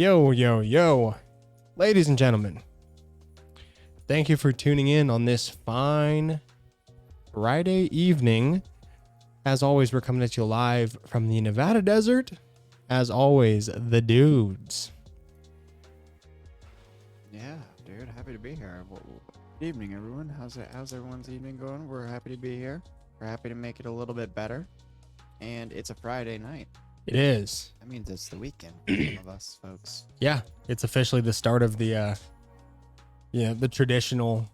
Yo, yo, yo. Ladies and gentlemen, thank you for tuning in on this fine Friday evening. As always, we're coming at you live from the Nevada desert. As always, the dudes. Yeah, dude, happy to be here. Well, good evening, everyone. How's everyone's evening going? We're happy to be here. We're happy to make it a little bit better. And it's a Friday night. It is. That means it's the weekend for some of us folks. Yeah, it's officially the start of the traditional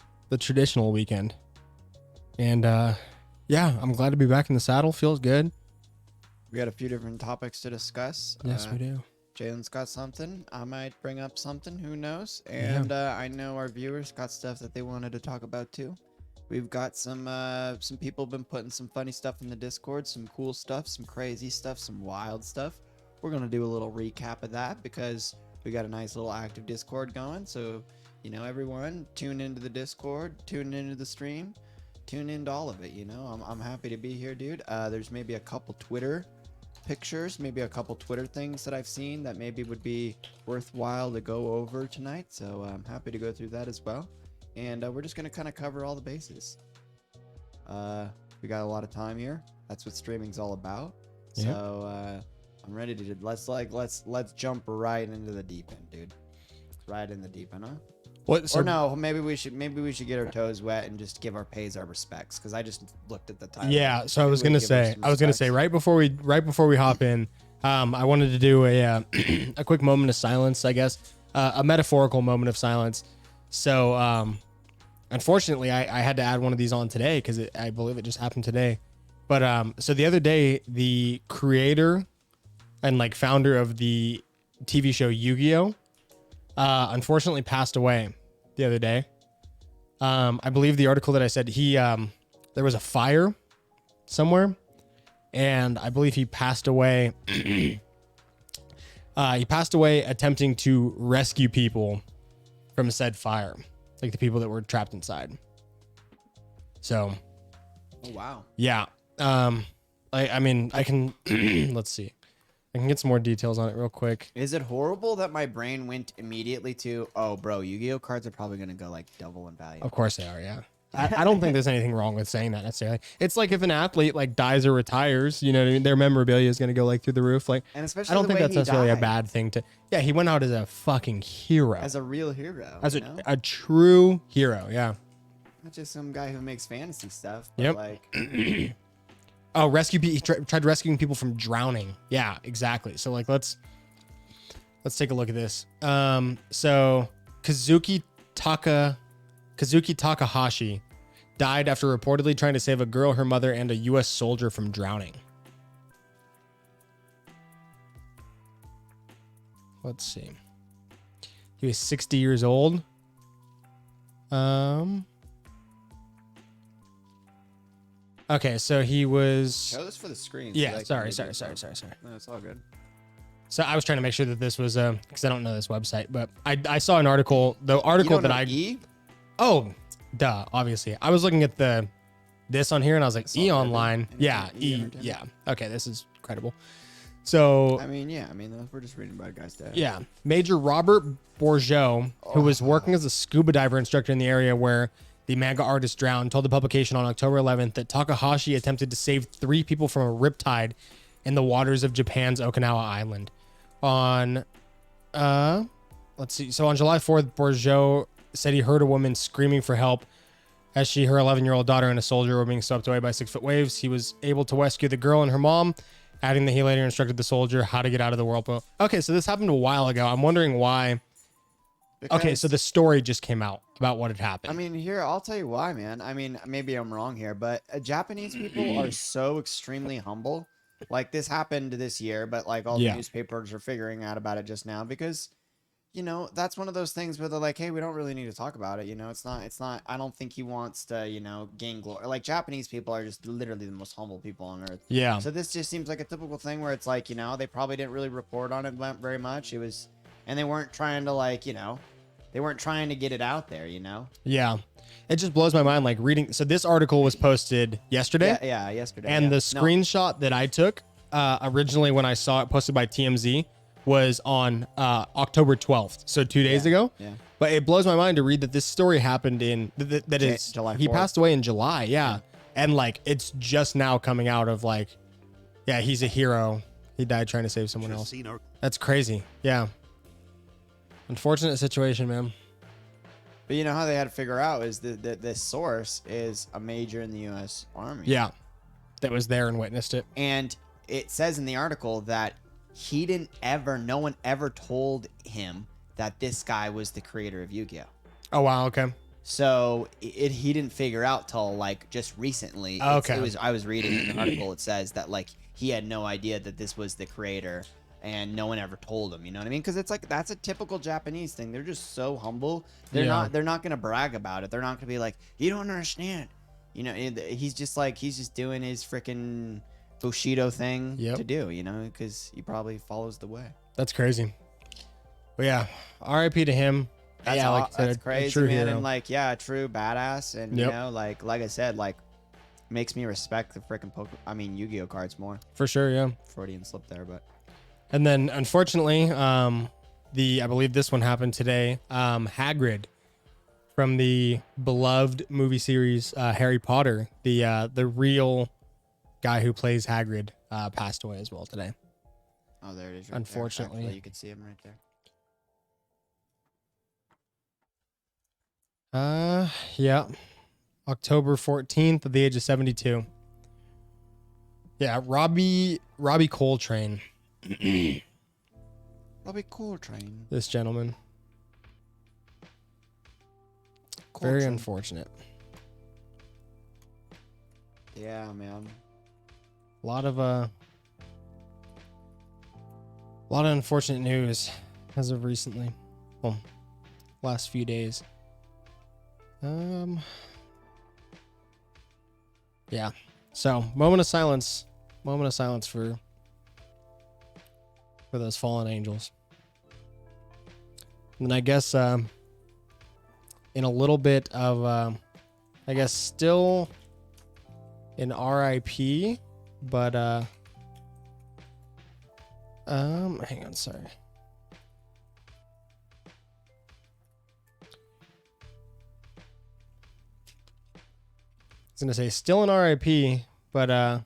weekend. And yeah, I'm glad to be back in the saddle. Feels good. We got a few different topics to discuss. Yes, we do. Jalen's got something. I might bring up something. Who knows? And I know our viewers got stuff that they wanted to talk about too. We've got some people been putting some funny stuff in the Discord, some cool stuff, some crazy stuff, some wild stuff. We're gonna do a little recap of that because we got a nice little active Discord going. So, you know, everyone tune into the Discord, tune into the stream, tune into all of it. You know, I'm happy to be here, dude. There's maybe a couple Twitter pictures, maybe a couple Twitter things that I've seen that maybe would be worthwhile to go over tonight. So I'm happy to go through that as well. And we're just gonna kind of cover all the bases. We got a lot of time here. That's what streaming's all about. Yep. So I'm ready to let's jump right into the deep end, dude. Right in the deep end, huh? What? So, Or no, maybe we should get our toes wet and just give our respects because I just looked at the time. yeah. So I was Maybe gonna we give her say, some respects. right before we hop in, I wanted to do a a quick moment of silence, I guess, a metaphorical moment of silence. So unfortunately, I had to add one of these on today because I believe it just happened today. But so the other day, the creator and like founder of the TV show Yu-Gi-Oh, unfortunately passed away the other day. I believe the article that I said there was a fire somewhere, and I believe he passed away. He passed away attempting to rescue people from said fire, like the people that were trapped inside. So, Oh wow. yeah. I mean, I can let's see. I can get some more details on it real quick. Is it horrible that my brain went immediately to, oh, bro, Yu-Gi-Oh cards are probably going to go like double in value? Of course they are, yeah. I don't think there's anything wrong with saying that necessarily. It's like if an athlete like dies or retires, you know what I mean? Their memorabilia is going to go like through the roof. Like, And especially I don't the think way that's he necessarily a died. bad thing to. Yeah, he went out as a fucking hero, As a real hero. as you know? a true hero. Yeah. Not just some guy who makes fantasy stuff. But Yep. like, Oh, he tried rescuing people from drowning. Yeah, exactly. So like, let's take a look at this. So Kazuki Takahashi died after reportedly trying to save a girl, her mother, and a U.S. soldier from drowning. Let's see. He was 60 years old. Okay, so he was. show this for the screen. so Yeah, they can sorry. read it. No, it's all good. So I was trying to make sure that this was because I don't know this website, but I saw an article. The article You don't that know E? oh, duh, obviously I was looking at this on here and I was like It's all E good. Online, yeah, E E, Entertainment. yeah. Okay, this is credible. So I mean, yeah. I mean, we're just reading about a guy's dad. yeah, Major Robert Bourgeot, who was working as a scuba diver instructor in the area where the manga artist drowned, told the publication on October 11th that Takahashi attempted to save 3 people from a riptide in the waters of Japan's Okinawa Island. On, let's see. So on July 4th, Bourgeot said he heard a woman screaming for help as her 11-year-old daughter and a soldier were being swept away by 6-foot waves. He was able to rescue the girl and her mom, adding that he later instructed the soldier how to get out of the whirlpool. Okay, so this happened a while ago. I'm wondering why. Okay, so the story just came out about what had happened. I mean, here, I'll tell you why, man. I mean, maybe I'm wrong here, but Japanese people are so extremely humble. Like, this happened this year, but like all Yeah. the newspapers are figuring out about it just now because, you know, that's one of those things where they're like, hey, we don't really need to talk about it. You know, it's not, I don't think he wants to, you know, gain glory. Like, Japanese people are just literally the most humble people on earth. yeah. So this just seems like a typical thing where it's like, you know, they probably didn't really report on it very much. It was, and they weren't trying to like, you know, they weren't trying to get it out there, you know? Yeah. It just blows my mind. Like reading. So this article was posted yesterday. Yeah, yesterday. And yeah. the No, screenshot that I took originally when I saw it posted by TMZ was on October 12th, so 2 days ago. Yeah. But it blows my mind to read that this story happened in that is July he 4th. passed away in July. Yeah. And like it's just now coming out of like, yeah, he's a hero. He died trying to save someone else. That's crazy. Yeah. Unfortunate situation, man. But you know how they had to figure out is that this source is a major in the U.S. Army. Yeah. That was there and witnessed it. And it says in the article that no one ever told him that this guy was the creator of Yu-Gi-Oh. Oh, wow. Okay. So he didn't figure out till like just recently. Okay. I was reading in the article. It says that like he had no idea that this was the creator, and no one ever told him. You know what I mean? Because it's like that's a typical Japanese thing. They're just so humble. They're not gonna brag about it. They're not gonna be like, you don't understand. You know, he's just doing his freaking Bushido thing to do. You know, because he probably follows the way. That's crazy. But yeah, R.I.P. to him. That's like I said, that's crazy, true man. hero. And like, yeah, true badass. And you know, like I said, like makes me respect the freaking Yu-Gi-Oh cards more. For sure, yeah. Freudian slip there, but. And then unfortunately, I believe this one happened today. Hagrid from the beloved movie series Harry Potter, the real guy who plays Hagrid, passed away as well today. Oh, there it is. Right Unfortunately, there. You can see him right there. Yeah. October 14th at the age of 72. Yeah, Robbie Coltrane. Robbie Coltrane. This gentleman. Very unfortunate. Yeah, man. A lot of unfortunate news as of recently. Well, last few days. Yeah. So, moment of silence for those fallen angels. And then I guess in a little bit of I guess still in RIP, but hang on, sorry. I was gonna say still in RIP, but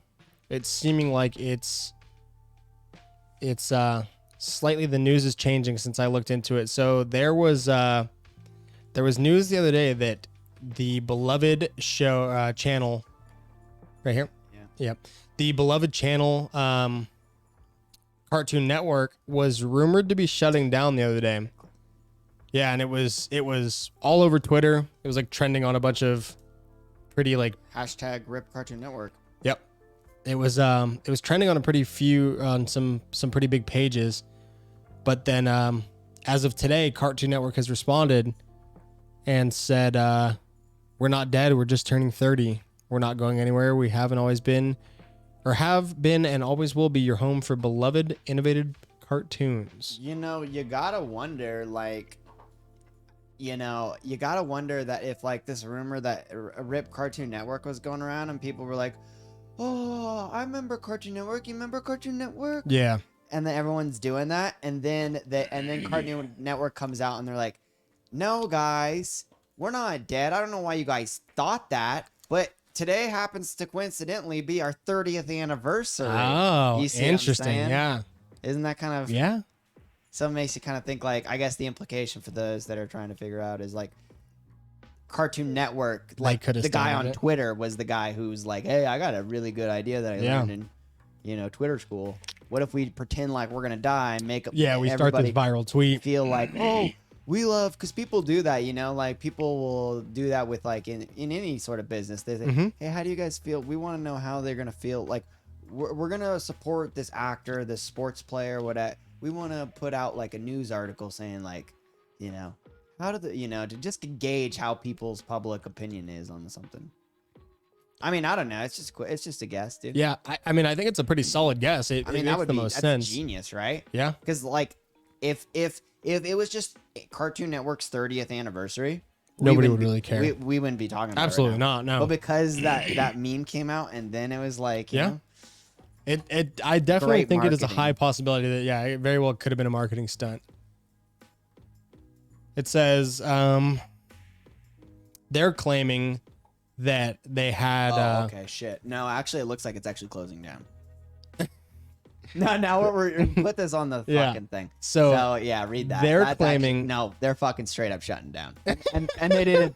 it's seeming like it's slightly the news is changing since I looked into it. So there was news the other day that the beloved show channel right here. Yeah. Yep. The beloved channel Cartoon Network was rumored to be shutting down the other day. Yeah, and it was all over Twitter. It was like trending on a bunch of pretty like hashtag RIP Cartoon Network. Yep. It was trending on some pretty big pages. But then as of today, Cartoon Network has responded and said, we're not dead, we're just turning 30. We're not going anywhere. We have been and always will be your home for beloved, innovative cartoons. You know, you gotta wonder, that if like this rumor that a RIP Cartoon Network was going around and people were like, oh, I remember Cartoon Network. You remember Cartoon Network? Yeah. And then everyone's doing that, and then Cartoon Network comes out and they're like, no, guys, we're not dead. I don't know why you guys thought that, but today happens to coincidentally be our 30th anniversary. Oh, you see interesting. Yeah. Isn't that kind of... Yeah. So it makes you kind of think like, I guess the implication for those that are trying to figure out is like Cartoon Network, like the guy on Twitter was the guy who's like, hey, I got a really good idea that I learned in, Twitter school. What if we pretend like we're going to die and make we start this viral tweet. Feel like, oh, we love, because people do that, like people will do that with like in any sort of business. They say, hey, how do you guys feel? We want to know how they're going to feel. Like we're going to support this actor, this sports player, whatever. We want to put out like a news article saying like, how do to just gauge how people's public opinion is on something. I mean, I don't know. It's just a guess, dude. Yeah. I mean, I think it's a pretty solid guess. It that would make sense. Genius, right? Yeah. Because like if it was just Cartoon Network's 30th anniversary, nobody would really care. We wouldn't be talking about it. Absolutely not. No. But because that meme came out and then it was like, you know, I definitely Great think it is a marketing. high possibility that, yeah, it very well could have been a marketing stunt. It says they're claiming that they had. Oh, okay, shit. No, actually, it looks like it's actually closing down. No, now we're put this on the Yeah. fucking thing. So yeah, read that. they're That's claiming- no, they're fucking straight up shutting down. And they did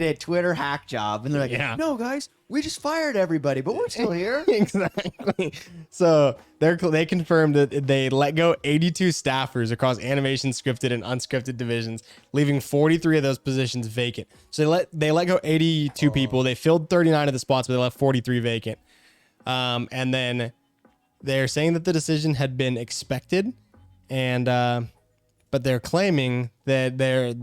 a Twitter hack job, and they're like, Yeah. no guys, we just fired everybody, but we're still here. Exactly. So they confirmed that they let go 82 staffers across animation, scripted, and unscripted divisions, leaving 43 of those positions vacant. So they let go 82 people. They filled 39 of the spots, but they left 43 vacant. And then they're saying that the decision had been expected, and but they're claiming that they're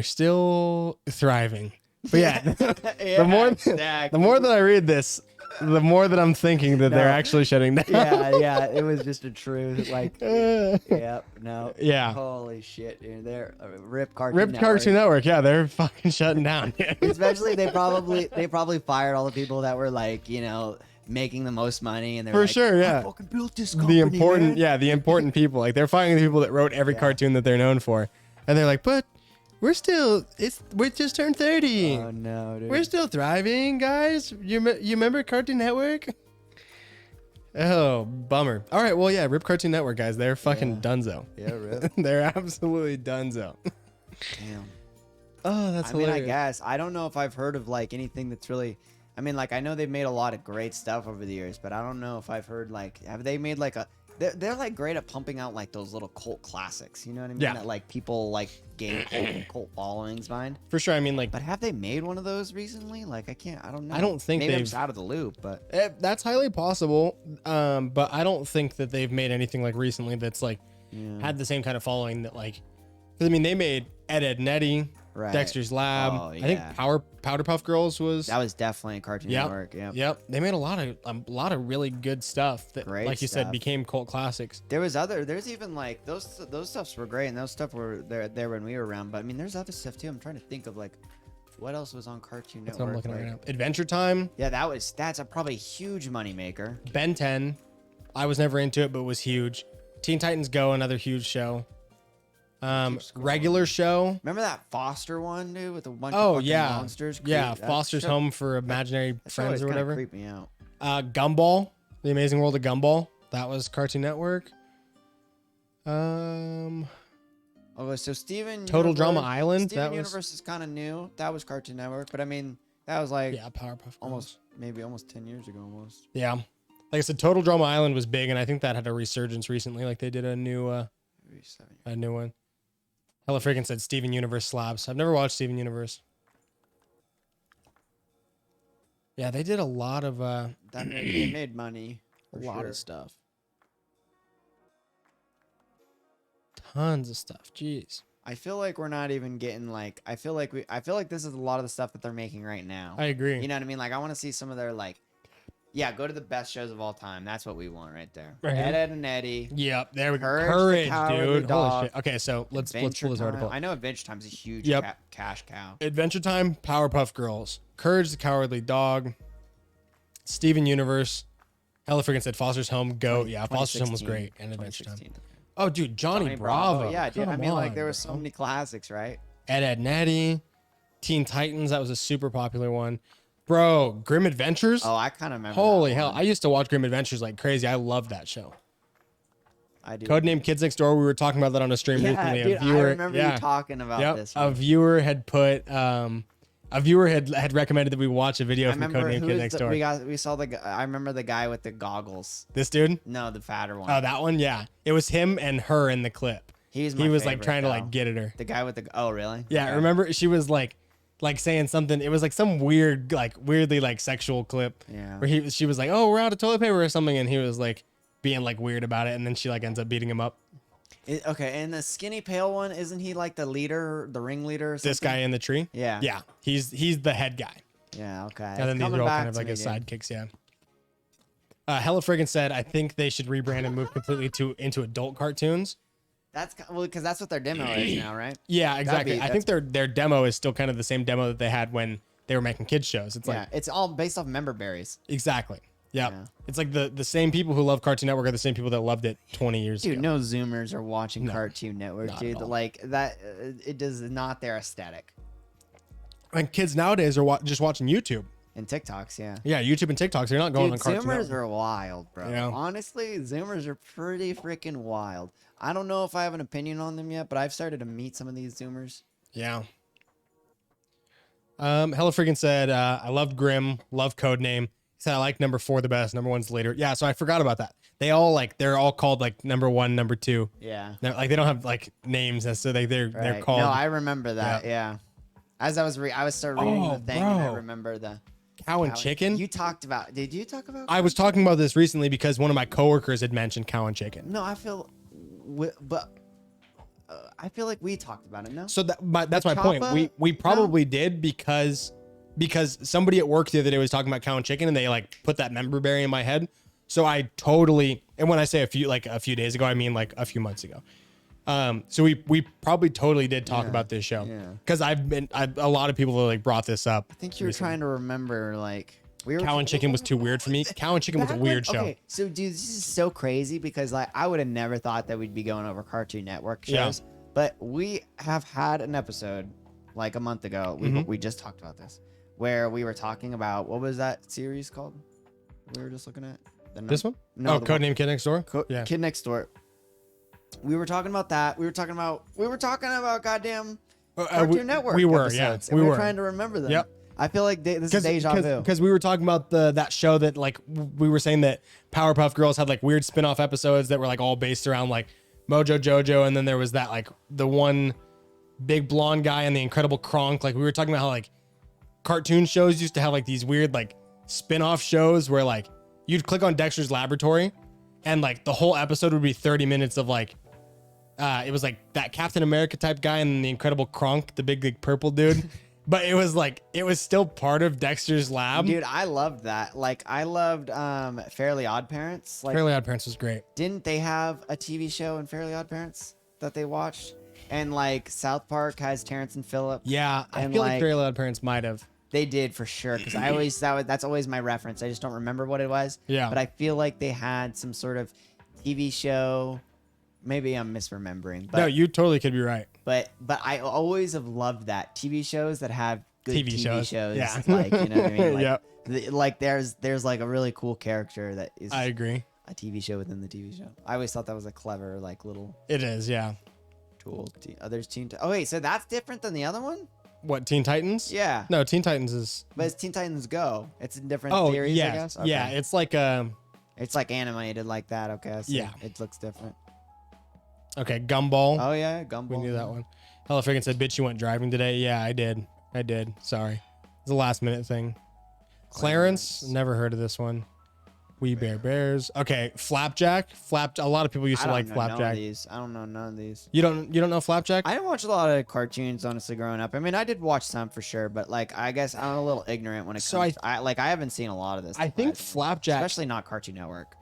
still thriving. But yeah, the more that I read this, the more that I'm thinking that they're actually shutting down. yeah, it was just a truth. Like, yep, no, Yeah. holy shit, dude. They're Rip Cartoon Network, yeah, they're fucking shutting down. Especially they probably fired all the people that were like, making the most money, and they're For like, sure, yeah. I fucking built this company, The important, man. yeah, the important people. Like they're firing the people that wrote every cartoon that they're known for, and they're like, but we just turned 30. Oh no, dude. We're still thriving, guys. You remember Cartoon Network? Oh, bummer. All right, well, yeah, rip Cartoon Network, guys. They're fucking dunzo. Yeah, rip. They're absolutely dunzo. Damn. Oh, that's I mean, hilarious. I guess I don't know if I've heard of like anything that's really. I mean, like I know they've made a lot of great stuff over the years, but I don't know if I've heard like have they made like a. They're like great at pumping out like those little cult classics. You know what I mean? Yeah. That like people like gain cult followings behind. For sure. I mean, like, But have they made one of those recently? Like I don't know. I don't think maybe I'm they've- just out of the loop, but that's highly possible. But I don't think that they've made anything like recently that's like had the same kind of following that like. 'Cause, I mean, they made Ed and Eddie, right. Dexter's Lab. Oh, I think yeah. Powderpuff Girls was. That was definitely a Cartoon Yep. Network. Yeah. Yep, they made a lot of really good stuff that, Great like you said, stuff. became cult classics. There's even like those stuffs were great, and those stuff were there when we were around. But I mean, there's other stuff too. I'm trying to think of like what else was on Cartoon That's Network. what I'm looking at like- right now. Adventure Time, Yeah, that's a probably huge moneymaker. Ben 10. I was never into it, but was huge. Teen Titans Go, another huge show. Keeps going. Regular show. Remember that Foster one, dude, with a bunch Oh of fucking yeah, monsters? yeah. That Foster's show- Home for Imaginary that show Friends always or kinda whatever. creeped me out. Gumball, The Amazing World of Gumball. That was Cartoon Network. Oh, so Steven Total Universe- Drama Island, Steven that was- Universe is kind of new. That was Cartoon Network, but I mean, that was like Yeah, Powerpuff Girls. almost 10 years ago, almost. Yeah, like I said, Total Drama Island was big, and I think that had a resurgence recently. Like they did a new Maybe 7 years. a new one. Hella freaking said Steven Universe slaps. I've never watched Steven Universe. Yeah, they did a lot of They made money. a For lot sure. of stuff. Tons of stuff. Jeez. I feel like we're not even getting like. I feel like this is a lot of the stuff that they're making right now. I agree. You know what I mean? Like I want to see some of their like. Yeah, go to the best shows of all time. That's what we want right there. Right here? Ed and Eddie. Yep, there we go. Courage the Courage, Cowardly dude. Holy Dog. shit. Okay, so let's pull Adventure this Time. article. I know Adventure Time's a huge Yep. cash cow. Adventure Time, Powerpuff Girls, Courage the Cowardly Dog, Steven Universe, hella freaking said Foster's Home, Go. Yeah, Foster's Home was 2016. great. And Adventure Time. 2016. Oh, dude, Johnny Bravo. Yeah, dude. I Come mean, like on, there were so bro. many classics, right? Ed, and Eddie, Teen Titans. That was a super popular one. Bro, Grim Adventures. Oh, I kind of remember. Holy that hell. one. I used to watch Grim Adventures like crazy. I loved that show. I do. Codename Kids Next Door. We were talking about that on a stream Yeah, recently. dude, I remember you talking about this. A One. viewer had put a viewer had recommended that we watch a video I from remember Codename who Kid is Next the, Door. we saw the. I remember the guy with the goggles. This dude? No, the fatter one. Oh, that one? Yeah. It was him and her in the clip. He was like favorite, trying to though. like get at her. The guy with the. Oh, really? Yeah, Okay. remember she was like saying something. It was like some weird, like weirdly like sexual clip. Yeah. Where she was like, "Oh, we're out of toilet paper or something," and he was like being like weird about it, and then she like ends up beating him up. Okay, and the skinny pale one, isn't he like the leader, the ringleader? Or something? This guy in the tree. Yeah. Yeah, he's the head guy, Yeah. Okay. and then It's these coming are all back kind of to like me, his dude. sidekicks. Yeah. Hella friggin' said, "I think they should rebrand and move completely into adult cartoons." That's well, because that's what their demo is now, right? Yeah, exactly. be- I think their demo is still kind of the same demo that they had when they were making kids shows. It's Yeah, like it's all based off member berries. exactly. Yep. Yeah. It's like the same people who love Cartoon Network are the same people that loved it 20 years Dude, ago. no Zoomers are watching No, Cartoon Network, not dude. at all. Like that, it does not their aesthetic. And kids nowadays are just watching YouTube. And TikToks, yeah. Yeah, YouTube and TikToks. They're not going Dude, on Cartoon Zoomers Network. are wild, bro. Yeah. Honestly, Zoomers are pretty freaking wild. I don't know if I have an opinion on them yet, but I've started to meet some of these Zoomers. Yeah. Hello Freaking said, I loved Grimm, love Codename. He said I like number 4 the best, number 1's later. Yeah, so I forgot about that. They're all called like number 1, number 2. Yeah. Like they don't have like names necessarily. They're Right. called. No, I remember that. Yeah. As I was started reading Oh, the thing, and I bro. remember the Cow and cow- Chicken. You talked about. Did you talk about? I was talking about this recently because one of my coworkers had mentioned Cow and Chicken. No, I feel, but I feel like we talked about it. No. So that's my point. Choppa? We probably did because somebody at work the other day was talking about Cow and Chicken and they like put that member berry in my head. So I totally, and when I say a few days ago, I mean like a few months ago. So we probably totally did talk about this show because a lot of people have like brought this up. I think you were trying to remember like we were. Cow and Chicken was too weird for me. Cow and Chicken was a Back weird when- show. Okay, so dude, this is so crazy because like I would have never thought that we'd be going over Cartoon Network shows, but we have had an episode like a month ago. We just talked about this where we were talking about what was that series called? We were just looking at This one? No, Oh, the one- Codename Kid Next Door? Yeah. Kid Next Door. We were talking about that. We were talking about goddamn Cartoon Network. We were, episodes, yeah. and We we were. trying to remember them. Yep. I feel like this is deja vu. Because we were talking about that show that like we were saying that Powerpuff Girls had like weird spin-off episodes that were like all based around like Mojo Jojo, and then there was that like the one big blonde guy and the Incredible Kronk. Like we were talking about how like cartoon shows used to have like these weird like spin-off shows where like you'd click on Dexter's Laboratory and like the whole episode would be 30 minutes of like it was like that Captain America type guy and the Incredible Kronk, the big like purple dude. But it was still part of Dexter's Lab. Dude, I loved that. Like I loved Fairly Odd Parents. Like Fairly Odd Parents was great. didn't they have a TV show in Fairly Odd Parents that they watched? And like South Park has Terrence and Phillip. Yeah, I And, feel like like- Fairly Odd Parents might have. They did for sure because I always that's always my reference. I just don't remember what it was. Yeah. But I feel like they had some sort of TV show. Maybe I'm misremembering. But No, you totally could be right. But I always have loved that TV shows that have good TV TV, shows. shows. Yeah. Like you know what I mean. Like, Yep. like there's like a really cool character that is I agree. a TV show within the TV show. I always thought that was a clever like little It is, yeah. tool. Others Oh wait, so that's different than the other one? What, Teen Titans? Yeah. No, Teen Titans is. But it's Teen Titans Go. It's a different Oh, series, yeah. I guess. Yeah, it's like It's like animated like that. Okay. I see. Yeah. It looks different. okay, Gumball. Oh yeah, Gumball. We knew that one. Hello Freaking said, bitch, you went driving today. Yeah, I did. Sorry. It's a last minute thing. Clarence, never heard of this one. We Bear Bears. Okay, Flapjack. A lot of people used to like I don't know none of Flapjack. these. I don't know none of these. You don't know Flapjack? I didn't watch a lot of cartoons honestly growing up. I mean, I did watch some for sure, but like I guess I'm a little ignorant when it So comes. I haven't seen a lot of this. I think Flapjack. especially not Cartoon Network.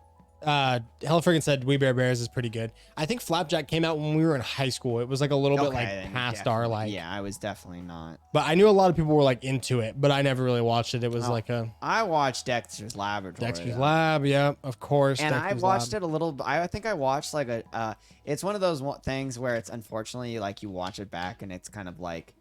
Hello Freaking said We Bear Bears is pretty good. I think Flapjack came out when we were in high school. It was like a little bit like then past our like. Yeah, I was definitely not. But I knew a lot of people were like into it, but I never really watched it. It was Oh, like a I watched Dexter's Laboratory. Dexter's though. Lab. Yeah, of course. And I Dexter's watched Lab. it a little. I think I watched like a. It's one of those things where it's unfortunately like you watch it back and it's kind of like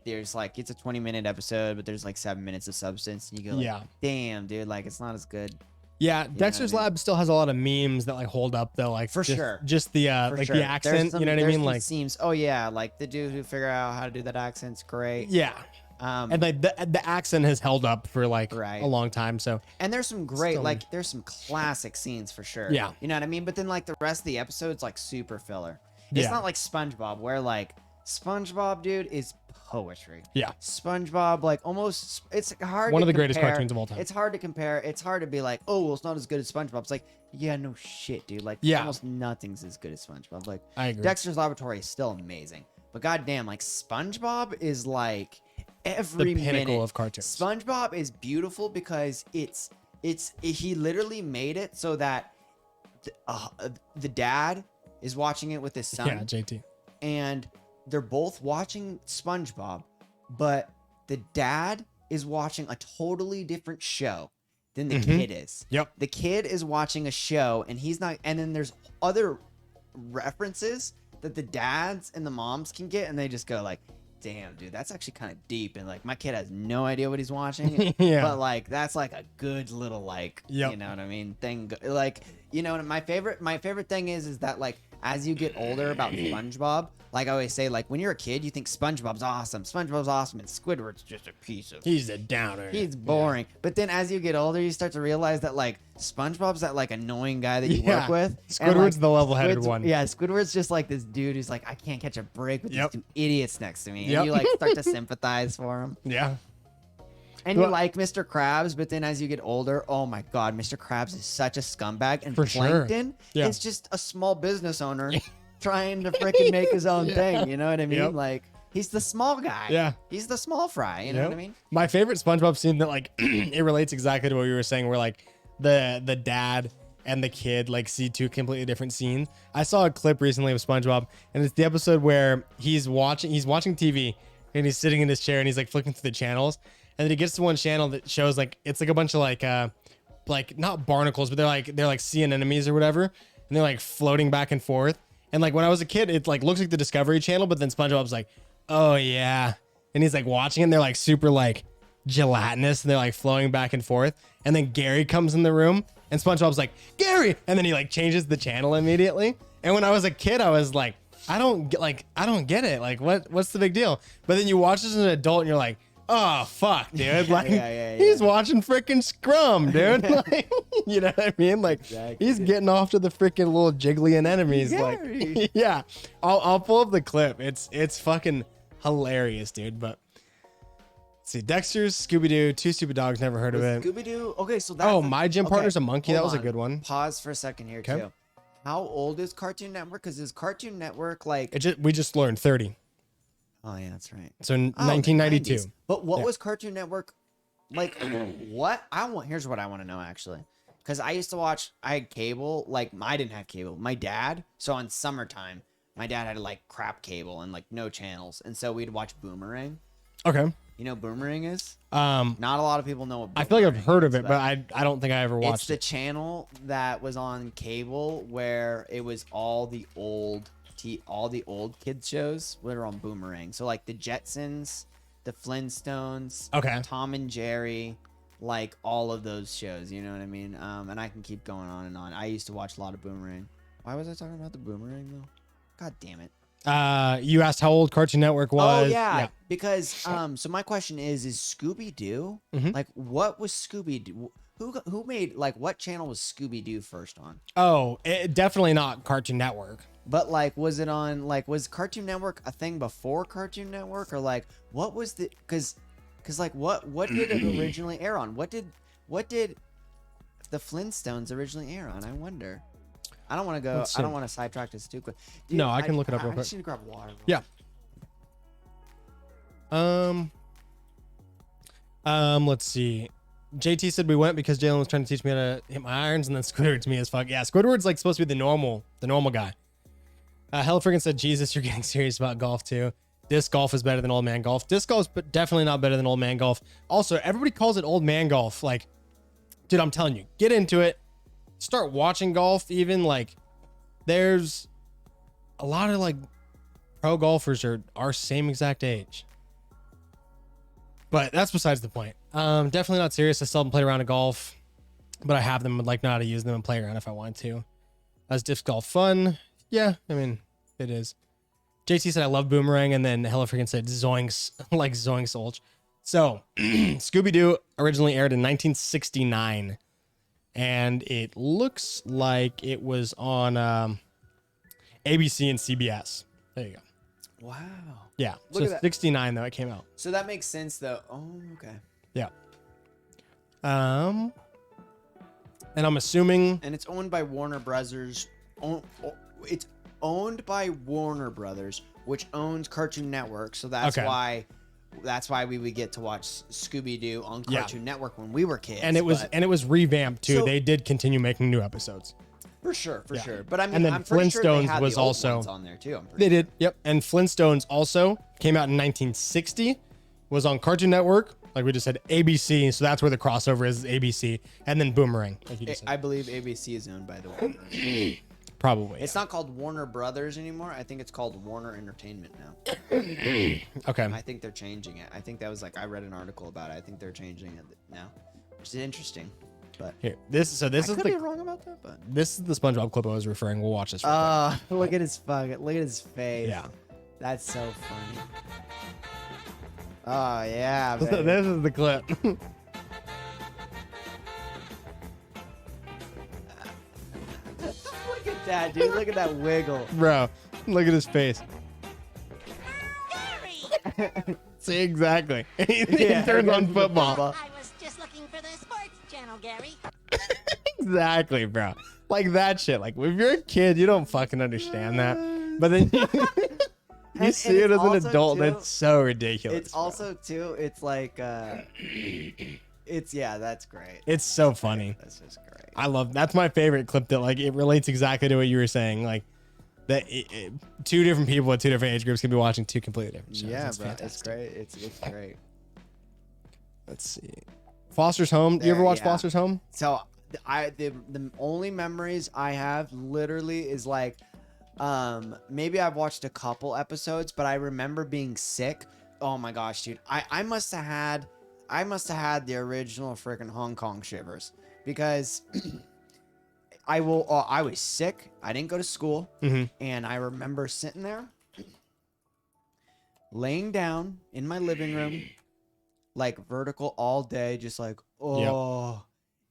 there's like it's a 20-minute episode, but there's like 7 minutes of substance, and you go like, Yeah. damn, dude, like it's not as good. Yeah, Dexter's I mean? Lab still has a lot of memes that like hold up though, like For just, sure. just the For like sure. the There's accent. some- You know what I there's mean? some Like seems. Oh yeah, like the dude who figure out how to do that accent's great. yeah, and like the accent has held up for like Right. a long time. So And there's some great, Still- like, there's some classic scenes for sure. Yeah. You know what I mean? But then, like, the rest of the episode's, like, super filler. It's Yeah. not like SpongeBob, where, like, SpongeBob, dude, is poetry. yeah, SpongeBob, like, almost, it's hard One to of the greatest compare. cartoons of all time. It's hard to compare. It's hard to be like, oh, well, it's not as good as SpongeBob. It's like, yeah, no shit, dude. Like, Yeah. almost nothing's as good as SpongeBob. Like, I agree. Dexter's Laboratory is still amazing. But goddamn, like, SpongeBob is, like, every the pinnacle minute. of cartoons. SpongeBob is beautiful because he literally made it so that the dad is watching it with his son, Yeah, JT. and they're both watching SpongeBob, but the dad is watching a totally different show than the Mhm. kid is. Yep. The kid is watching a show and he's not, and then there's other references that the dads and the moms can get, and they just go like, damn, dude, that's actually kind of deep, and like my kid has no idea what he's watching. Yeah. But like that's like a good little like Yep. you know what I mean thing, like, you know. My favorite thing is that like as you get older about SpongeBob, like I always say, like when you're a kid you think SpongeBob's awesome, and Squidward's just a piece of, He's a downer. he's boring. But then as you get older, you start to realize that like SpongeBob's that like annoying guy that you Yeah. work with. Squidward's And, like, the level-headed Squid's- one. Yeah, Squidward's just like this dude who's like, I can't catch a break with Yep. these two idiots next to me. Yep. And you like start to sympathize for him. Yeah. And you Well- like Mr. Krabs, but then as you get older, oh my God, Mr. Krabs is such a scumbag. And For sure. Plankton Yeah. is just a small business owner trying to freaking make his own thing. You know what I mean? Yep. Like, he's the small guy. Yeah. He's the small fry. You know Yep. what I mean? My favorite SpongeBob scene that like it relates exactly to what you were saying, where like the dad and the kid like see two completely different scenes. I saw a clip recently of SpongeBob, and it's the episode where he's watching TV and he's sitting in his chair and he's like flicking through the channels, and then he gets to one channel that shows like it's like a bunch of like not barnacles, but they're like sea anemones or whatever, and they're like floating back and forth. And like when I was a kid, it like looks like the Discovery Channel, but then SpongeBob's like, oh yeah, and he's like watching it, and they're like super like gelatinous, and they're like flowing back and forth. And then Gary comes in the room, and SpongeBob's like, Gary, and then he like changes the channel immediately. And when I was a kid, I was like, I don't get it. Like what's the big deal? But then you watch this as an adult, and you're like, oh fuck, dude! Like yeah. he's watching freaking Scrum, dude. Like, you know what I mean? Like Exactly. he's getting off to the freaking little jiggly anemones. Gary. Like, yeah, I'll pull up the clip. It's fucking hilarious, dude. But let's see, Dexter's Scooby Doo, Two Stupid Dogs. Never heard of it. Scooby Doo. Okay, so that's Oh, My Gym Partner's a Monkey. hold That was a on. good one. Pause for a second here Okay. too. How old is Cartoon Network? Because is Cartoon Network like? We just learned 30. Oh yeah, that's right. So in Oh, the 1992. 90s. But what Yeah. was Cartoon Network like? What here's what I want to know actually, because I used to watch. I had cable. Like I didn't have cable. My dad. So on summertime, my dad had like crap cable and like no channels, and so we'd watch Boomerang. Okay. You know what Boomerang is? Not Not a lot of people know what. I feel like I've Boomerang heard of is, it, but but I don't think I ever it's watched the it. channel that was on cable where it was all the old kids shows that are on Boomerang. So like the Jetsons, the Flintstones, Okay. Tom and Jerry, like all of those shows. You know what I mean? And I can keep going on and on. I used to watch a lot of Boomerang. Why was I talking about the Boomerang though? God damn it. You asked how old Cartoon Network was. Oh yeah, because so my question is Scooby Doo? Mhm. Like, what was Scooby Doo? Who made, like, what channel was Scooby Doo first on? Oh, definitely not Cartoon Network. But like, was it on, like, was Cartoon Network a thing before Cartoon Network, or like what was the because like what did it originally air on? What did the Flintstones originally air on? I wonder. I don't want to go. Let's I don't see. want to sidetrack this too quick. No, I can look it up real I quick. just need to grab water. Yeah. Let's see. JT said we went because Jalen was trying to teach me how to hit my irons, and then Squidward's me as fuck. Yeah, Squidward's like supposed to be the normal guy. Hell friggin' said, Jesus, you're getting serious about golf too. Disc golf is better than old man golf. Disc golf is definitely not better than old man golf. Also, everybody calls it old man golf. Like, dude, I'm telling you, get into it. Start watching golf. Even like, there's a lot of like pro golfers are our same exact age. But that's besides the point. Definitely not serious. I still haven't played around a golf, but I have them and like know how to use them and play around if I want to. Is disc golf fun? Yeah, I mean, it is. JT said I love Boomerang, and then Hella freaking said Zoinks, like Zoinks Ulch. So, Scooby-Doo originally aired in 1969, and it looks like it was on ABC and CBS. There you go. Wow. Yeah, Look so at that. 69 though it came out. So that makes sense though. Oh, okay. Yeah. And I'm assuming And it's owned by Warner Brothers. It's owned by Warner Brothers, which owns Cartoon Network. So that's Okay. why we would get to watch Scooby Doo on Yeah. Cartoon Network when we were kids. and it was revamped too. So- They did continue making new episodes. for sure. Yeah. But I mean, And then I'm pretty sure they Flintstones had was the old also- ones on there too. I'm pretty They did. Yep. And Flintstones also came out in 1960. was on Cartoon Network, like we just said, ABC. So that's where the crossover is, ABC, and then Boomerang. Like you just said. I believe ABC is owned by the Warner. Probably. It's not called Warner Brothers anymore. I think it's called Warner Entertainment now. Okay. I think they're changing it. I think that was like, I read an article about it. I think they're changing it now, which is interesting. But Here, this I is could the be wrong about that, but this is the SpongeBob clip I was referring. We'll watch this. Real quick. look at his face. Yeah. That's so funny. Oh yeah, So baby. this is the clip. Look at that, dude. Look at that wiggle. Bro, look at his face. See, exactly. He turns on football. I was just looking for the sports channel, Gary. Exactly, bro. Like that shit. Like if you're a kid, you don't fucking understand that. But then you see it as an adult. That's so ridiculous. It's also too. It's like. That's great. It's so funny. That's just great. That's my favorite clip that like it relates exactly to what you were saying. Like that two different people at two different age groups can be watching two completely different shows. Yeah, It's bro. It's fantastic. great. It's great. Let's see. Foster's Home. Do you ever watch Foster's Home? So the only memories I have literally is like maybe I've watched a couple episodes, but I remember being sick. Oh my gosh, dude. I must have had the original freaking Hong Kong shivers because I was sick. I didn't go to school, and I remember sitting there laying down in my living room like vertical all day, just like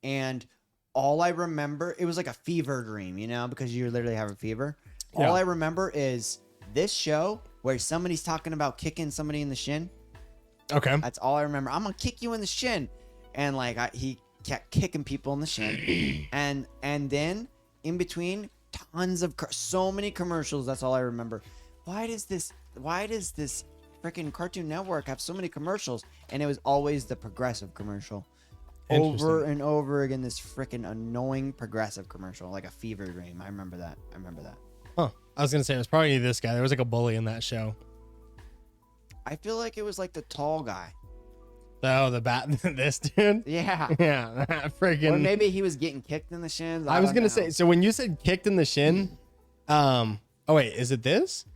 and all I remember, it was like a fever dream, you know, because you literally have a fever. Yeah. All I remember is this show where somebody's talking about kicking somebody in the shin. Okay. That's all I remember. I'm gonna kick you in the shin, and like he kept kicking people in the shin, and then in between tons of so many commercials. That's all I remember. Why does this freaking Cartoon Network have so many commercials? And it was always the Progressive commercial. Over and over again, this freaking annoying Progressive commercial, like a fever dream. I remember that. Huh. I was gonna say it was probably this guy. There was like a bully in that show. I feel like it was like the tall guy. Oh, this dude. Yeah. Yeah, that freaking. Or maybe he was getting kicked in the shins. I was don't gonna know. say. So when you said kicked in the shin, oh wait, is it this?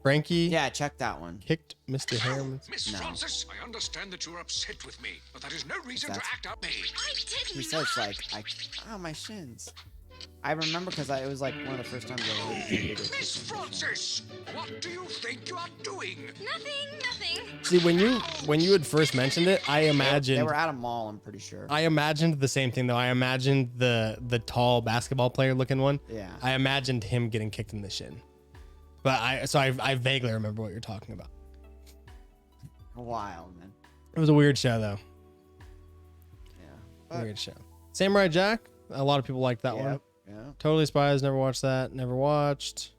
Frankie. Yeah, check that one. Kicked Mr. Harriman. Miss Francis, I understand that you're upset with me, but that is no reason to act up me. I didn't He says like, my shins. I remember because it was like one of the first times I heard it. Miss Francis, what do you think you are doing? Nothing. See, when you had first mentioned it, I imagined They were at a mall, I'm pretty sure. I imagined the same thing though. I imagined the tall basketball player looking one. Yeah. I imagined him getting kicked in the shin. But I vaguely remember what you're talking about. Wild, man. It was a weird show though. Yeah. Weird show. Samurai Jack. A lot of people like that one. Yeah. Totally Spies. Never watched that. Never watched.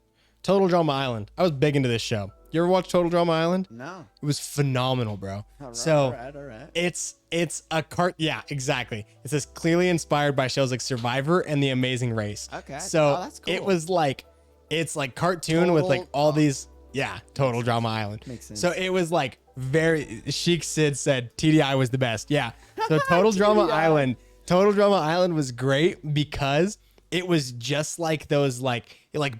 Total Drama Island. I was big into this show. You ever watch Total Drama Island? No. It was phenomenal, bro. All right. It's a cart. Yeah, exactly. It says clearly inspired by shows like Survivor and The Amazing Race. Okay. So Oh, that's cool. it was like, it's like cartoon with like all these. Yeah, Total Drama Island. Makes sense. So it was like very. Chic Sid said TDI was the best. Yeah. So Total Drama Island. Total Drama Island was great because it was just like those like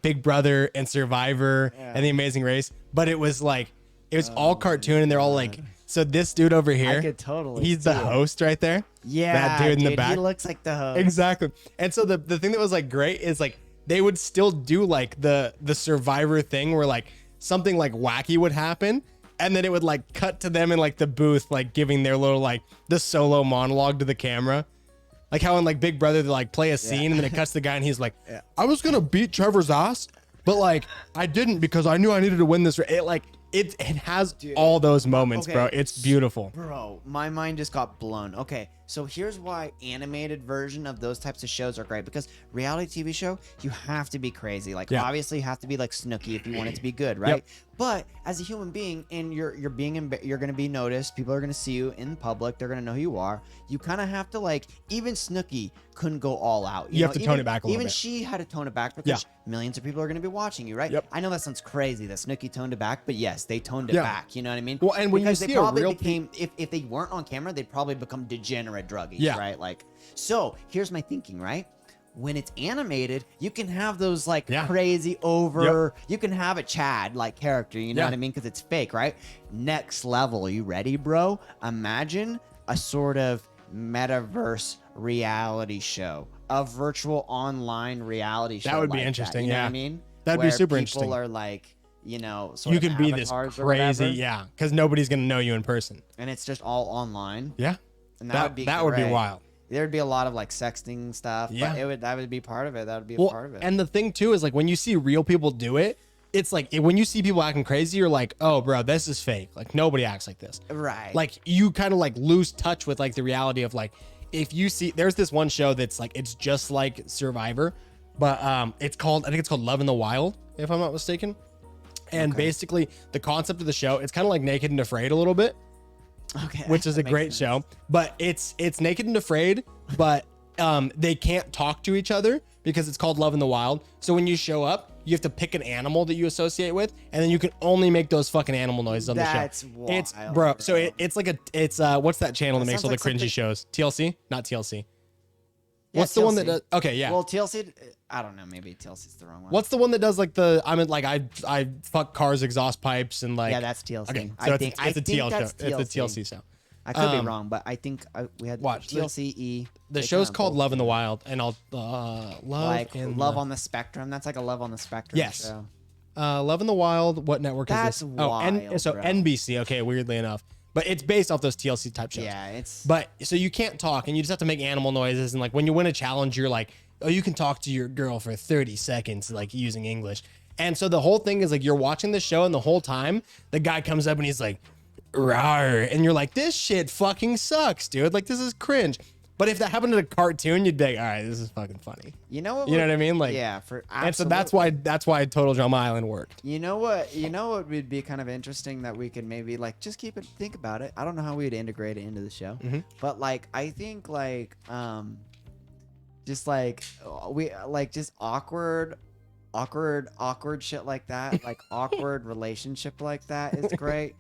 Big Brother and Survivor and The Amazing Race, but it was like it was all cartoon and they're all like. So this dude over here, I could totally he's the see it. host right there. Yeah. that dude in the back. He looks like the host. Exactly. And so the thing that was like great is like they would still do like the Survivor thing where like something like wacky would happen. And then it would like cut to them in like the booth, like giving their little like the solo monologue to the camera. Like how in like Big Brother they like play a scene and then it cuts to the guy and he's like, I was gonna beat Trevor's ass, but like I didn't because I knew I needed to win this. It has all those moments, bro. It's beautiful. Bro, my mind just got blown. Okay, So here's why animated version of those types of shows are great, because reality TV show, you have to be crazy. Like Yeah. obviously you have to be like Snooki if you want it to be good, right? But as a human being, and you're you're gonna be noticed. People are gonna see you in public. They're gonna know who you are. You kind of have to like. Even Snooki couldn't go all out. You have to tone it back a little even bit. she had to tone it back because millions of people are gonna be watching you, right? Yep. I know that sounds crazy that Snooki toned it back, but yes, they toned it Yeah. back. You know what I mean? Well, and when you because see they a probably real became, if they weren't on camera, they'd probably become degenerate druggies, Yeah. right? Like, so here's my thinking, right? When it's animated, you can have those like Yeah. crazy over. You can have a Chad like character, you know Yeah. what I mean? Because it's fake, right? Next level. You ready, bro? Imagine a sort of metaverse reality show, a virtual online reality show. That would be like interesting, you know yeah. what I mean? That'd be Where super people interesting. are like, you know, sort You of can be this avatars or crazy, whatever, yeah, because nobody's gonna know you in person. and it's just all online. Yeah, And that would be great. wild. There'd be a lot of like sexting stuff, Yeah. but that would be part of it. That would be a Well, part of it. and the thing too is like when you see real people do it, it's like when you see people acting crazy, you're like, oh, bro, this is fake. Like nobody acts like this. Right. Like you kind of like lose touch with like the reality of like if you see there's this one show that's like it's just like Survivor, but I think it's called Love in the Wild, if I'm not mistaken. And basically the concept of the show, it's kind of like Naked and Afraid a little bit, okay, which is that a makes great sense. show. But it's Naked and Afraid, but they can't talk to each other because it's called Love in the Wild. So when you show up, you have to pick an animal that you associate with, and then you can only make those fucking animal noises on That's the show. wild, It's bro. So bro. it's like it's what's that channel that makes sounds all like the cringy something- shows? TLC, not TLC. Yeah, What's the one that TLC. does? Okay, yeah. Well, TLC, I don't know. Maybe TLC's the wrong one. What's the one that does like the I fuck cars exhaust pipes and like Yeah, that's TLC. Okay, so I it's, think it's a TL show. that's It's a TLC show. I could be Um, wrong, but I think we had watch, the- TLCE. The show's called Love in the Wild, and I'll like Love on the Spectrum. That's like a Love on the Spectrum Yes. show. Love in the Wild. What network That's is this? wild, so bro. NBC. Okay, weirdly enough, but it's based off those TLC type shows. Yeah, it's But so you can't talk, and you just have to make animal noises, and like when you win a challenge, you're like, oh, you can talk to your girl for 30 seconds, like using English. And so the whole thing is like you're watching the show, and the whole time the guy comes up and he's like, rawr, and you're like, this shit fucking sucks, dude. Like this is cringe. But if that happened in a cartoon, you'd be like, all right, this is fucking funny. you know what You know what I mean? Like, yeah, for and so absolutely. that's why Total Drama Island worked. You know what would be kind of interesting that we could maybe like just think about it. I don't know how we'd integrate it into the show, but like I think like just like we like just awkward shit like that, like awkward relationship like that is great.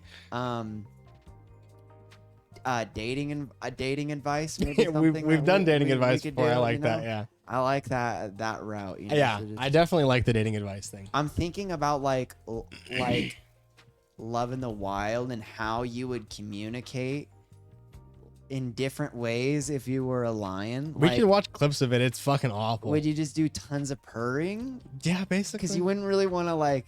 Dating advice. Maybe something we've that done we- dating we advice could before. do, I like you that. know? Yeah. I like that route. You know? Yeah. So just- I definitely like the dating advice thing. I'm thinking about like Love in the Wild and how you would communicate in different ways if you were a lion. We Like, can watch clips of it. It's fucking awful. would you just do tons of purring? Yeah, basically. Because you wouldn't really want to like.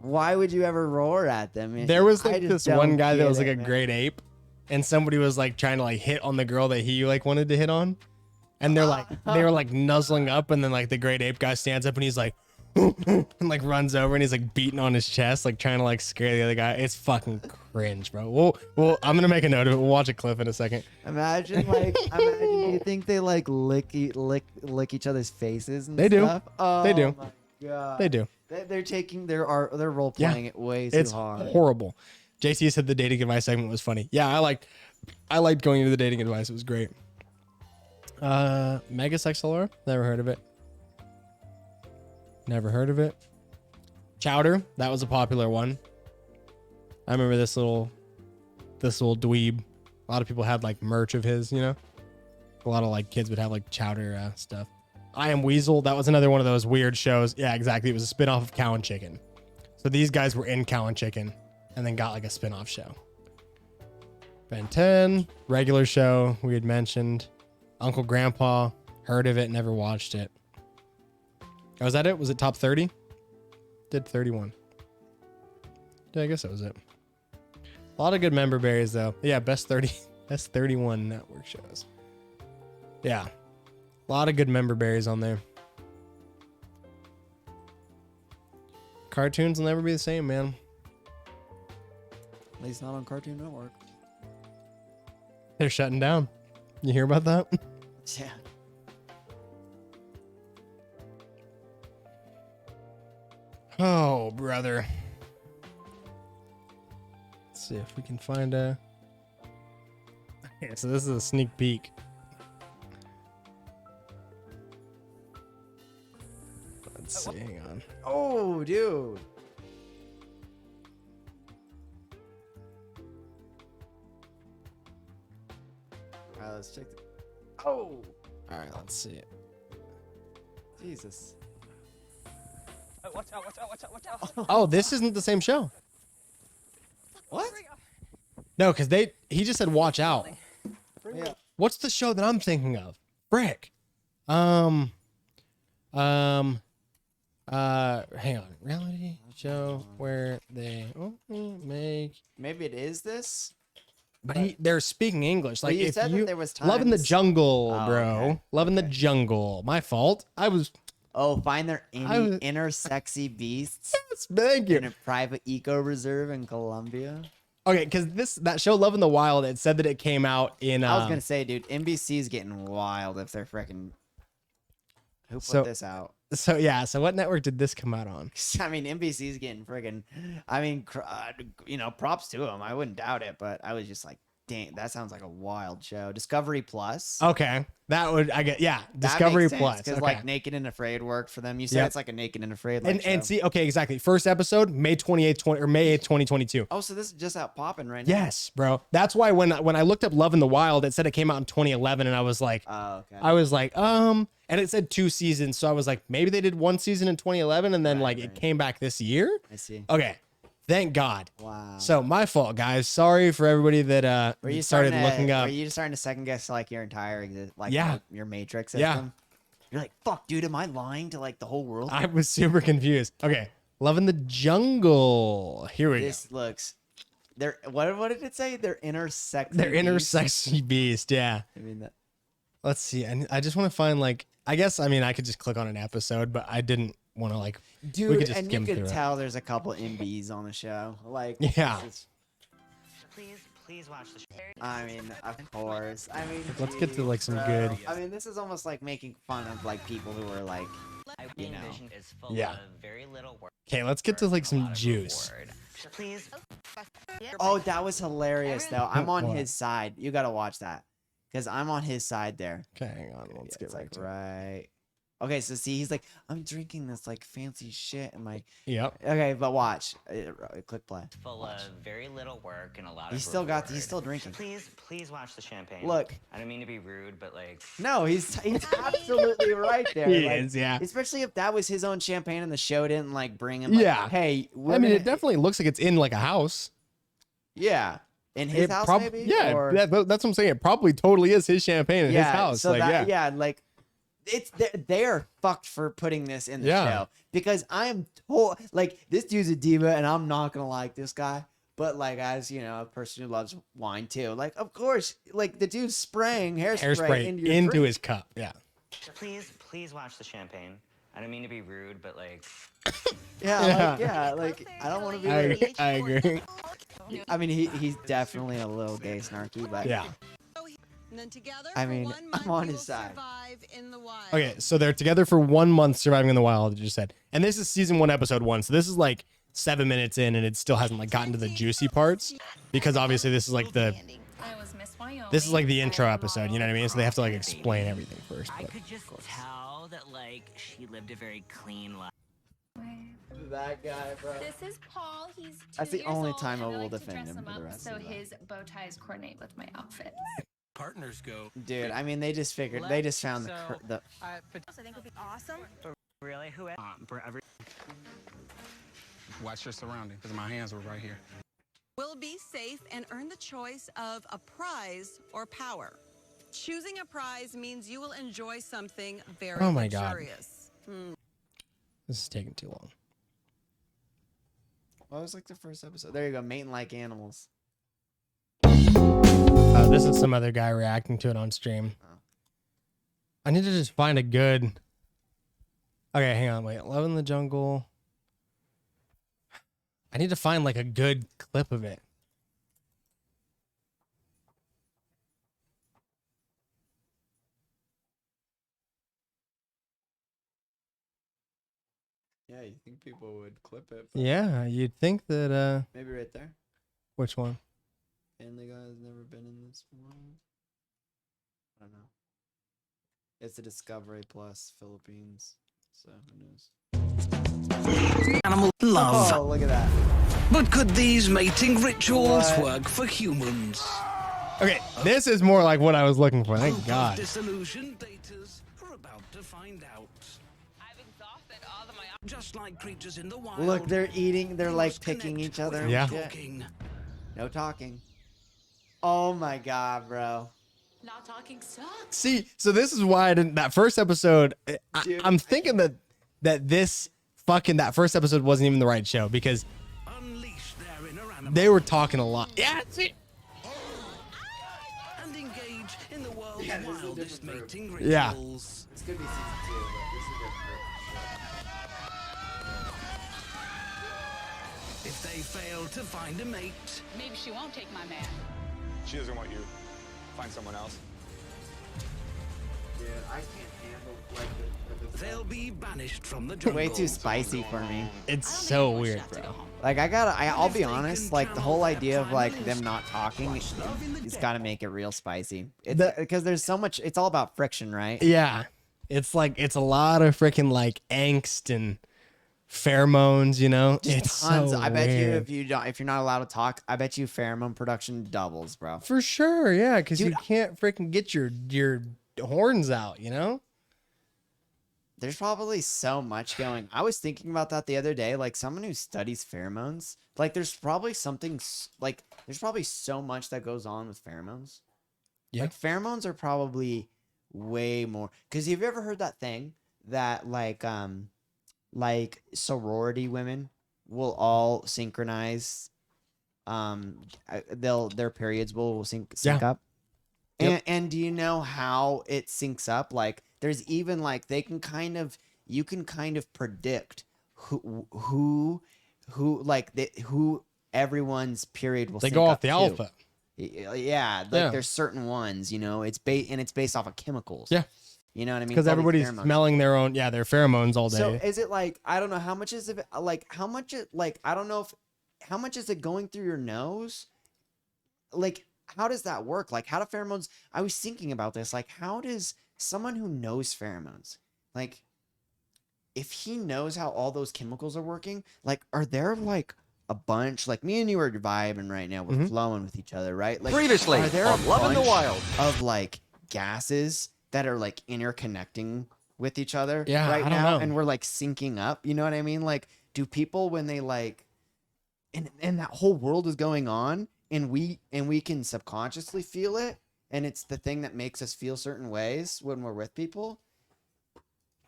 Why would you ever roar at them? There was I like just this don't one guy that get was like it, a man. great ape, and somebody was like trying to like hit on the girl that he like wanted to hit on, and they were like nuzzling up, and then like the great ape guy stands up and he's like, and like runs over and he's like beating on his chest, like trying to like scare the other guy. It's fucking cringe, bro. Well, I'm gonna make a note of it. We'll watch a clip in a second. Imagine you think they like lick each other's faces and They do. stuff? Oh, They do. My God. They do. They're taking they're role playing it way too It's hard. horrible. JC said the dating advice segment was funny. Yeah, I liked going into the dating advice. It was great. Mega XLR? Never heard of it. Never heard of it. Chowder, that was a popular one. I remember this little dweeb. A lot of people had like merch of his, you know. A lot of like kids would have like Chowder stuff. I Am Weasel, that was another one of those weird shows. Yeah, exactly. It was a spin-off of Cow and Chicken. So these guys were in Cow and Chicken and then got like a spin-off show. Ben 10, regular show we had mentioned. Uncle Grandpa, heard of it, never watched it. Oh, was that it? Was it top 30? Did 31. Yeah, I guess that was it. A lot of good member berries though. Yeah, best 31 network shows. Yeah. A lot of good member berries on there. Cartoons will never be the same, man. At least not on Cartoon Network. They're shutting down. You hear about that? Yeah. Oh, brother. Let's see if we can find a. Okay, so this is a sneak peek. Let's see. Hang on. Oh, dude. All right, let's check. Oh, All right, let's see it. Jesus. Watch out, watch out, watch out, watch out. Oh, this isn't the same show. What? No, because he just said watch out. Yeah. What's the show that I'm thinking of? Frick. Hang on. Reality show where they make. Maybe it is this. But they're speaking English. Well, Like you if said that you there was Love in the times- Jungle, Oh, bro. okay. Love in the Jungle. My fault. I was. Oh, find their was- inner sexy beasts Thank in you. a private eco reserve in Colombia. Okay, because that show Love in the Wild, it said that it came out in. I was gonna say, dude, NBC's getting wild if they're freaking. Who put So- this out? So yeah. So what network did this come out on? I mean, NBC's getting friggin'. I mean, props to them. I wouldn't doubt it, but I was just like, dang, that sounds like a wild show. Discovery Plus. Okay, that would I get. Yeah, Discovery Plus. Because Okay. like Naked and Afraid worked for them. You said Yep. it's like a Naked and Afraid. Like, and show. see, okay, exactly. First episode, May 28th, May 8th, 2022. Oh, so this is just out popping right now. Yes, bro. That's why when I looked up Love in the Wild, it said it came out in 2011, and I was like, Oh, okay. and it said 2 seasons, so I was like, maybe they did 1 season in 2011, and then Right, like right. it came back this year. I see. Okay, thank God. Wow. So my fault, guys. Sorry for everybody that Were you started starting to, looking up. Were you starting to second guess like your entire like Yeah. your Matrix Yeah. system? You're like, fuck, dude, am I lying to like the whole world? I was super confused. Okay, Love in the Jungle. Here we This looks. They're what did it say? Their inner sexy. go. Their inner beast? sexy beast. Yeah. I mean that. Let's see. I just want to find like. I guess I mean I could just click on an episode, but I didn't want to like. Dude, could just and you skim could through it. tell there's a couple MBs on the show. Like, Yeah. it's- Please watch the show. I mean, of course. I mean, Let's get to like some bro. good. I mean, this is almost like making fun of like people who are like, you know. Vision is full Yeah. of very little work. Okay, let's get to like and a some lot of juice. reward. Please. Oh, that was hilarious though. I'm on What? his side. You gotta watch that, cause I'm on his side there. Okay, hang on. Let's get It's right like to it. right. Okay, so see, he's like, I'm drinking this like fancy shit, and like, Yep. okay, but watch. Click play. Full of very little work and a lot of He's still got. He's reward. still drinking. Please watch the champagne. Look. I don't mean to be rude, but like, No, he's absolutely right there. He like, is, yeah. Especially if that was his own champagne and the show didn't like bring him. Yeah. Like, hey, we're I mean, gonna- it definitely looks like it's in like a house. Yeah. In his It house, prob- maybe. Yeah, Or- that's what I'm saying. It probably totally is his champagne in yeah. his house. So like, that, yeah. like. They're fucked for putting this in the Yeah. show because I am like this dude's a diva and I'm not gonna like this guy, but like as you know a person who loves wine too, like of course like the dude's spraying hairspray into, your drink. his cup. Yeah. please watch the champagne. I don't mean to be rude, but like, Like I don't want to be. I agree. I mean he's definitely a little gay snarky, but Yeah. And then together I for mean, 1 I'm month, on you his will side. survive in the wild. Okay, so they're together for 1 month surviving in the wild, you just said. And this is season 1, episode 1. So this is like 7 minutes in and it still hasn't like gotten to the juicy parts because obviously this is like the this is like the intro episode, you know what I mean? So they have to like explain everything first. I But could just tell that like she lived a very clean life. that guy, bro. This is Paul. He's That's 2 the years only old, time I and will like to defend dress him for the up rest so of the life. his bow ties coordinate with my outfits. Partners go. Dude, I mean they just figured they just found the I think would be awesome. Really? Who? Watch your surroundings, because my hands were right here. Will be safe and earn the choice of a prize or power. Choosing a prize means you will enjoy something very Oh my God. luxurious. this is taking too long. what was like the first episode? There you go, mating like animals. This is some other guy reacting to it on stream. I need to just find a good. Okay, hang on, wait. Love in the Jungle. I need to find like a good clip of it. you think people would clip it? But Yeah, you'd think that. maybe right there. Which one? Family Guy has never been in this one. I don't know. It's the Discovery Plus Philippines, so who knows? Animal love. Oh, look at that. But could these mating rituals What? work for humans? Okay, this is more like what I was looking for. Thank Group of God. disillusioned daters are about to find out. I've exhausted all of my Just like creatures in the wild. Look, they're eating. They're like humans picking connect each other. Yeah. without talking. No talking. Oh my God, bro. Not talking sucks. See, so this is why I didn't. That first episode, Dude, I'm thinking that that first episode wasn't even the right show because Unleash their inner animal. they were talking a lot. Yeah, see. And engage in the world's Yeah, this is a wildest different group. mating Yeah. rituals. This could be season 2, but this is different. If they fail to find a mate, Maybe she won't take my man. She doesn't want you. Find someone else. Dude, I can't handle like the they'll be banished from the jungle. way too spicy for me. It's so weird, bro. Like I'll be honest, like the whole idea of like them not talking, it's got to make it real spicy. It's because there's so much. It's all about friction, right? Yeah, it's like it's a lot of freaking like angst and pheromones. You know, it's Tons. so I bet you weird. if you're not allowed to talk, I bet you pheromone production doubles, bro. For sure, yeah, because you Dude, can't freaking get your horns out. You know. There's probably so much going. I was thinking about that the other day. Like someone who studies pheromones, like there's probably there's probably so much that goes on with pheromones. Yeah. Like pheromones are probably way more. Because have you ever heard that thing that like sorority women will all synchronize. Their periods will sync up. Yep. And do you know how it syncs up? Like there's even like you can kind of predict who everyone's period will They sync go up off the to. alpha. Yeah, like there's certain ones, you know, it's based off of chemicals. Yeah. You know what I mean? Because It's all these everybody's pheromones. smelling their pheromones all day. So is it like, I don't know how much is it like how much is it going through your nose? Like how does that work? Like how do pheromones, I was thinking about this, like how does someone who knows pheromones, like if he knows how all those chemicals are working, like are there like a bunch, like me and you are vibing right now, we're flowing with each other, right? Like Previously are there on a Love in the bunch Wild. of like gases that are like interconnecting with each other Yeah, right I don't now know. and we're like syncing up, you know what I mean? Like do people when they like and that whole world is going on and we can subconsciously feel it and it's the thing that makes us feel certain ways when we're with people,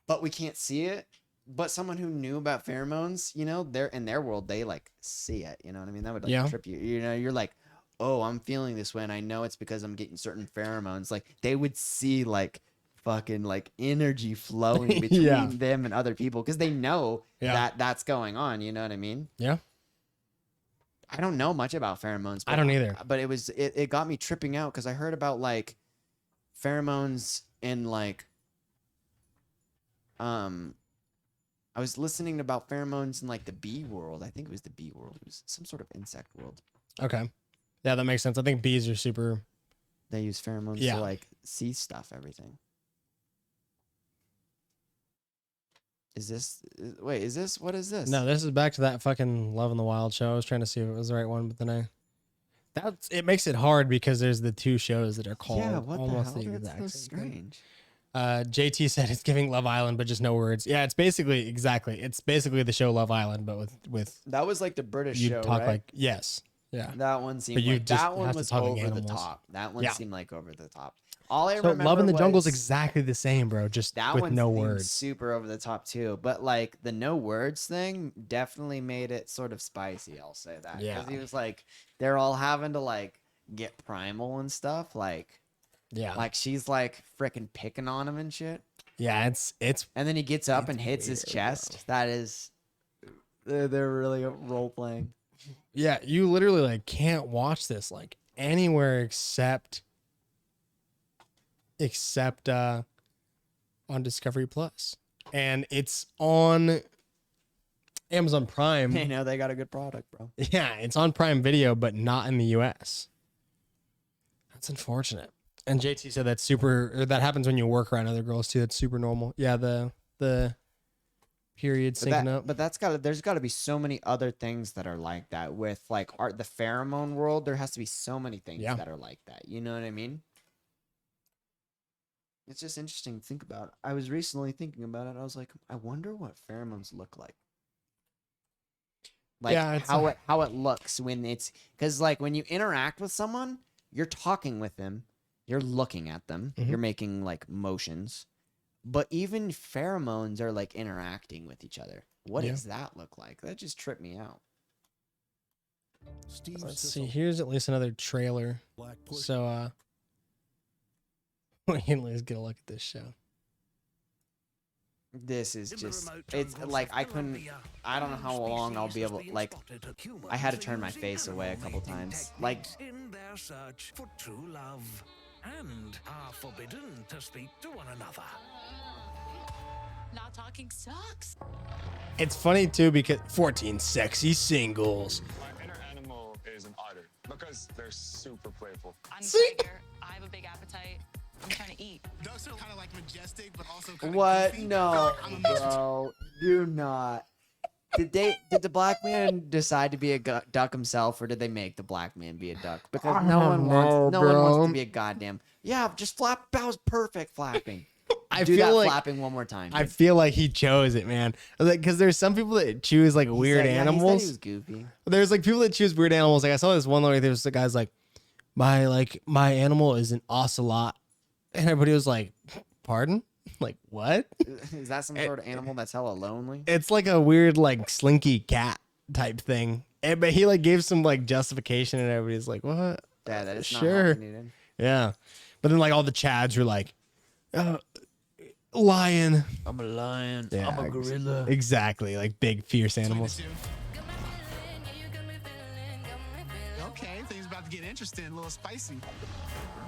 but we can't see it. But someone who knew about pheromones, you know, they're in their world, they like see it, you know what I mean? That would like trip you. You know, you're like, oh, I'm feeling this way and I know it's because I'm getting certain pheromones. Like they would see like fucking like energy flowing between them and other people because they know that that's going on, you know what I mean? Yeah. I don't know much about pheromones. But, I don't either. But it got me tripping out because I heard about like pheromones in like I was listening about pheromones in like the bee world. I think it was the bee world. It was some sort of insect world. Okay. Yeah, that makes sense. I think bees are super. They use pheromones to like see stuff, everything. What is this? No, this is back to that fucking Love in the Wild show. I was trying to see if it was the right one, but then it makes it hard because there's the two shows that are called almost the exact That's so same thing. strange. JT said it's giving Love Island, but just no words. Yeah, it's basically the show Love Island, but with That was like the British you show, talk right? like yes, yeah. That one seemed But you like just that one have to was talk like over the animals. top. That one Yeah. seemed like over the top. All I So remember Love in the Jungle is was- exactly the same, bro. Just that with one no seemed words. super over the top too. But like the no words thing definitely made it sort of spicy. I'll say that. Yeah. Because he was like, they're all having to like get primal and stuff. Like she's like freaking picking on him and shit. Yeah, it's And then he gets up and hits his weird, chest. bro. That is, they're really role playing. yeah. You literally like can't watch this like anywhere except on Discovery Plus, and it's on Amazon Prime. They know they got a good product, bro. Yeah, it's on Prime Video, but not in the US. That's unfortunate. And JT said that's super, or that happens when you work around other girls too. That's super normal. Yeah, the period syncing up. But there's gotta be so many other things that are like that with like the pheromone world. There has to be so many things that are like that. You know what I mean? It's just interesting to think about. I was recently thinking about it. I was like, I wonder what pheromones look like. Like how it looks when it's, because like when you interact with someone, you're talking with them, you're looking at them, you're making like motions, but even pheromones are like interacting with each other. What does that look like? That just tripped me out. Let's see. Here's at least another trailer. So we can at least get a look at this show. This is just, it's like I don't know how long I'll be able, like, I had to turn my face away a couple times. Like, in their search for true love and are forbidden to speak to one another. Not talking sucks. It's funny too because 14 sexy singles. My inner animal is an otter because they're super playful. I'm Tiger. I have a big appetite. I'm trying to eat. Ducks are kind of like majestic, but also kind of what? goofy. No, bro, do not. Did the black man decide to be a duck himself, or did they make the black man be a duck? Because no one wants to be a goddamn. Yeah, just flap. That was perfect flapping. Do that flapping one more time. Dude. I feel like he chose it, man. Because there's some people that choose like weird animals. He was goofy. There's like people that choose weird animals. Like I saw this one where there's the guy's like, my animal is an ocelot, and everybody was like, pardon? Like what? Is that some sort of animal that's hella lonely? It's like a weird like slinky cat type thing. But he like gave some like justification, and everybody's like, what? Yeah, that is sure. not needed. Yeah, but then like all the Chads were like, lion. I'm a lion. Yeah, I'm a gorilla. Exactly, like big fierce animals. Okay, things about to get interesting, a little spicy.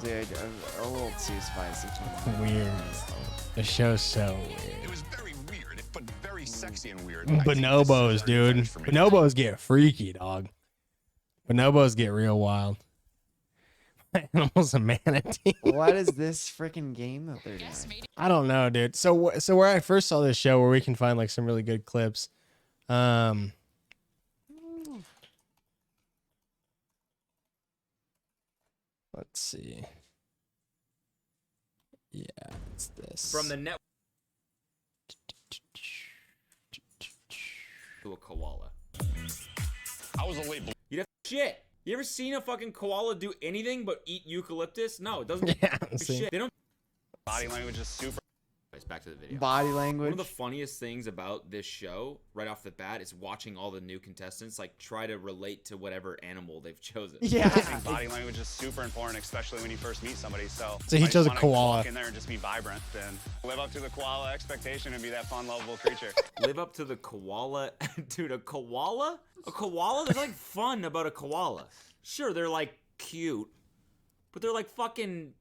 Dude, a little too spicy. Weird. The show's so weird. It was very weird, but very sexy and weird. Bonobos, dude. Bonobos get freaky, dog. Bonobos get real wild. Animals a manatee. What is this freaking game that they're doing? I don't know, dude. So where I first saw this show, where we can find like some really good clips, let's see. Yeah, it's this. From the net to a koala. I was a late. You have shit. You ever seen a fucking koala do anything but eat eucalyptus? No, it doesn't do shit. They don't. Body language is super. Back to the video. Body language. One of the funniest things about this show, right off the bat, is watching all the new contestants like try to relate to whatever animal they've chosen. Yeah. I think body language is super important, especially when you first meet somebody. So he chose a koala. Walk in there and just be vibrant, then live up to the koala expectation and be that fun, lovable creature. Live up to the koala, dude. A koala? A koala? There's like fun about a koala. Sure, they're like cute, but they're like fucking.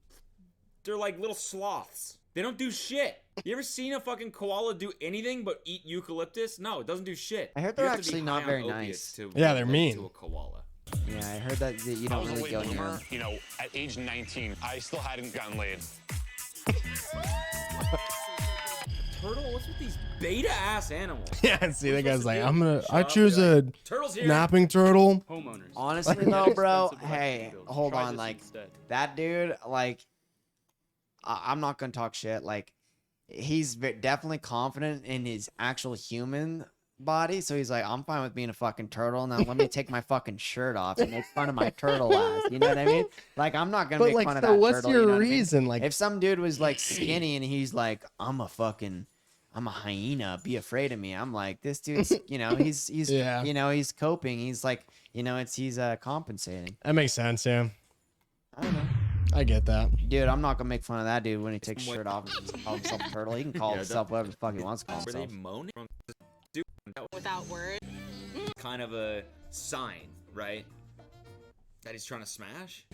They're like little sloths. They don't do shit. You ever seen a fucking koala do anything but eat eucalyptus? No, it doesn't do shit. I heard they're actually not very nice. Yeah, they're mean. To a koala. Yeah, I heard that you don't really go near them. You know, at age 19, I still hadn't gotten laid. Turtle? What's with these beta ass animals? Yeah, see, that guy's like, I choose a napping turtle. Homeowners. Honestly though, bro, hey, hold on, like that dude, like, I'm not gonna talk shit. Like, he's definitely confident in his actual human body, so he's like, I'm fine with being a fucking turtle. Now let me take my fucking shirt off and make fun of my turtle ass. You know what I mean? Like, I'm not gonna make fun of that what's turtle. your You know what I mean? reason? Like, if some dude was like skinny and he's like, I'm a hyena, be afraid of me. I'm like, this dude's, you know, he's yeah. you know, he's coping. He's like, you know, he's compensating. That makes sense, yeah. I don't know. I get that. Dude, I'm not gonna make fun of that dude when he takes his shirt off and calls himself a turtle. He can call himself whatever the fuck he wants to call Were they himself. moaning? Without words. Kind of a sign, right? That he's trying to smash?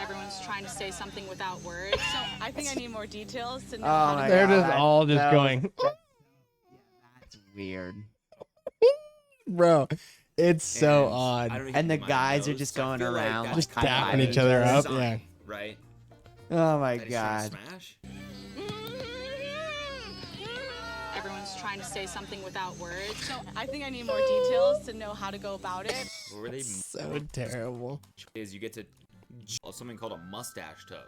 Everyone's trying to say something without words. So I think I need more details to know Oh how my to They're God. just all just No. going. weird. Bro, it's so And odd. I don't And the hit my guys are nose, just so I going feel like around, that's like, kind of dapping like each other a up, sign, yeah. Right? Oh my That he's trying to god. smash? Everyone's trying to say something without words. So I think I need more details to know how to go about it. What were they? So terrible. Is you get to something called a mustache toad.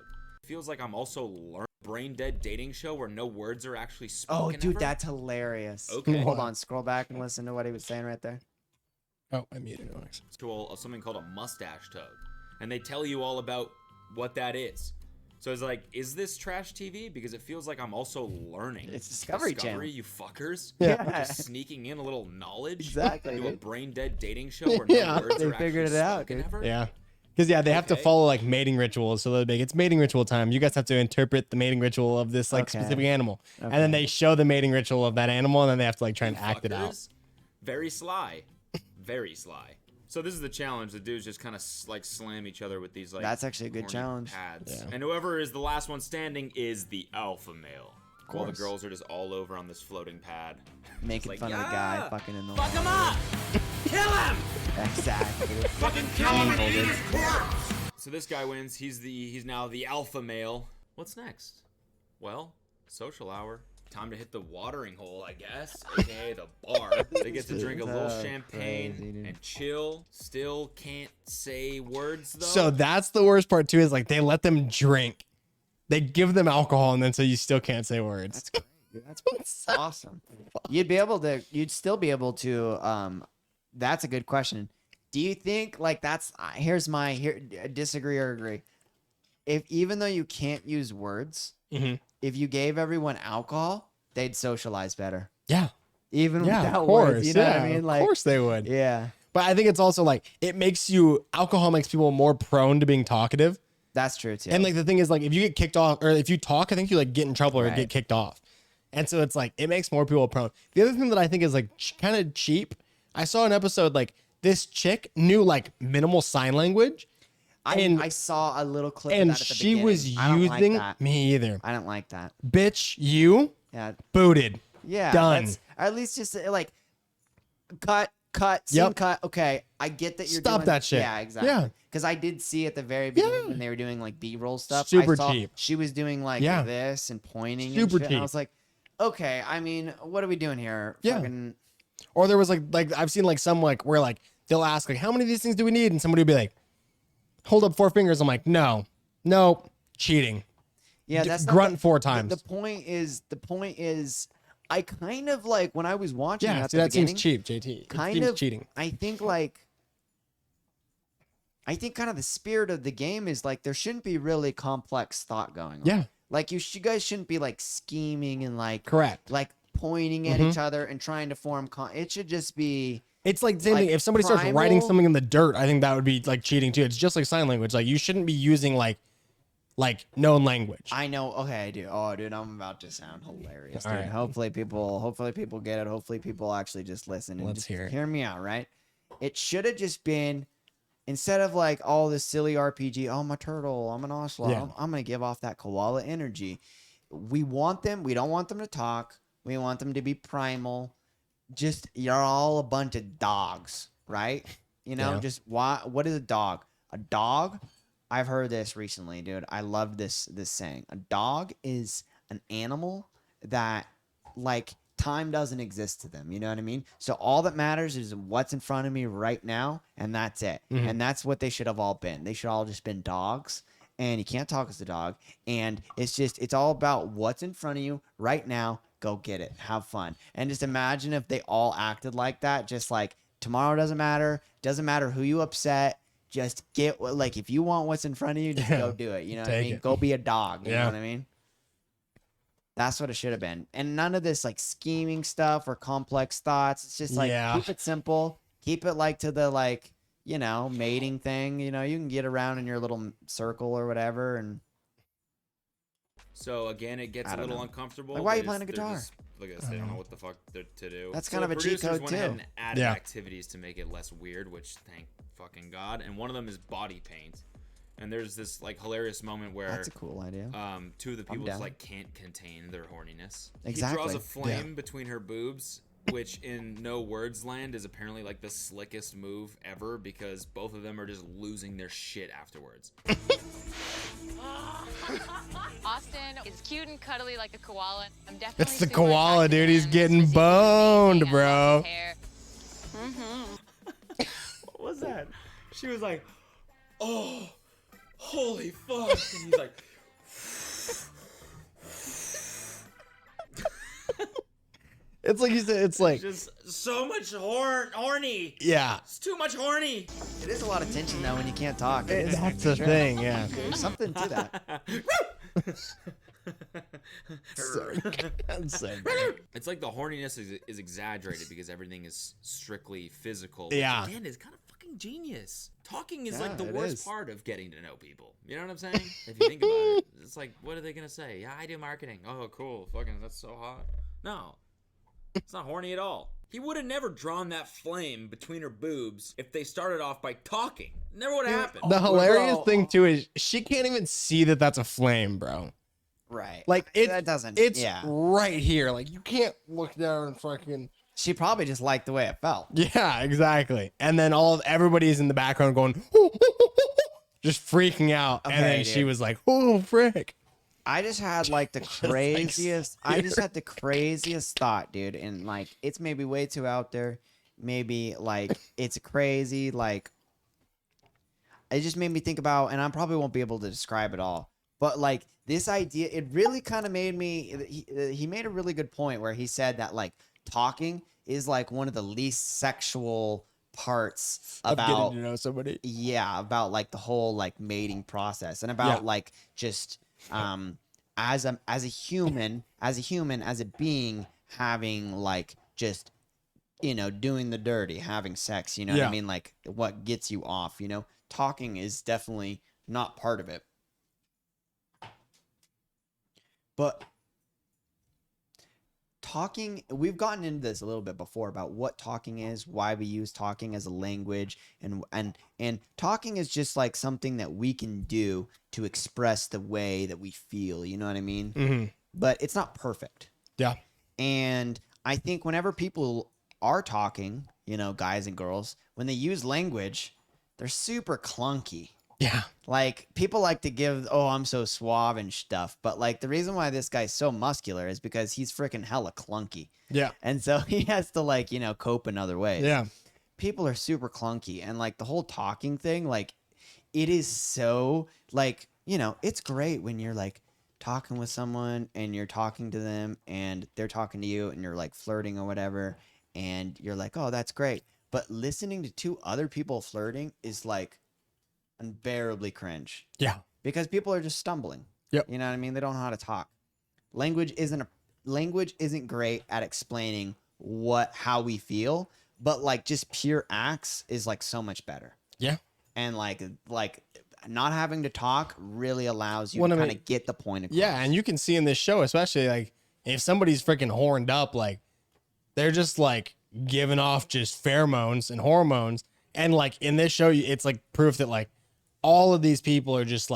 Feels like I'm also learning brain dead dating show where no words are actually Oh, spoken. dude, ever. that's hilarious. Okay. Hold on, scroll back and listen to what he was saying right there. Oh, I muted Alex. Of something called a mustache toad, and they tell you all about what that is. So it's like, is this trash TV? Because it feels like I'm also learning. It's Discovery Channel. You fuckers. Yeah. Just sneaking in a little knowledge. Exactly, To a dude. brain dead dating show where no Yeah. words They are figured actually it out, spoken dude. ever. Yeah. Because, yeah, they have to Okay. follow, like, mating rituals. So they're like, it's mating ritual time. You guys have to interpret the mating ritual of this, like, Okay. specific animal. And Okay. then they show the mating ritual of that animal, and then they have to, like, try and You act it out. fuckers. Very sly. Very sly. So this is the challenge. The dudes just kind of like slam each other with these like. That's actually a good horny challenge. Pads. Yeah. And whoever is the last one standing is the alpha male. While the course. girls are just all over on this floating pad. Making like, fun of the guy fucking in the Fuck him up! Kill him! Exactly. Fucking kill him! So this guy wins. He's now the alpha male. What's next? Well, social hour. Time to hit the watering hole, I guess, aka the bar. They get to drink a little champagne crazy, dude. and chill. Still can't say words though. So that's the worst part, too, is, like, they let them drink. They give them alcohol, and then so you still can't say words. That's great, dude. That's awesome. You'd still be able to, that's a good question. Do you think, like, disagree or agree. If, even though you can't use words, Mhm. if you gave everyone alcohol, they'd socialize better. Yeah. Even Yeah, without of course. words, you know what I Yeah, mean? of Like, course they would. yeah, But I think it's also, like, alcohol makes people more prone to being talkative. that's true too. And, like, the thing is, like, if you get kicked off, or if you talk, I think you, like, get in trouble or Right. get kicked off. And so it's, like, it makes more people prone. The other thing that I think is, like, kind of cheap, I saw an episode, like, this chick knew, like, minimal sign language. I saw a little clip of And that at the she beginning. was I don't like using that. me either. I don't like that. Bitch, you Yeah, booted. yeah. Done. Or at least just like cut, scene Yep. cut. Okay, I get that you're Stop doing that shit. Yeah, exactly. Yeah. Because I did see at the very beginning Yeah. when they were doing like B-roll stuff. Super I saw cheap. She was doing like Yeah. this and pointing. Super and shit, and cheap. I was like, okay. I mean, what are we doing here? Yeah. Fucking, Or there was like I've seen like some like where like they'll ask like how many of these things do we need, and somebody will be like, hold up 4 fingers. I'm like, no, cheating. yeah, that's not grunt the- 4 times. The point is, I kind of like when I was watching Yeah, at see, the that seems beginning, cheap, JT. It kind seems of cheating. I think kind of the spirit of the game is like there shouldn't be really complex thought going on. Yeah. Like you guys shouldn't be like scheming and like Correct. like pointing at each other and trying to form it should just be It's like the same like thing. If somebody starts writing primal- something in the dirt, I think that would be like cheating too. It's just like sign language. Like you shouldn't be using like known language. I know. Okay, I do. Oh, dude, I'm about to sound hilarious, All dude. right. Hopefully people get it. Hopefully people actually just listen and Let's just hear it. hear me out, right? It should have just been instead of like all this silly RPG, oh, I'm a turtle, I'm an ocelot, Yeah. I'm going to give off that koala energy. We don't want them to talk. We want them to be primal. Just, you're all a bunch of dogs, right? You know, Yeah. just what is a dog? A dog, I've heard this recently, dude. I love this saying. A dog is an animal that, like, time doesn't exist to them. You know what I mean? So all that matters is what's in front of me right now, and that's it. Mhm. And that's what they should have all been. They should all just been dogs. And you can't talk as a dog. And it's all about what's in front of you right now. Go get it. Have fun. And just imagine if they all acted like that. Just like tomorrow doesn't matter. Doesn't matter who you upset. Just get like if you want what's in front of you, just go do it. You know what I Take mean? it. Go be a dog. You Yeah. know what I mean? That's what it should have been. And none of this like scheming stuff or complex thoughts. It's just like Yeah. keep it simple. Keep it like to the like, you know, mating thing. You know, you can get around in your little circle or whatever. And So again, it gets I a don't little know. uncomfortable. Like, why are you They're playing a guitar? Like I said, they don't know what the fuck they're to do. That's So kind of the a cheat producers code, went ahead too. and added Yeah. activities to make it less weird, which thank fucking god. And one of them is body paint. And there's this like hilarious moment where that's a cool idea. two of the people down. just like can't contain their horniness. He Exactly. draws a flame between her boobs, which in No Words Land is apparently like the slickest move ever because both of them are just losing their shit afterwards. Austin is cute and cuddly like a koala. I'm definitely It's the super koala, attracted to dude. He's him. getting His physique is boned, amazing. I bro. love his hair. What was that? She was like, oh, holy fuck. And he's like, It's like you said. It's like just so much horny. yeah. It's too much horny. It is a lot of tension though when you can't talk. That's the thing. Yeah. There's something to that. It's like the horniness is exaggerated because everything is strictly physical. Yeah. Which, again, is kind of fucking genius. Talking is Yeah, like the it worst is. part of getting to know people. You know what I'm saying? If you think about it, it's like, what are they gonna say? Yeah, I do marketing. Oh, cool. Fucking, that's so hot. No, it's not horny at all. He would have never drawn that flame between her boobs if they started off by talking. Never would have happened. The hilarious thing too is she can't even see that that's a flame, bro. Right. Like that doesn't. It's yeah. right here. Like you can't look down and fucking. She probably just liked the way it felt. Yeah, exactly. And then everybody's in the background going, just freaking out. Okay, and then dude. she was like, "Oh frick!" I just had like the craziest. I just had the craziest thought, dude, and like it's maybe way too out there. Maybe like it's crazy. Like it just made me think about, and I probably won't be able to describe it all. But like this idea, it really kind of made me. He made a really good point where he said that like talking is like one of the least sexual parts Of about getting to know somebody. yeah, about like the whole like mating process and about Yeah. like just as a human as a being having like just doing the dirty, having sex, you know what Yeah. I mean, like what gets you off, talking is definitely not part of it. But talking, we've gotten into this a little bit before about what talking is, why we use talking as a language, and talking is just like something that we can do to express the way that we feel, you know what I mean? Mm-hmm. But it's not perfect. Yeah. And I think whenever people are talking, guys and girls, when they use language, they're super clunky. Yeah. Like people like to give, oh, I'm so suave and stuff. But like the reason why this guy's so muscular is because he's freaking hella clunky. Yeah. And so he has to like, cope in other ways. Yeah. People are super clunky. And like the whole talking thing, like it is so like, it's great when you're like talking with someone and you're talking to them and they're talking to you and you're like flirting or whatever. And you're like, oh, that's great. But listening to two other people flirting is like unbearably cringe. Yeah. Because people are just stumbling. Yep. You know what I mean? They don't know how to talk. Language isn't great at explaining how we feel, but like just pure acts is like so much better. Yeah. And like not having to talk really allows you to kind of get the point across. Yeah, and you can see in this show, especially like if somebody's freaking horned up, like they're just like giving off just pheromones and hormones. And like in this show, it's like proof that like all of these people are just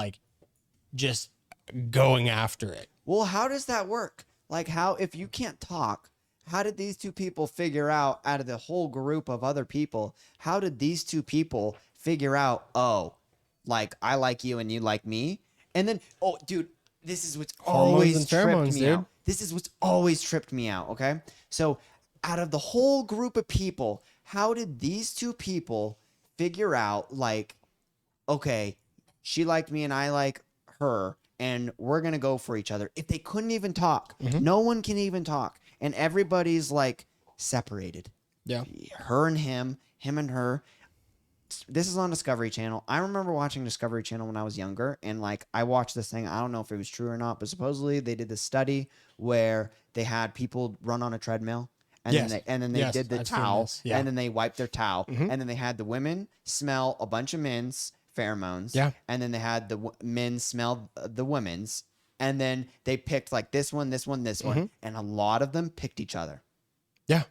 going after it. Well, how does that work? Like how, if you can't talk, how did these two people figure out of the whole group of other people, how did these two people figure out, oh, like I like you and you like me? And then, oh, dude, this is what's always tripped me out. This is what's always tripped me out, okay? So out of the whole group of people, how did these two people figure out, like, okay, she liked me and I like her, and we're going to go for each other? If they couldn't even talk, no one can even talk, and everybody's like separated. Yeah. Her and him and her. This is on Discovery Channel. I remember watching Discovery Channel when I was younger, and like I watched this thing. I don't know if it was true or not, but supposedly they did this study where they had people run on a treadmill. And then they did the towel, and then they wiped their towel, and then they had the women smell a bunch of men's pheromones, and then they had the men smell the women's, and then they picked like this one, and a lot of them picked each other. Yeah.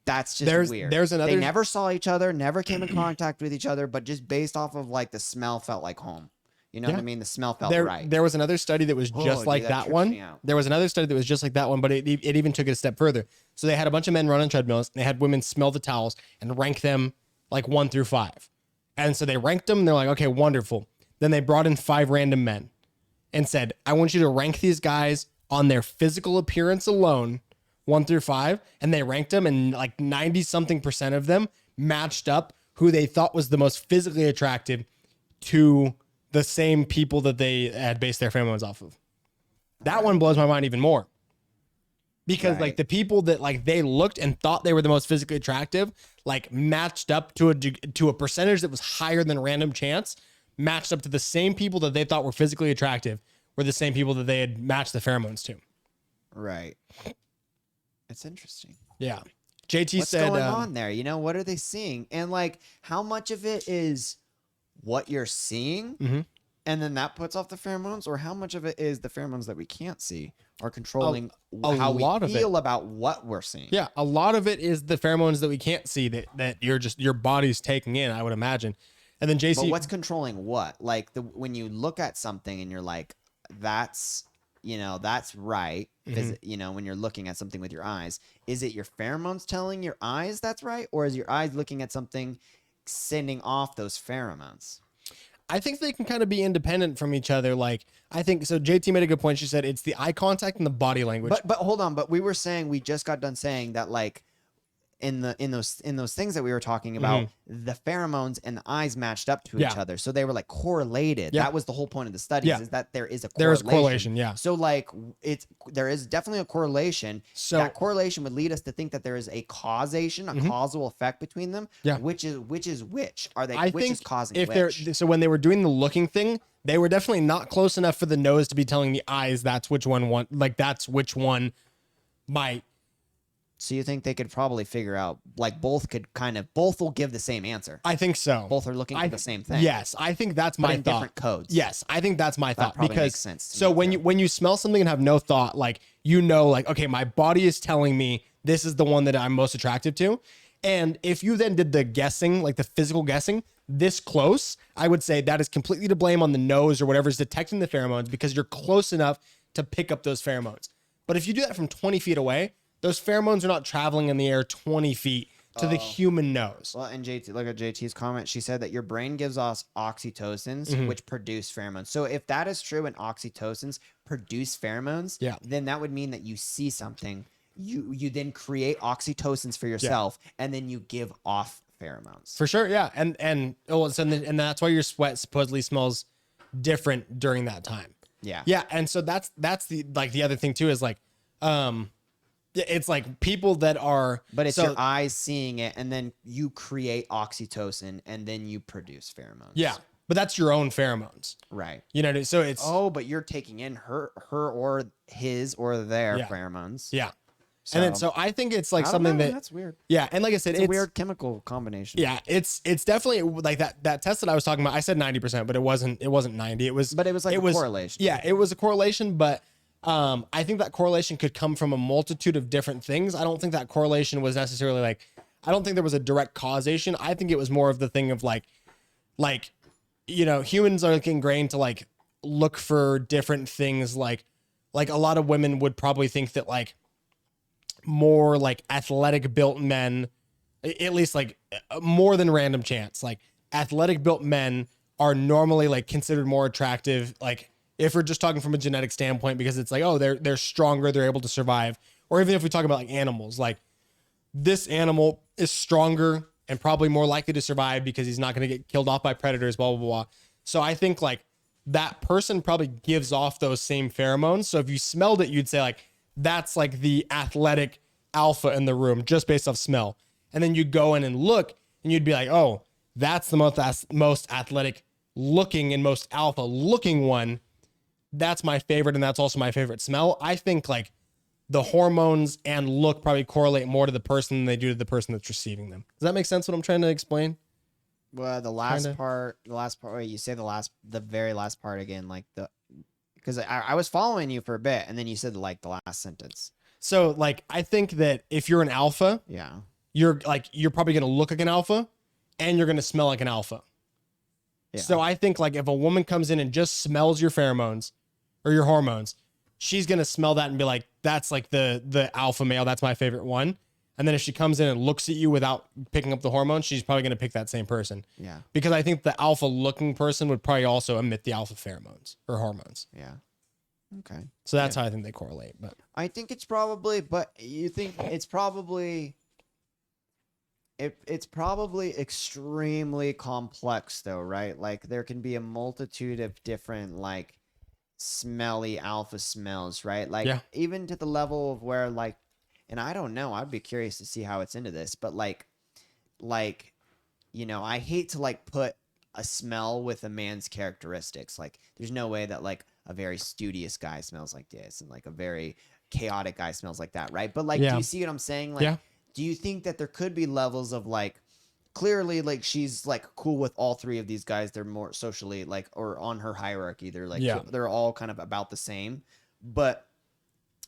That's just weird. There's another. They never saw each other, never came in contact with each other, but just based off of like the smell felt like home. You know what I mean? The smell felt right. There was another study that was just like dude, that that trips one. me out. There was another study that was just like that one, but it even took it a step further. So they had a bunch of men run on treadmills. And they had women smell the towels and rank them like 1 through 5. And so they ranked them. And they're like, okay, wonderful. Then they brought in 5 random men and said, I want you to rank these guys on their physical appearance alone, 1 through 5. And they ranked them, and like 90 something % of them matched up who they thought was the most physically attractive to the same people that they had based their pheromones off of. That one blows my mind even more. Because like the people that like they looked and thought they were the most physically attractive, like matched up to a percentage that was higher than random chance, matched up to the same people that they thought were physically attractive were the same people that they had matched the pheromones to. Right. It's interesting. Yeah. JT What's said, going on there? You know, what are they seeing? And like, how much of it is what you're seeing, and then that puts off the pheromones, or how much of it is the pheromones that we can't see are controlling how we feel about what we're seeing? Yeah, a lot of it is the pheromones that we can't see that your body's taking in, I would imagine. And then JC, but what's controlling what? Like when you look at something and you're like, that's right. You know, when you're looking at something with your eyes, is it your pheromones telling your eyes that's right, or is your eyes looking at something sending off those pheromones? I think they can kind of be independent from each other. Like, I think so. JT made a good point. She said it's the eye contact and the body language. But hold on. But we just got done saying that, like, in those things that we were talking about, the pheromones and the eyes matched up to each other, so they were like correlated. That was the whole point of the studies, is that there is a correlation. There is correlation. Yeah. So like there is definitely a correlation. So that correlation would lead us to think that there is a causation, a causal effect between them. Yeah. Which are they? I which think is causing if which? so when they were doing the looking thing, they were definitely not close enough for the nose to be telling the eyes that's which one that's which one might. So you think they could probably figure out, like, both will give the same answer? I think so. Both are looking for the same thing. Yes, I think that's my thought. Different codes. Yes, I think that's my thought. Probably because makes sense to so me, when you smell something and have no thought, like, you know, like, okay, my body is telling me this is the one that I'm most attracted to. And if you then did the guessing, like the physical guessing, this close, I would say that is completely to blame on the nose or whatever's detecting the pheromones, because you're close enough to pick up those pheromones. But if you do that from 20 feet away, those pheromones are not traveling in the air 20 feet to the human nose. Well, and JT, look at JT's comment. She said that your brain gives off oxytocins, which produce pheromones. So if that is true and oxytocins produce pheromones, then that would mean that you see something. You then create oxytocins for yourself, and then you give off pheromones. For sure, yeah. And that's why your sweat supposedly smells different during that time. Yeah. Yeah, and so that's the other thing too, is like it's like people that are, but it's your eyes seeing it, and then you create oxytocin, and then you produce pheromones. Yeah, but that's your own pheromones, right? You know, so it's but you're taking in her or his or their pheromones. Yeah, and then I think it's like something that's weird. Yeah, and like I said, it's a weird chemical combination. Yeah, it's definitely like that test that I was talking about. I said 90%, but it wasn't 90. It was like a correlation. Yeah, it was a correlation, but. I think that correlation could come from a multitude of different things. I don't think that correlation was necessarily like, I don't think there was a direct causation. I think it was more of the thing of like, you know, humans are like ingrained to like look for different things. Like a lot of women would probably think that like more like athletic built men, at least like more than random chance, like athletic built men are normally like considered more attractive. Like, if we're just talking from a genetic standpoint, because it's like, oh, they're stronger, they're able to survive. Or even if we talk about like animals, like this animal is stronger and probably more likely to survive because he's not going to get killed off by predators, blah, blah, blah. So I think like that person probably gives off those same pheromones. So if you smelled it, you'd say like, that's like the athletic alpha in the room just based off smell. And then you'd go in and look and you'd be like, oh, that's the most athletic looking and most alpha looking one. That's my favorite, and that's also my favorite smell. I think like the hormones and look probably correlate more to the person than they do to the person that's receiving them. Does that make sense what I'm trying to explain? Well, the last part, wait, you say the very last part again, like because I was following you for a bit, and then you said like the last sentence. So like, I think that if you're an alpha, you're probably going to look like an alpha and you're going to smell like an alpha. Yeah. So I think like if a woman comes in and just smells your pheromones or your hormones, she's gonna smell that and be like, that's like the alpha male. That's my favorite one. And then if she comes in and looks at you without picking up the hormones, she's probably gonna pick that same person. Yeah. Because I think the alpha looking person would probably also emit the alpha pheromones or hormones. Yeah. Okay. So that's how I think they correlate. But I think it's probably, but you think it's probably, it's probably extremely complex though, right? Like there can be a multitude of different like smelly alpha smells, right? Like even to the level of where like, and I don't know, I'd be curious to see how it's into this, but like, you know, I hate to like put a smell with a man's characteristics. Like there's no way that like a very studious guy smells like this and like a very chaotic guy smells like that, right? But like, do you see what I'm saying? Like, do you think that there could be levels of like, clearly like she's like cool with all three of these guys, they're more socially like, or on her hierarchy, they're like they're all kind of about the same, but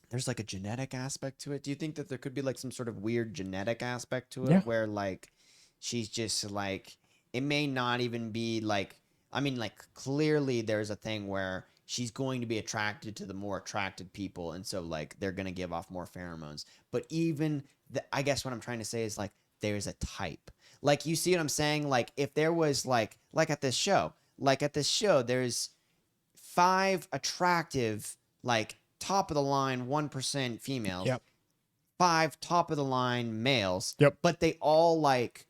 there's like a genetic aspect to it. Do you think that there could be like some sort of weird genetic aspect to it where like she's just like, it may not even be like, I mean like clearly there's a thing where she's going to be attracted to the more attracted people, and so like they're going to give off more pheromones. But even I guess what I'm trying to say is like there's a type. Like, you see what I'm saying? Like, if there was like at this show, there's 5 attractive, like top of the line 1% females, 5 top of the line males, but they all like,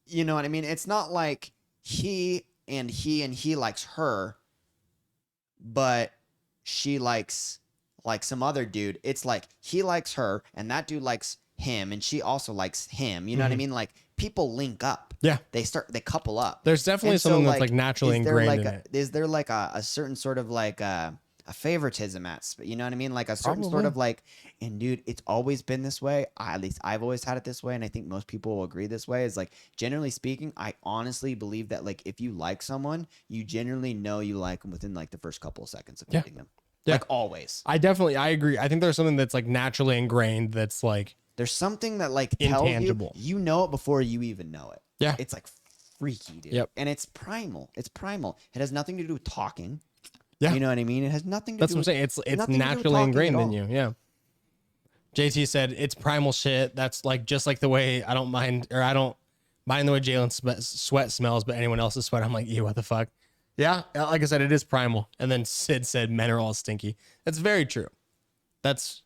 you know what I mean? It's not like he likes her, but she likes like some other dude. It's like he likes her and that dude likes him and she also likes him. You know what I mean? Like people link up. Yeah. They couple up. There's definitely something that's like naturally ingrained in it. Is there like a certain sort of like a favoritism you know what I mean? Like a certain sort of like, and dude, it's always been this way. At least I've always had it this way. And I think most people will agree this way is like, generally speaking, I honestly believe that like, if you like someone, you generally know you like them within like the first couple of seconds of meeting them. Yeah. Like always. I agree. I think there's something that's like naturally ingrained. That's like, there's something that like tells you know it before you even know it. Yeah. It's like freaky, dude. Yep. And it's primal. It's primal. It has nothing to do with talking. Yeah. You know what I mean? It has nothing to that's do what I'm with, saying. It's naturally ingrained in you. Yeah. JT said it's primal shit. That's like, just like the way I don't mind the way Jalen sweat smells, but anyone else's sweat, I'm like, ew, what the fuck? Yeah. Like I said, it is primal. And then Sid said men are all stinky. That's very true. That's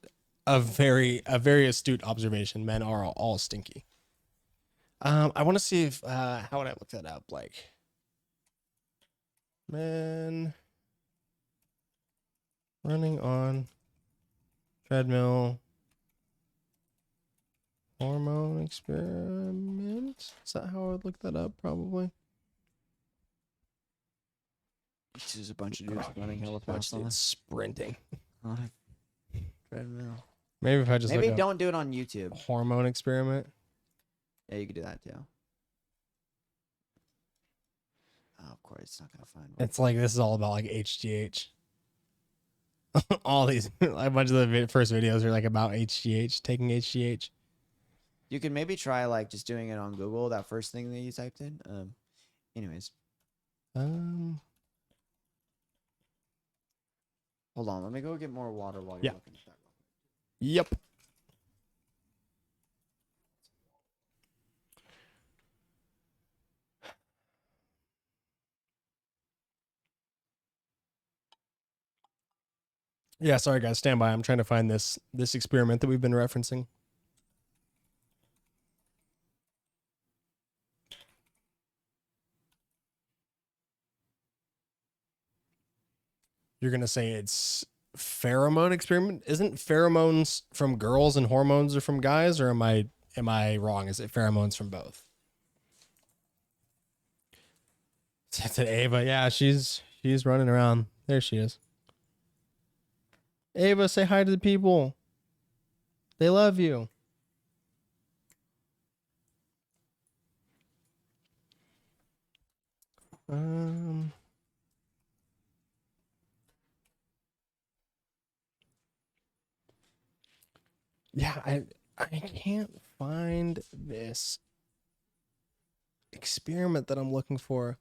a very astute observation. Men are all stinky. I want to see if how would I look that up? Like, men running on treadmill hormone experiment. Is that how I would look that up? Probably. There's a bunch of dudes running hella fast on sprinting on a treadmill. Maybe if I just maybe don't do it on YouTube. Hormone experiment. Yeah, you could do that too. Oh, of course, it's not gonna find one. It's like this is all about like HGH. All these, a bunch of the first videos are like about HGH, taking HGH. You could maybe try like just doing it on Google. That first thing that you typed in. Anyways. Hold on, let me go get more water while you're looking at that. Yep. Yeah, sorry guys, stand by. I'm trying to find this experiment that we've been referencing. You're gonna say it's pheromone experiment? Isn't pheromones from girls and hormones are from guys, or am I wrong? Is it pheromones from both? That's it, Ava. Yeah, she's running around. There she is. Ava, say hi to the people. They love you. Yeah, I can't find this. experiment that I'm looking for.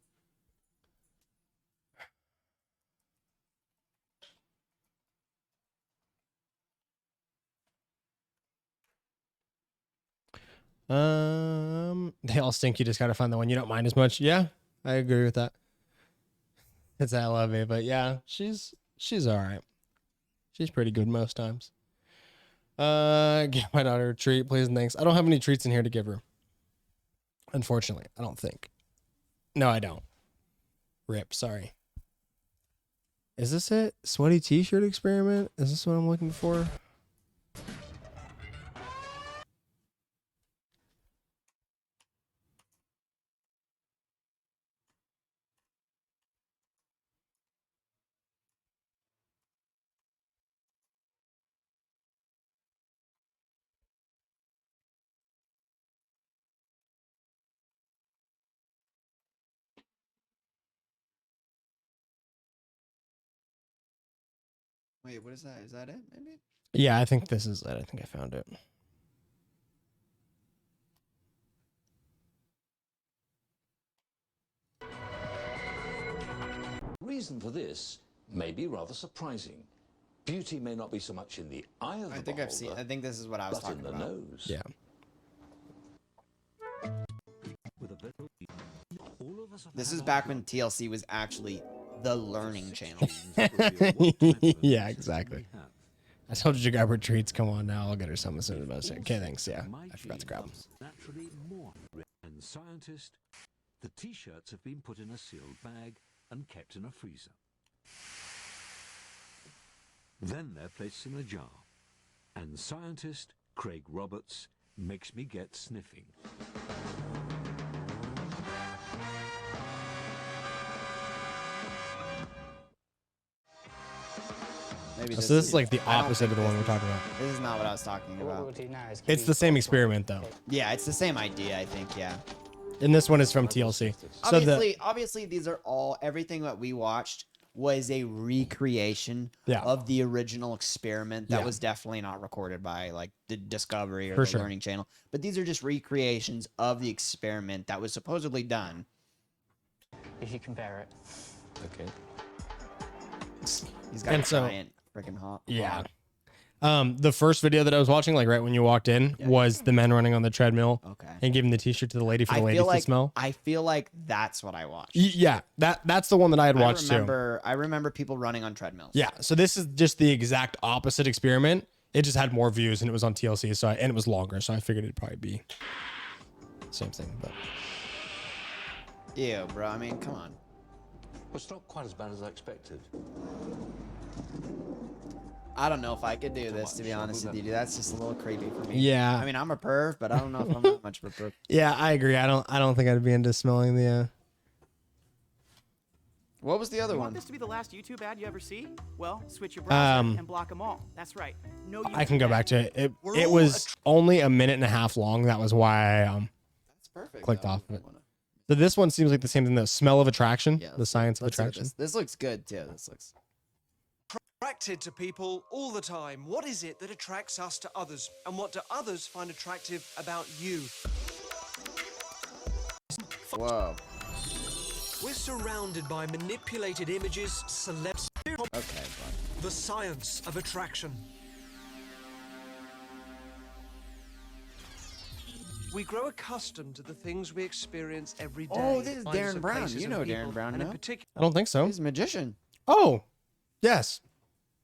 They all stink. You just gotta find the one you don't mind as much. Yeah, I agree with that. It's I love it, but yeah, she's all right. She's pretty good most times. Give my daughter a treat, please and thanks. I don't have any treats in here to give her. Unfortunately, I don't think. No, I don't. Rip, sorry. Is this it? Sweaty t-shirt experiment? Is this what I'm looking for? Wait, what is that? Is that it? Maybe. Yeah, I think this is it. I think I found it. Reason for this may be rather surprising. Beauty may not be so much in the eye of the beholder, I've seen. I think this is what I was but in talking the about. nose. Yeah. This is back when TLC was actually the learning channel. Yeah, exactly. I told you to grab her treats. Come on now. I'll get her some as soon as possible. Okay, thanks. Yeah, I forgot to grab them. Naturally more. And scientist, the t-shirts have been put in a sealed bag and kept in a freezer. Then they're placed in a jar. And scientist Craig Roberts makes me get sniffing. Maybe So this is like the I don't opposite of the think one we're this talking about. This is not what I was talking about. It's the same experiment though. Yeah, it's the same idea, I think. Yeah. And this one is from TLC. So Obviously, these are all everything that we watched was a recreation of the original experiment that was definitely not recorded by like the Discovery or the Learning Channel. But these are just recreations of the experiment that was supposedly done. If you compare it. Okay. He's got a giant freaking hot. Yeah. The first video that I was watching, like right when you walked in, was the men running on the treadmill and giving the t-shirt to the lady for the ladies to smell. I feel like that's what I watched. Yeah, that's the one that I had watched too. I remember people running on treadmills. Yeah, so this is just the exact opposite experiment. It just had more views and it was on TLC, and it was longer, so I figured it'd probably be the same thing. But ew, bro. I mean, come on. Well, it's not quite as bad as I expected. I don't know if I could do this, to be honest with you, dude. That's just a little creepy for me. Yeah. I mean, I'm a perv, but I don't know if I'm that much of a perv. Yeah, I agree. I don't think I'd be into smelling the. What was the other You one? want this to be the last YouTube ad you ever see? Well, switch your browser and block them all. That's right. No YouTube I can go ad. back to it. It was only a minute and a half long. That was why I That's perfect, clicked off of it. So this one seems like the same thing. The smell of attraction, the science of Let's look at attraction. This looks good too. This looks. Attracted to people all the time. What is it that attracts us to others? And what do others find attractive about you? Whoa. We're surrounded by manipulated images, celebs. Okay, the science of attraction. We grow accustomed to the things we experience every day. Oh, this is Minds Darren of Brown. places You and know people, Darren Brown, and in no? particular, I don't think so. He's a magician. Oh, yes.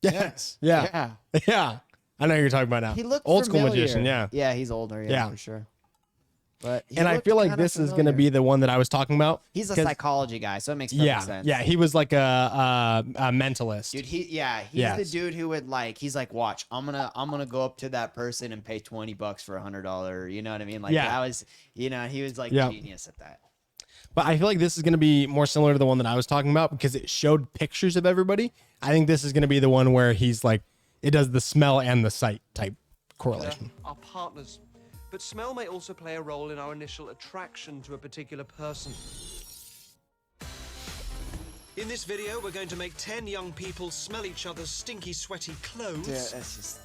Yes. Yeah. Yeah. I know who you're talking about now. He looked old school familiar. magician. Yeah. Yeah, he's older. Yeah, for sure. But he And I looked feel like kinda this is going to familiar. be the one that I was talking about. He's a 'cause- psychology guy, so it makes perfect sense. Yeah. He was like a mentalist. Dude, he's Yes. the dude who would he's like, watch, I'm gonna go up to that person and pay $20 for $100. You know what I mean? Like that was, he was like genius at that. But I feel like this is going to be more similar to the one that I was talking about because it showed pictures of everybody. I think this is going to be the one where he's like, it does the smell and the sight type correlation. Our partners. But smell may also play a role in our initial attraction to a particular person. In this video, we're going to make 10 young people smell each other's stinky, sweaty clothes. Yeah, that's just.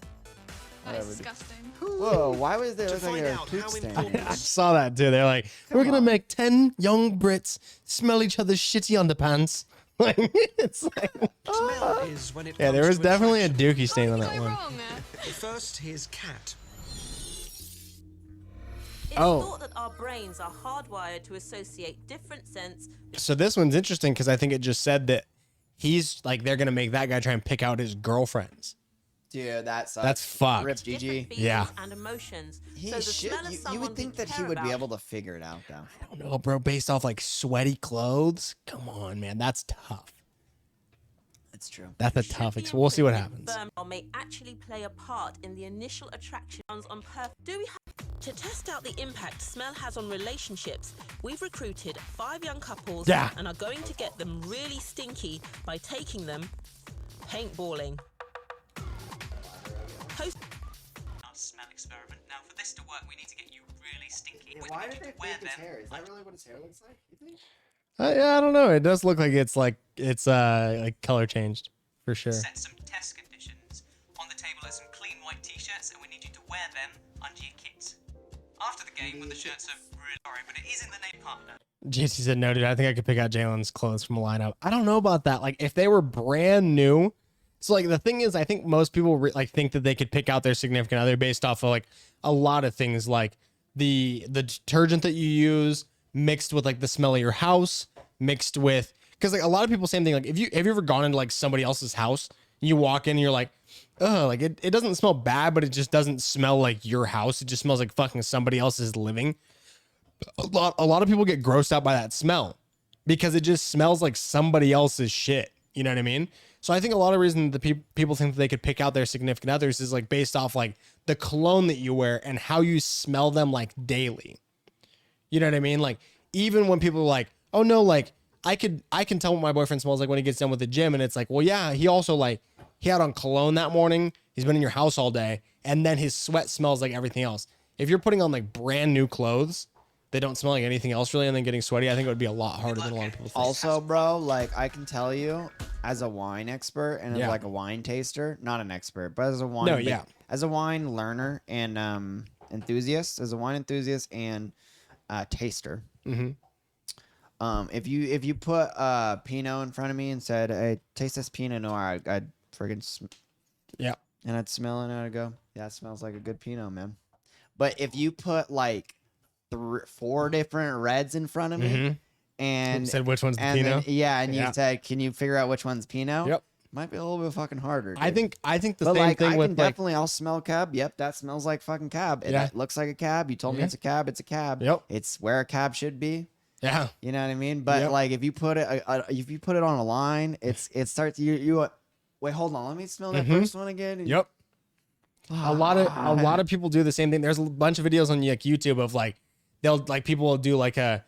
Whatever. Disgusting. Whoa, why was there To look like find a out poop how stain? I saw that too. They're like, we're gonna make 10 young Brits smell each other's shitty underpants. Like, it's like, Smell is when it yeah, there comes was to definitely a attraction. dookie stain on that one. First, his cat. It's Oh. thought that our brains are hardwired to associate different scents. So this one's interesting because I think it just said that he's like, they're gonna make that guy try and pick out his girlfriends. Dude, that sucks. That's fucked. Rip GG. Yeah. And emotions. He so the should. smell of You someone would think we that he care would be about- able to figure it out, though. I don't know, bro. Based off like sweaty clothes, come on, man, that's tough. That's true. That's a tough. We'll see what happens. Sperm may actually play a part in the initial attraction on purpose. Do we have to test out the impact smell has on relationships? We've recruited 5 young couples and are going to get them really stinky by taking them paintballing. Smell experiment. Now, for this to work, we need to get you really stinky. Why did they fake his hair? Is that really what his hair looks like? You think? Yeah, I don't know. It does look like it's like color changed for sure. Set some test conditions. On the table are some clean white t-shirts, and we need you to wear them under your kit. After the game, when the shirts are really sorry, but it is in the name partner. JC said no, dude. I think I could pick out Jalen's clothes from a lineup. I don't know about that. Like if they were brand new. So like the thing is, I think most people like think that they could pick out their significant other based off of like a lot of things, like the detergent that you use mixed with like the smell of your house, mixed with because like a lot of people same thing. Like have you ever gone into like somebody else's house, you walk in and you're like, oh, like it doesn't smell bad, but it just doesn't smell like your house. It just smells like fucking somebody else's living. A lot of people get grossed out by that smell because it just smells like somebody else's shit. You know what I mean? So I think a lot of reason that people think that they could pick out their significant others is like based off like the cologne that you wear and how you smell them like daily. You know what I mean? Like even when people are like, oh no, like I can tell what my boyfriend smells like when he gets done with the gym. And it's like, well, yeah, he also like, he had on cologne that morning. He's been in your house all day. And then his sweat smells like everything else. If you're putting on like brand new clothes, they don't smell like anything else really, and then getting sweaty, I think it would be a lot harder than a lot of people think. Also, bro, like I can tell you as a wine expert and as Yeah. like a wine taster, not an expert, but as a wine, as a wine learner and enthusiast, and taster. If you put Pinot in front of me and said, "Hey, taste this Pinot Noir," I'd friggin' and I'd smell it and I'd go, "Yeah, it smells like a good Pinot, man." But if you put like 4 different reds in front of me and said which one's the and Pinot? then, you said, "Can you figure out which one's Pinot?" Yep. Might be a little bit fucking harder. I dude. think the But same like, thing I with can like, definitely, I'll smell cab. Yep, that smells like fucking cab. Yeah. It looks like a cab. You told me Yeah. it's a cab. It's a cab. Yep. It's where a cab should be. Yeah. You know what I mean? But Yep. like, if you put it on a line, it starts. Wait, hold on. Let me smell that first one again. Yep. A lot of people do the same thing. There's a bunch of videos on like YouTube of like people will do like a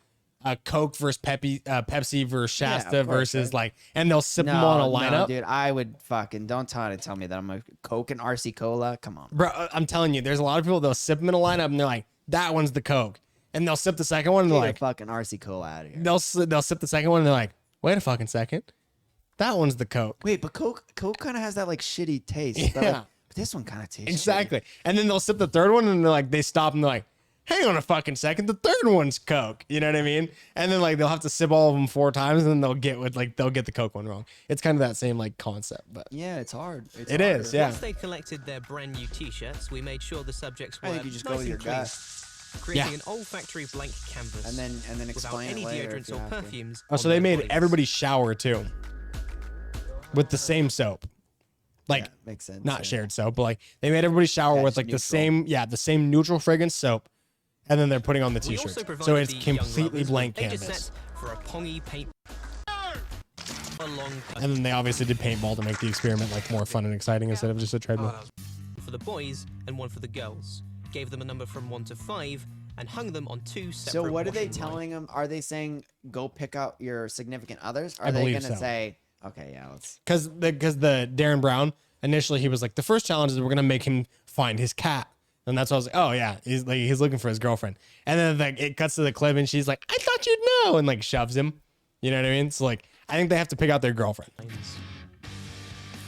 Coke versus Pepsi versus Shasta versus like, and they'll sip them on a lineup. No, dude, I would fucking don't try to tell me that I'm a Coke and RC Cola. Come on, Bro, I'm telling you, there's a lot of people, they'll sip them in a lineup and they're like, that one's the Coke. And they'll sip the second one and they're Get like, fucking RC Cola out of here. they'll sip the second one and they're like, wait a fucking second. That one's the Coke. Wait, but Coke kind of has that like shitty taste. Yeah. But this one kind of tastes Exactly. And then they'll sip the third one and they're like, they stop and they're like, hang on a fucking second, the third one's Coke. You know what I mean? And then like they'll have to sip all of them 4 times and then they'll get the Coke one wrong. It's kind of that same like concept, but yeah, it's hard. It is, yeah. Once they collected their brand new t-shirts, we made sure the subjects were I think you just go nice with your and clean, gut. creating an olfactory blank canvas And then without explain any it later if deodorants you or have to. perfumes. Oh, so on they their made bodies. everybody shower too. With the same soap. Like makes sense. not shared soap, but like they made everybody shower Yeah, with just like neutral. the same neutral fragrance soap. And then they're putting on the We t-shirts. also provided So it's the young completely lovers blank with pages canvas. set for a pongy paint. Along And then they obviously did paintball to make the experiment like more fun and exciting instead of just a treadmill. for the boys and one for the girls. Gave them a number from 1 to 5 and hung them on 2 separate. So what are they washing telling them? Are they saying go pick out your significant others? Are I they believe gonna so. say, okay, yeah, let's. Because the Darren Brown initially he was like, the first challenge is we're gonna make him find his cat. And that's why I was like, oh yeah, he's looking for his girlfriend. And then like it cuts to the clip and she's like, I thought you'd know, and like shoves him. You know what I mean? So like I think they have to pick out their girlfriend.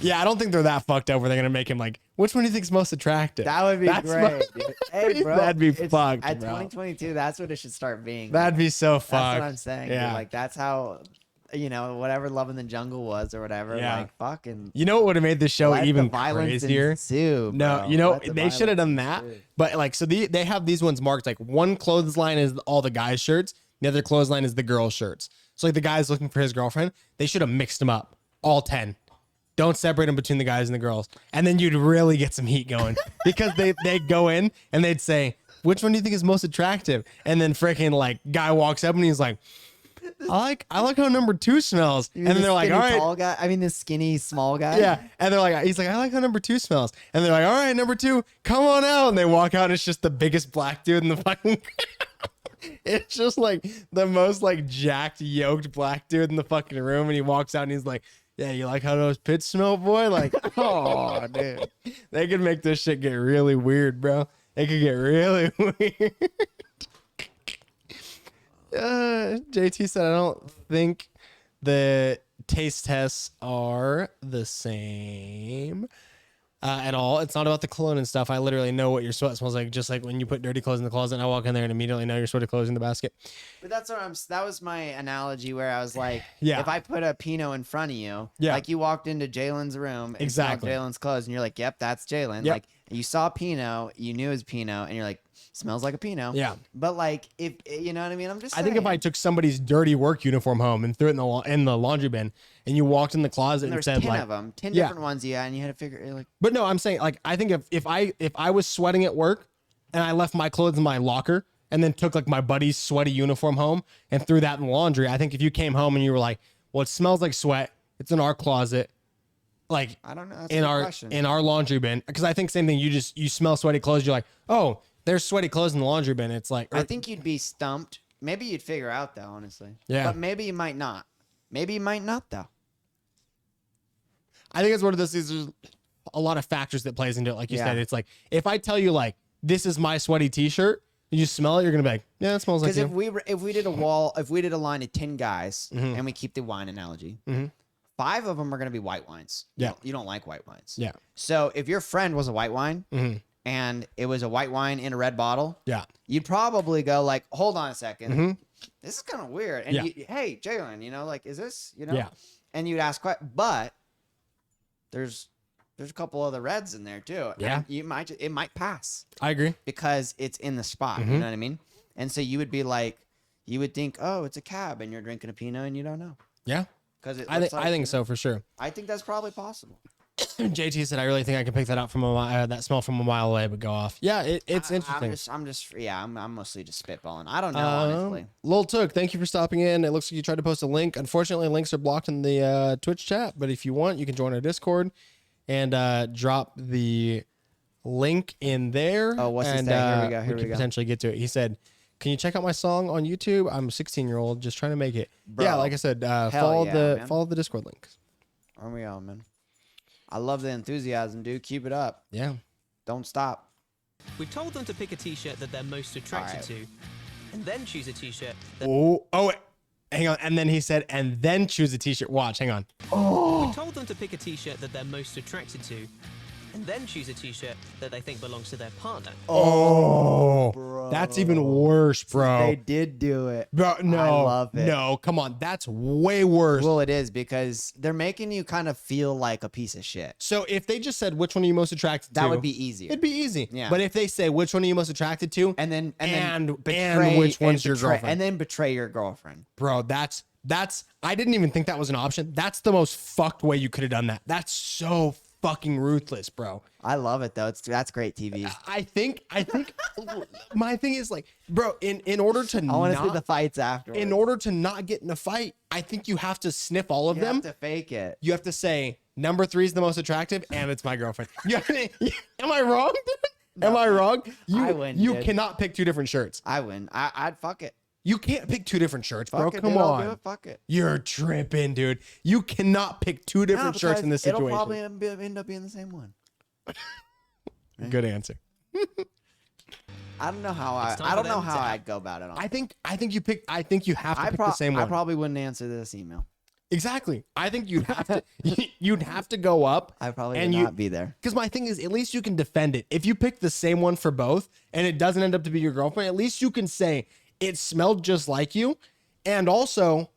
Yeah, I don't think they're that fucked up where they're gonna make him like, which one do you think's most attractive? That would be great, dude. Hey, bro, that'd be fucked, at bro. 2022. That's what it should start being. That'd be so That's fucked. what I'm saying. Dude. Yeah. Like that's how, whatever Love in the Jungle was or whatever. Yeah. Like fucking. You know what would have made the show let even the violence crazier? ensue, No, bro. Let the they should have done violence that. ensue. But like, so they have these ones marked like one clothesline is all the guys' shirts, the other clothesline is the girls' shirts. So like the guy's looking for his girlfriend, they should have mixed them up, all 10. Don't separate them between the guys and the girls, and then you'd really get some heat going because they'd go in and they'd say, "Which one do you think is most attractive?" And then freaking like guy walks up and he's like, I like how number 2 smells. And then they're like, all right. Tall guy, this skinny, small guy. Yeah. And they're like, he's like, I like how number 2 smells. And they're like, all right, number 2, come on out. And they walk out and it's just the biggest black dude in the fucking. It's just like the most like jacked, yoked black dude in the fucking room. And he walks out and he's like, yeah, you like how those pits smell, boy? Like, oh, dude. They could make this shit get really weird, bro. It could get really weird. JT said, I don't think the taste tests are the same at all. It's not about the cologne and stuff. I literally know what your sweat smells like, just like when you put dirty clothes in the closet and I walk in there and immediately know your sweaty clothes in the basket. But that's what that was my analogy where I was like, Yeah. if I put a Pinot in front of you, Yeah. like you walked into Jalen's room and Exactly. smelled Jalen's clothes and you're like, yep, that's Jalen. Yep. Like you saw Pinot, you knew it was Pinot, and you're like, smells like a Pinot. Yeah. But like, if you know what I mean, I'm just I think if I took somebody's dirty work uniform home and threw it in the laundry bin and you walked in the closet and there's said 10 like, of them, 10 Yeah. different ones, yeah, and you had to figure like. But no, I'm saying like I think if I was sweating at work and I left my clothes in my locker and then took like my buddy's sweaty uniform home and threw that in the laundry, I think if you came home and you were like, well, it smells like sweat, it's in our closet, like I don't know, that's in a good our question. in our laundry bin, because I think same thing. You smell sweaty clothes, you're like, oh, there's sweaty clothes in the laundry bin. It's like I think you'd be stumped. Maybe you'd figure out though, honestly. Yeah. But maybe you might not. Maybe you might not though. I think it's one of those. There's a lot of factors that plays into it. Like you Yeah. said, it's like if I tell you like this is my sweaty T-shirt, you smell it, you're gonna be like, yeah, it smells like Because you. if we did a line of 10 guys and we keep the wine analogy, 5 of them are gonna be white wines. Yeah. You don't like white wines. Yeah. So if your friend was a white wine and it was a white wine in a red bottle, Yeah. you'd probably go like, hold on a second. This is kind of weird. And Yeah. hey, Jalen, like, is this, Yeah. And you'd ask, but there's a couple other reds in there too. Yeah. And it might pass I agree. because it's in the spot. You know what I mean? And so you would be like, you would think, oh, it's a cab, and you're drinking a Pinot, and you don't know. Yeah. Because I think so for sure. I think that's probably possible. JT said, I really think I can pick that out from that smell from a mile away, but go off. Yeah, it's interesting. I'm mostly just spitballing. I don't know, honestly. Lil Took, thank you for stopping in. It looks like you tried to post a link. Unfortunately, links are blocked in the Twitch chat, but if you want, you can join our Discord and drop the link in there. Oh, what's his and, name? Here we go. we Here can we go. potentially get to it. He said, can you check out my song on YouTube? I'm a 16-year-old just trying to make it. Bro, yeah, like I said, hell follow yeah, man. follow the Discord link. Are we on, man? I love the enthusiasm, dude. Keep it up. Yeah. Don't stop. We told them to pick a t-shirt that they're most attracted to, and then choose a t-shirt that... Oh, hang on. And then he said, and then choose a T-shirt. Watch, hang on. We told them to pick a t-shirt that they're most attracted to, and then choose a t-shirt that they think belongs to their partner. Oh, bro. That's even worse, bro. They did do it. Bro, no, I love it. no, come on. That's way worse. Well, it is because they're making you kind of feel like a piece of shit. So if they just said, which one are you most attracted to? That would be easier. It'd be easy. Yeah. But if they say, which one are you most attracted to? And which one's your girlfriend? And then betray your girlfriend. Bro, that's I didn't even think that was an option. That's the most fucked way you could have done that. That's so fucking ruthless, bro. I love it though. That's great TV. I think my thing is like, bro, in order to I want to see the fights after. in order to not get in a fight, I think you have to sniff all of You them. have to fake it. You have to say number 3 is the most attractive, and it's my girlfriend. Am I wrong? Dude? Am I wrong? I win, You dude. cannot pick 2 different shirts. I win. I'd fuck it. You can't pick 2 different shirts, bro. Fuck it, Come dude, I'll on. do it. Fuck it. You're tripping, dude. You cannot pick 2 different shirts in this situation. It'll probably end up being the same one. Good answer. I don't know how It's time I for don't know them how to- I'd go about it. I think you have to pick the same one. I probably wouldn't answer this email. Exactly. I think you'd have to you'd have to go up. I probably and would not be there. Because my thing is, at least you can defend it. If you pick the same one for both and it doesn't end up to be your girlfriend, at least you can say it smelled just like you. And also,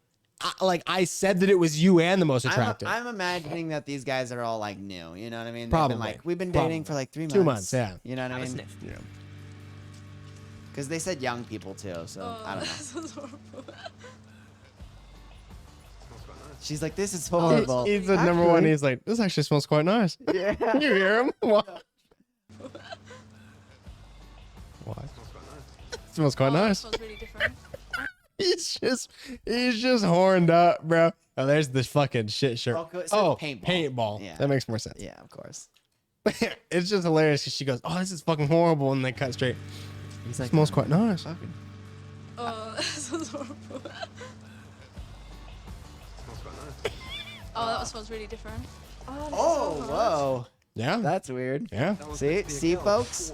I said that it was you and the most attractive. I'm imagining that these guys are all like new. You know what I mean? Probably. We've been dating for like 3 months. 2 months, yeah. You know what I mean? Because they said young people too, so I don't know. She's like, this is horrible. He's the number one. He's like, this actually smells quite nice. Yeah. You hear him? What? Smells quite nice. Smells really different. He's just horned up, bro. Oh, there's this fucking shit shirt. Oh, paintball. Yeah. That makes more sense. Yeah, of course. It's just hilarious because she goes, oh, this is fucking horrible. And they cut straight. He's like, smells quite nice. Oh, that smells horrible. Oh, that smells really different. Oh, whoa. Yeah. That's weird. Yeah. See, folks?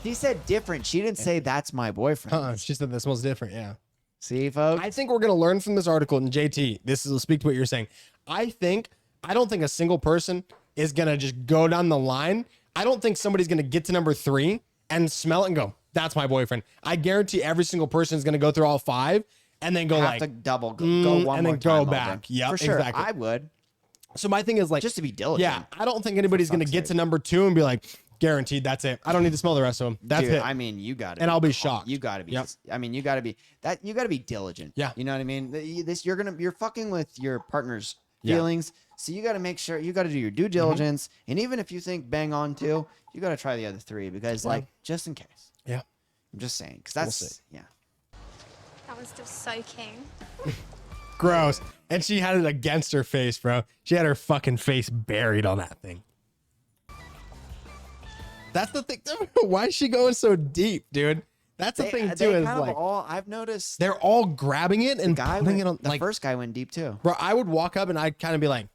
He said different. She didn't say that's my boyfriend. She said that smells different. Yeah. See, folks? I think we're going to learn from this article. And JT, this will speak to what you're saying. I don't think a single person is going to just go down the line. I don't think somebody's going to get to number 3 and smell it and go, that's my boyfriend. I guarantee every single person is going to go through all 5 and then go Have to double go one and more then go time back. over. Yeah, For sure. exactly. I would. So my thing is like, just to be diligent. yeah, I don't think anybody's going to get to number 2 and be like, guaranteed, that's it. I don't need to smell the rest of them. That's Dude, it. I mean, you got to. And I'll be shocked. You got to be. Yep. I mean, you got to be that. You got to be diligent. Yeah. You know what I mean? You're fucking with your partner's Yeah. feelings. So you got to make sure you got to do your due diligence. And even if you think bang on 2, you got to try the other 3 because like just in case. Yeah. I'm just saying because that's yeah. That was still soaking. Gross. And she had it against her face, bro. She had her fucking face buried on that thing. That's the thing. Why is she going so deep, dude? That's the thing too. Is like I've noticed they're all grabbing it and putting it on. The Like first guy went deep too. Bro, I would walk up and I'd kind of be like,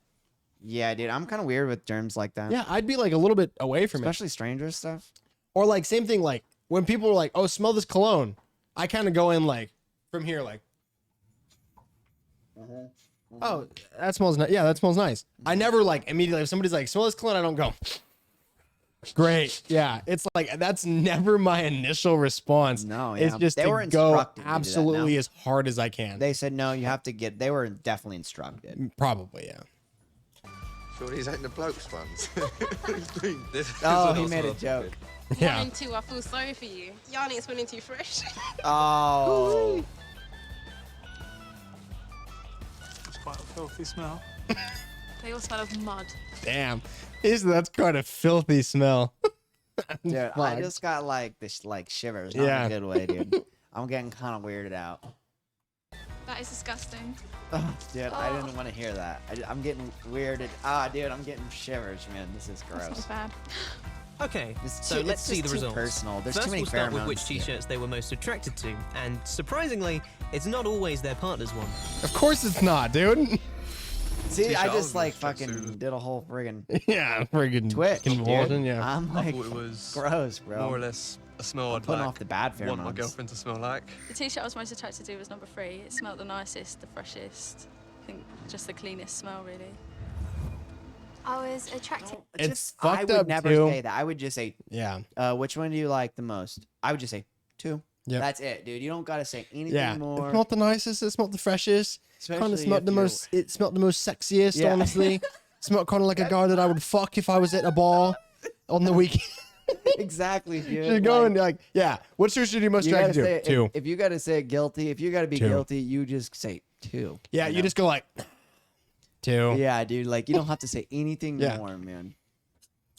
yeah, dude, I'm kind of weird with germs like that. yeah, I'd be like a little bit away from Especially strangers stuff. Or like same thing, like when people are like, oh, smell this cologne. I kind of go in like from here, like, oh, that smells nice. Yeah, that smells nice. I never like immediately, if somebody's like, smell this cologne, I don't go, great. Yeah, it's like, that's never my initial response. No, It's just they to were go instructed to do that, absolutely no? as hard as I can. They said no, you have to get. They were definitely instructed. Probably, yeah. Sure, these ain't the blokes ones. Oh, he made a joke. Yeah. 1 and 2, I feel sorry for you. Yarn ain't smelling too fresh. Oh. It's quite a filthy smell. They all smell of mud. Damn. That's quite a filthy smell. Dude, I Fuck. just got like this like shivers. Not Yeah. in a good way, dude. I'm getting kind of weirded out. That is disgusting. Oh, dude, I didn't want to hear that. I'm getting weirded. Dude, I'm getting shivers, man. This is gross. That's not bad. Okay, It's so too- let's it's see just the too results. personal. There's First, too many we'll start with pheromones which here. t-shirts they were most attracted to, and surprisingly, it's not always their partner's one. Of course it's not, dude. See, I T-shirt just like was just fucking did a whole friggin' Yeah, friggin' Twitch, convulsion, dude. yeah. I'm I like, thought it was gross, bro. more or less a smell I'd putting like off the bad want my pheromones. girlfriend to smell like. The t-shirt I was most attracted to was number 3. It smelled the nicest, the freshest. I think just the cleanest smell, really. I was attracted. It's I fucked would up never too. say that. I would just say, Yeah. which one do you like the most? I would just say 2. Yep. That's it, dude. You don't gotta say anything Yeah. more. It smelled the nicest. It smelled the freshest. Kind of Especially smelled if the you're- most. It smelled the most sexiest. Yeah. Honestly, smelled kind of like a guy that I would fuck if I was at a bar on the weekend. Exactly, dude. She's going like, yeah. What shirt should you most You gotta attracted say to? it- 2. If you gotta say guilty, if you gotta be 2. guilty, you just say 2. Yeah, you know? just go like 2. Yeah, dude. Like you don't have to say anything Yeah. more, man.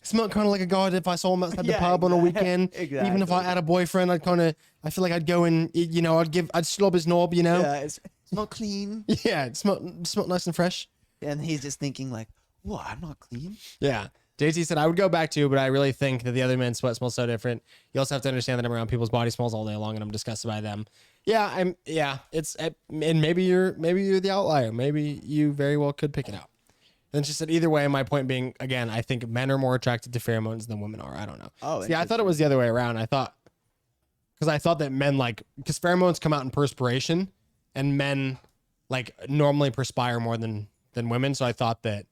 Smelled kind of like a guy that if I saw him outside the Yeah, pub on a weekend, exactly. even if I had a boyfriend, I feel like I'd go and, you know, I'd slob his knob, you know? Yeah, it's not clean. Yeah, it smelled nice and fresh. And he's just thinking like, "What? I'm not clean." Yeah. JT said, I would go back to, but I really think that the other men's sweat smells so different. You also have to understand that I'm around people's body smells all day long and I'm disgusted by them. Yeah, and maybe you're the outlier. Maybe you very well could pick it out. Then she said, either way, my point being, again, I think men are more attracted to pheromones than women are. I don't know. Oh, See, I thought it was the other way around. I thought that men because pheromones come out in perspiration and men like normally perspire more than women. So I thought that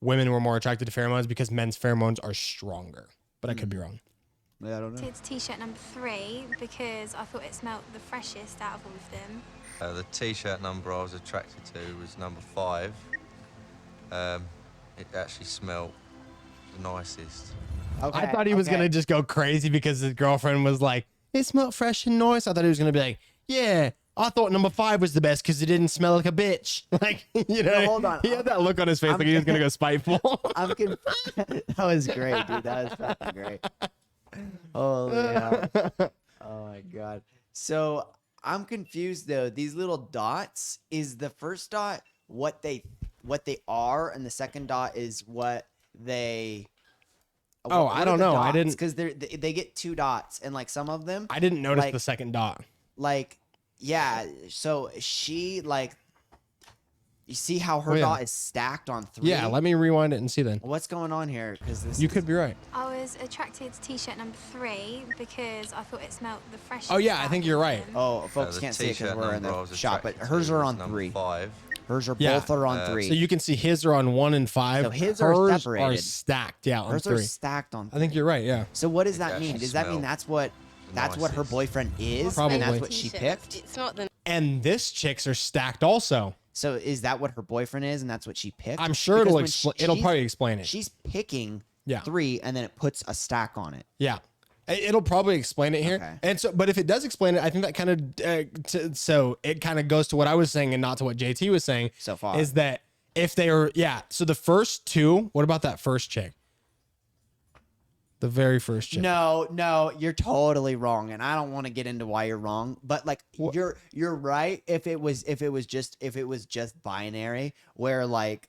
women were more attracted to pheromones because men's pheromones are stronger. But I could be wrong. Yeah, I don't know. It's t-shirt number 3 because I thought it smelled the freshest out of all of them. The t-shirt number I was attracted to was number 5. It actually smelled the nicest. Okay, I thought he was gonna just go crazy because his girlfriend was like, "It smelled fresh and nice." I thought he was gonna be like, "Yeah, I thought number 5 was the best because it didn't smell like a bitch." Like, you know, No, hold on. he had that look on his face like he was gonna go spiteful. That was great, dude. That was fucking great. Holy hell. Oh my god. So I'm confused though. These little dots, is the first dot what they are, and the second dot is what they. Oh, I don't know. I didn't, because they get 2 dots, and like some of them. I didn't notice like, the second dot. Like, yeah. So she like. You see how her dot is stacked on 3? Yeah, let me rewind it and see then. What's going on here? Because this. You could be right. I was attracted to t-shirt number 3 because I thought it smelled the freshest. Oh yeah, I think you're right. Oh, folks can't see it because we're in the shop, but hers are on 3. 5. Hers are both are on 3. So you can see his are on 1 and 5. So his hers are separated. are stacked. Yeah, on Hers 3. are stacked on 3. I think you're right. Yeah. So what does that actually mean? Does that mean that's what her boyfriend is, Probably. and that's what she picked? It's not the. And this chicks are stacked also. So is that what her boyfriend is, and that's what she picked? I'm sure Because it'll probably explain it. She's picking Yeah. 3, and then it puts a stack on it. Yeah. It'll probably explain it here. Okay. And so, but if it does explain it, I think that kind of, so it kind of goes to what I was saying and not to what JT was saying so far. Is that if they are, yeah. So the first 2, what about that first chick? The very first chick. No, you're totally wrong, and I don't want to get into why you're wrong, but like you're right if it was just binary, where like,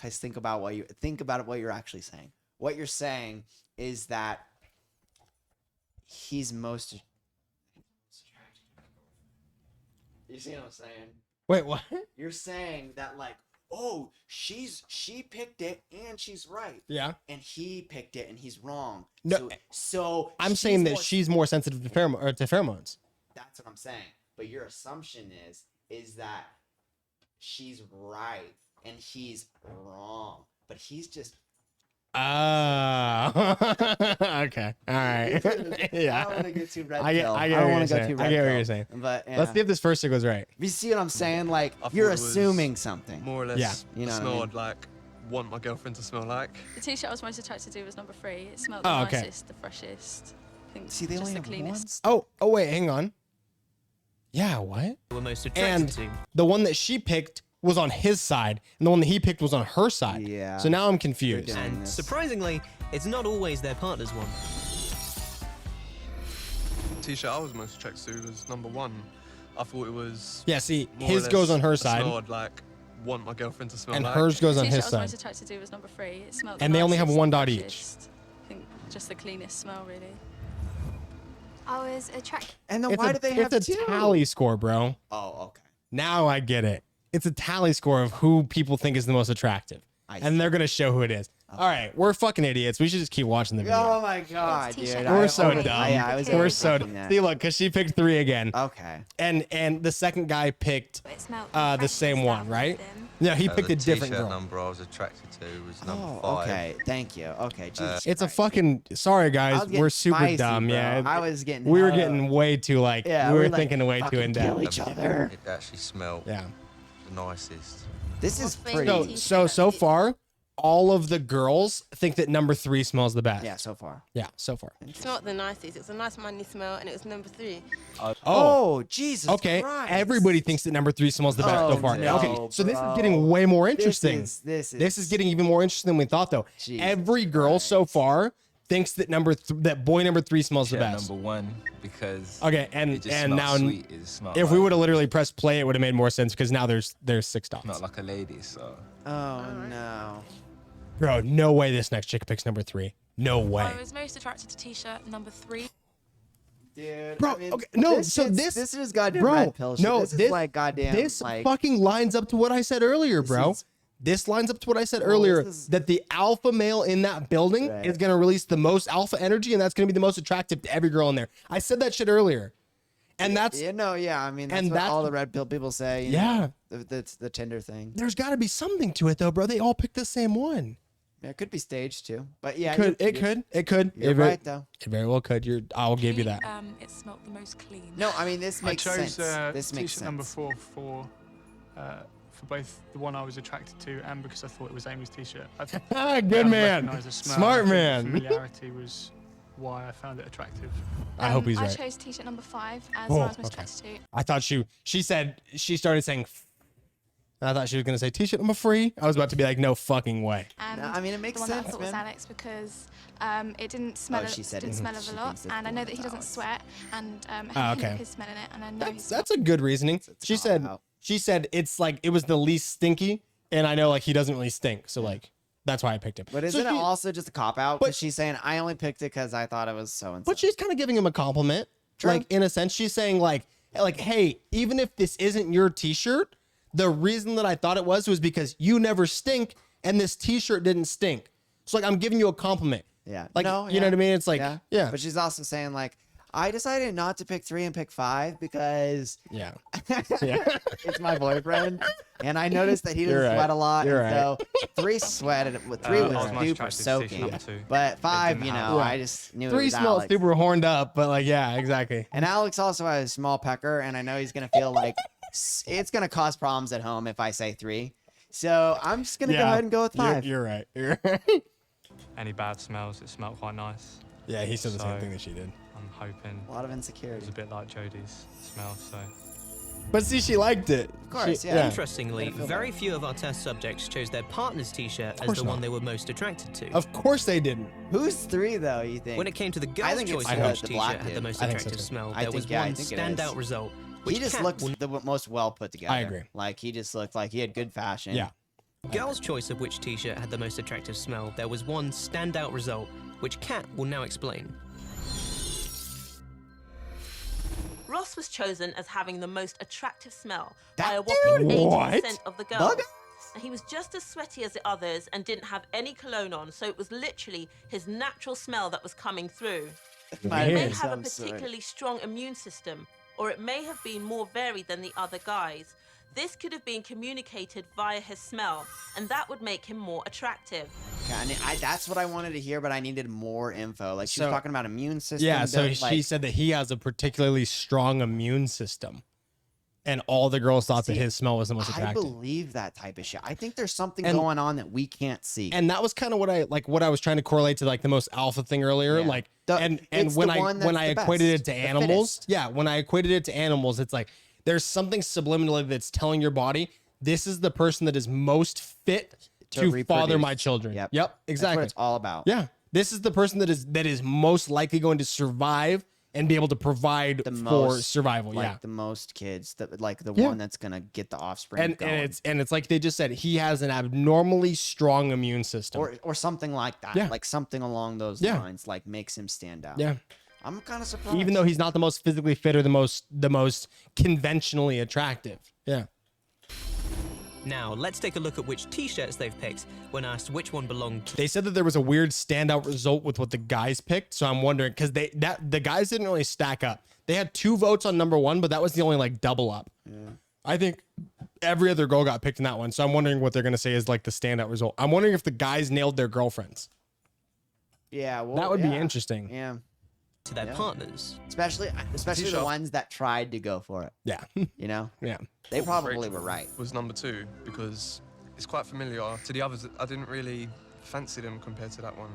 guys, think about what you're actually saying. What you're saying is that he's most. You see what I'm saying? Wait, what? You're saying that like, oh, she picked it and she's right. Yeah. And he picked it and he's wrong. No, so I'm saying that she's more sensitive to pheromones. That's what I'm saying. But your assumption is that she's right and he's wrong. But he's just. Okay. All right. Yeah. I don't want to get too red. I get what you're saying. But yeah. Let's see if this first chick was right. You see what I'm saying? Like I you're thought it was assuming something. More or less. Yeah. You know the what I smell mean? I'd like want my girlfriend to smell like. The t-shirt I was most attracted to was number 3. It smelled the Oh, okay. nicest, the freshest. I think See, they just only the have cleanest. Oh, wait, hang on. Yeah, what? We're most attracted And to. the one that she picked was on his side, and the one that he picked was on her side. Yeah. So now I'm confused. And surprisingly, it's not always their partner's one. The t-shirt I was most attracted to was number 1. I thought it was. Yeah, see, more or his less goes on her a side. smell I'd like want my girlfriend to smell And like. hers goes The on t-shirt his I was side. most attracted to was number 3. It smelled And the they only have nicest, 1 the dot each. freshest. I think just the cleanest smell, really. I was attracted. And then It's why a, do they have it's a 2? tally score, bro. Oh, okay. Now I get it. It's a tally score of who people think is the most attractive. And they're going to show who it is. All right, we're fucking idiots. We should just keep watching the video. Oh my god, dude. We're so dumb. Yeah, I was We're already so thinking dumb. that. See, look, because she picked 3 again. Okay. And the second guy picked It smelled the same one, right? No, he picked the a different t-shirt girl. number I was attracted to was number 5. Oh, okay. Thank you. Okay. Jesus It's a Christ. fucking. Sorry, I guys. was getting We're super spicy, dumb. bro. Yeah. I was getting. We were hella- getting way too like. Yeah, we were we're like, thinking way too fucking in kill depth. each other. It actually smelled Yeah. the nicest. This is pretty. So far, all of the girls think that number 3 smells the best. Yeah, so far. Yeah, so far. It's not the nicest. It's a nice manly smell, and it was number 3. Oh, Jesus. Okay. Christ. Everybody thinks that number 3 smells the best so far. no, Okay. So this is bro. getting way more interesting. This This is getting even more interesting than we thought, though. Jesus Every girl so far thinks that that boy number 3 smells the best. Number 1 because. Okay, and it just and smelled now sweet. It smelled if like, we would have literally pressed play, it would have made more sense because now there's 6 dots. Not like a lady, so. Oh no. Bro, no way this next chick picks number 3. No way. I was most attracted to t-shirt number 3. Dude, Bro, I mean, okay, no, this so is- this this is goddamn bro, red pill shit. no, This is like goddamn, this like- fucking lines up to what I said earlier, bro. This lines up to what I said earlier, that the alpha male in that building is going to release the most alpha energy, and that's going to be the most attractive to every girl in there. I said that shit earlier. And that's I mean, that's what all the red pill people say. That's the Tinder thing. There's got to be something to it though, bro. They all picked the same one. Yeah, it could be staged too, but yeah, It could. You're right though. It very well could. I'll give you that. It smelled the most clean. No, I mean this makes sense. I chose this makes t-shirt sense. number 4 for both the one I was attracted to and because I thought it was Amy's t-shirt. Good man. The smell. Smart I think man. The familiarity was why I found it attractive. I hope he's right. I chose t-shirt number 5 as Oh, what I was most okay. attracted to. I thought she started saying. I thought she was gonna say t-shirt number 3. I was about to be like, no fucking way. And I mean, it makes the one sense, that I thought man. was Alex because it didn't smell. she said didn't it. smell of She a lot, thinks it's and I know that he Alex. doesn't sweat, and Okay. his smell in it, and I know That's a good reasoning. She said it's like it was the least stinky, and I know like he doesn't really stink, so like that's why I picked him. But isn't it also just a cop out? Because she's saying I only picked it because I thought it was so and so. But she's kind of giving him a compliment. True. Like in a sense, she's saying like, hey, even if this isn't your t-shirt, the reason that I thought it was because you never stink and this t-shirt didn't stink. So like I'm giving you a compliment. Yeah. Like you know what I mean? It's like yeah. But she's also saying like I decided not to pick 3 and pick 5 because it's my boyfriend, and I noticed that he doesn't sweat a lot. So 3 sweated. 3 was super soaking, but 5, I just knew 3 it was smells Alex. super horned up, but like yeah, exactly. And Alex also has a small pecker, and I know he's gonna feel like it's gonna cause problems at home if I say 3. So I'm just gonna go ahead and go with 5. You're right. You're right. Any bad smells? It smelled quite nice. Yeah, he said the same thing that she did. I'm hoping. A lot of insecurity. It was a bit like Jodie's smell, so. But see, she liked it. Of course, Interestingly, very few of our test subjects chose their partner's t-shirt as the one they were most attracted to. Of course they didn't. Who's 3 though? You think? When it came to the I girl's think it's choice of the which black t-shirt had the dude. most I think so attractive too. smell, I there was think- yeah, I one think it standout is. result. He Which just cat looked will- the most well put together. I agree. Like he just looked like he had good fashion. Yeah. Girl's choice of which t-shirt had the most attractive smell, there was one standout result, which Kat will now explain. Ross was chosen as having the most attractive smell That by a whopping dude? 80% What? of the girls. Bug? And he was just as sweaty as the others and didn't have any cologne on, so it was literally his natural smell that was coming through. He may Weird. have a Sounds so right. particularly strong immune system, or it may have been more varied than the other guys. This could have been communicated via his smell, and that would make him more attractive. Okay, that's what I wanted to hear, but I needed more info. Like she was So- talking about immune system. Yeah, so like, she said that he has a particularly strong immune system. And all the girls thought that his smell was the most I attractive. believe that type of shit. I think there's something And- going on that we can't see. And that was kind of what I was trying to correlate to like the most alpha thing earlier. Yeah. Like and it's when the I one when that's I the equated best, it to the animals, fittest. yeah, when I equated it to animals, it's like there's something subliminally that's telling your body this is the person that is most fit to father reproduce. my children. Yep. Yep, That's exactly. what it's all about. Yeah. This is the person that is most likely going to survive and be able to provide The for most, survival. like yeah. the most kids, like the Yeah. one that's gonna get the offspring And going. it's like they just said he has an abnormally strong immune system. or something like that. Yeah. Like something along those Yeah. lines, like makes him stand out. Yeah. I'm kind of surprised. Even though he's not the most physically fit or the most conventionally attractive. Yeah. Now, let's take a look at which t-shirts they've picked when asked which one belonged to. They said that there was a weird standout result with what the guys picked, so I'm wondering because the guys didn't really stack up. They had 2 votes on number 1, but that was the only like double up. Yeah. I think every other girl got picked in that one, so I'm wondering what they're gonna say is like the standout result. I'm wondering if the guys nailed their girlfriends. Yeah, well, That would be yeah. interesting. Yeah. To their partners. Especially the ones that tried to go for it. Yeah. You know? Yeah. They probably were right. Was number 2 because it's quite familiar to the others. I didn't really fancy them compared to that one.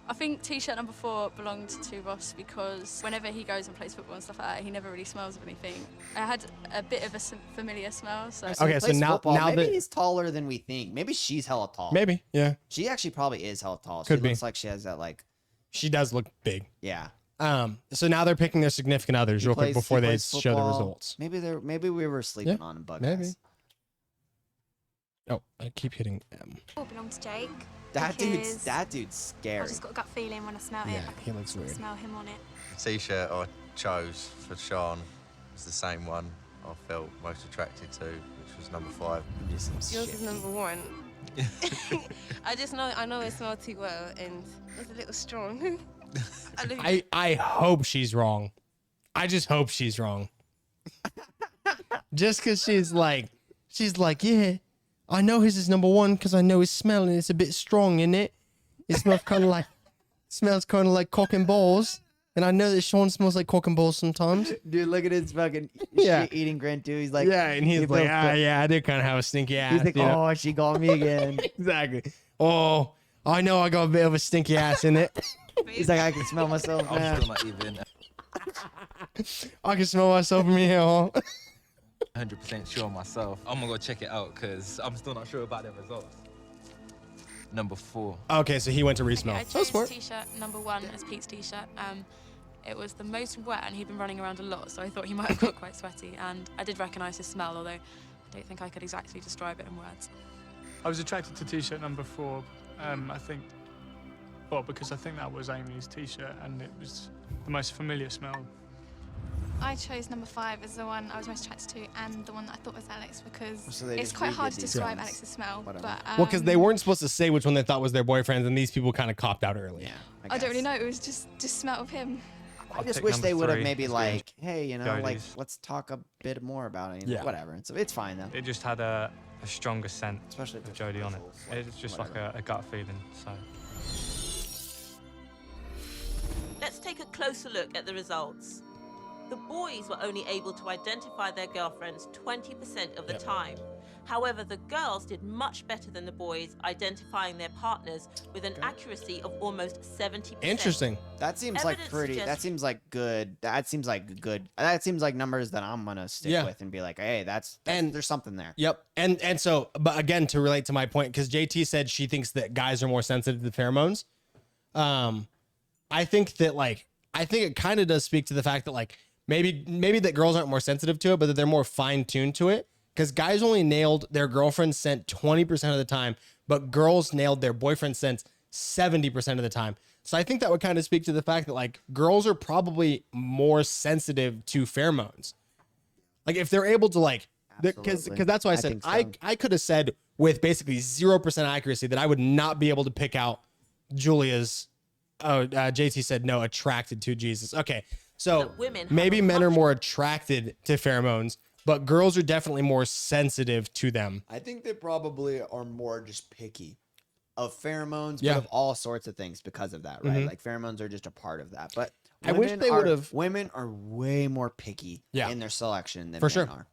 I think t-shirt number 4 belonged to Ross because whenever he goes and plays football and stuff like that, he never really smells of anything. I had a bit of a familiar smell, so. Okay, he so plays now football. Maybe that- he's taller than we think. Maybe she's hella tall. Maybe, yeah. She actually probably is hella tall. Could she be. looks like she has that like. She does look big. Yeah. So now they're picking their significant others real quick before they show the results. Maybe we were sleeping on bug maybe. eyes. Oh, I keep hitting M. All belong to Jake. That because dude's scary. I just got a gut feeling when I smelled it. Yeah, I could he looks weird. smell him on it. The t-shirt I chose for Sean was the same one I felt most attracted to, which was number 5. Yours is number 1. I know it smells too well, and it's a little strong. I hope she's wrong. I just hope she's wrong. Just because she's like, yeah, I know his is number one because I know his smell and it's a bit strong in it. It smells kind of like cock and balls. And I know that Sean smells like cock and balls sometimes. Dude, look at his fucking shit eating grin too. He's like, yeah, and he's like, yeah, I do kind of have a stinky ass. He's like, you know? oh, she got me again. Exactly. Oh, I know I got a bit of a stinky ass in it. He's like, I can smell myself now. I'm still not even I can smell myself from here, huh? 100% sure myself. I'm gonna go check it out because I'm still not sure about the results. Number 4. Okay, so he went to resmell. I chose t-shirt number 1 as Pete's t-shirt. It was the most wet and he'd been running around a lot, so I thought he might have got quite sweaty. And I did recognise his smell, although I don't think I could exactly describe it in words. I was attracted to t-shirt number 4, I think, well, because I think that was Amy's t-shirt and it was the most familiar smell. I chose number 5 as the one I was most attracted to and the one that I thought was Alex because So it's quite hard to describe Alex's smell. But, Well, because they weren't supposed to say which one they thought was their boyfriend, and these people kind of copped out early. Yeah, I don't really know. It was just smell of him. I just wish they would have maybe like, hey, you know, like let's talk a bit more about it. You know, whatever. So it's fine though. It just had a stronger scent, especially with Jodie on it. It's just like a gut feeling. So Let's take a closer look at the results. The boys were only able to identify their girlfriends 20% of the time. However, the girls did much better than the boys, identifying their partners with an accuracy of almost 70%. Interesting. That seems like pretty. That seems like good. That seems like good. That seems like numbers that I'm gonna stick with and be like, hey, that's there's something there. Yep. And so, but again, to relate to my point, because JT said she thinks that guys are more sensitive to pheromones. I think it kind of does speak to the fact that like maybe that girls aren't more sensitive to it, but that they're more fine tuned to it. Because guys only nailed their girlfriend's scent 20% of the time, but girls nailed their boyfriend's scent 70% of the time. So I think that would kind of speak to the fact that like girls are probably more sensitive to pheromones. Like if they're able to like, because that's why I said I could have said with basically 0% accuracy that I would not be able to pick out Julia's. JT said no, attracted to Jesus. Okay, so maybe men are more attracted to pheromones, but girls are definitely more sensitive to them. I think they probably are more just picky of pheromones, Yeah. but of all sorts of things because of that, right? Mhm. Like pheromones are just a part of that. But I wish women they are- would've- Women are way more picky Yeah. in their selection than For men sure. are.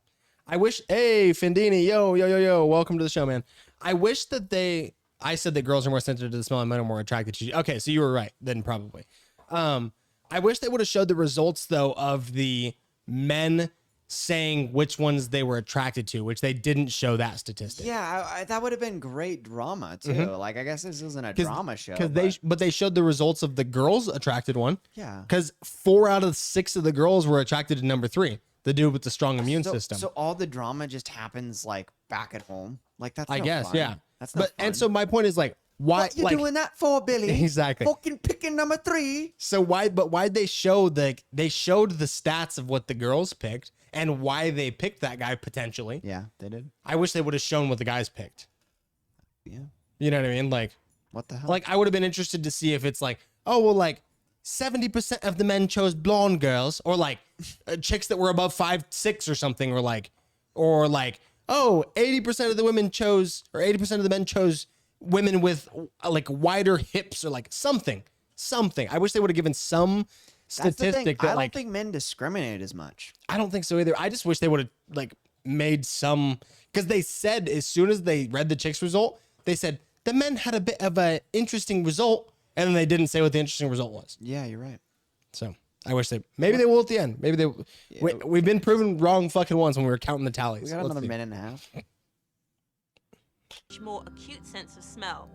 I wish, hey, Findini, yo, welcome to the show, man. I wish that I said that girls are more sensitive to the smell and men are more attracted to you. Okay, so you were right, then probably. I wish they would have showed the results, though, of the men saying which ones they were attracted to, which they didn't show that statistic. Yeah, that would have been great drama, too. Mhm. Like, I guess this isn't a drama show. But they showed the results of the girls attracted one. Yeah. Because 4 out of 6 of the girls were attracted to number 3, the dude with the strong immune system. So all the drama just happens, like, back at home? Like, that's I no guess, fun. yeah. That's not And so my point is like, why? What you like, doing that for, Billy? Exactly. Fucking picking number 3. So why'd they show they showed the stats of what the girls picked and why they picked that guy potentially. Yeah, they did. I wish they would have shown what the guys picked. Yeah. You know what I mean? Like, what the hell? Like, I would have been interested to see if it's like, oh, well, like 70% of the men chose blonde girls, or like chicks that were above 5'6" or something, or like, oh, 80% of the women chose, or 80% of the men chose women with like wider hips, or like something. I wish they would have given some That's the thing. statistic I that don't like, think men discriminate as much. I don't think so either. I just wish they would have like made some, because they said as soon as they read the chicks result, they said the men had a bit of an interesting result, and then they didn't say what the interesting result was. Yeah, you're right. So I wish maybe they will at the end. Maybe they. We've been proven wrong fucking once when we were counting the tallies. We got Let's another see. minute and a half. Much more acute sense of smell,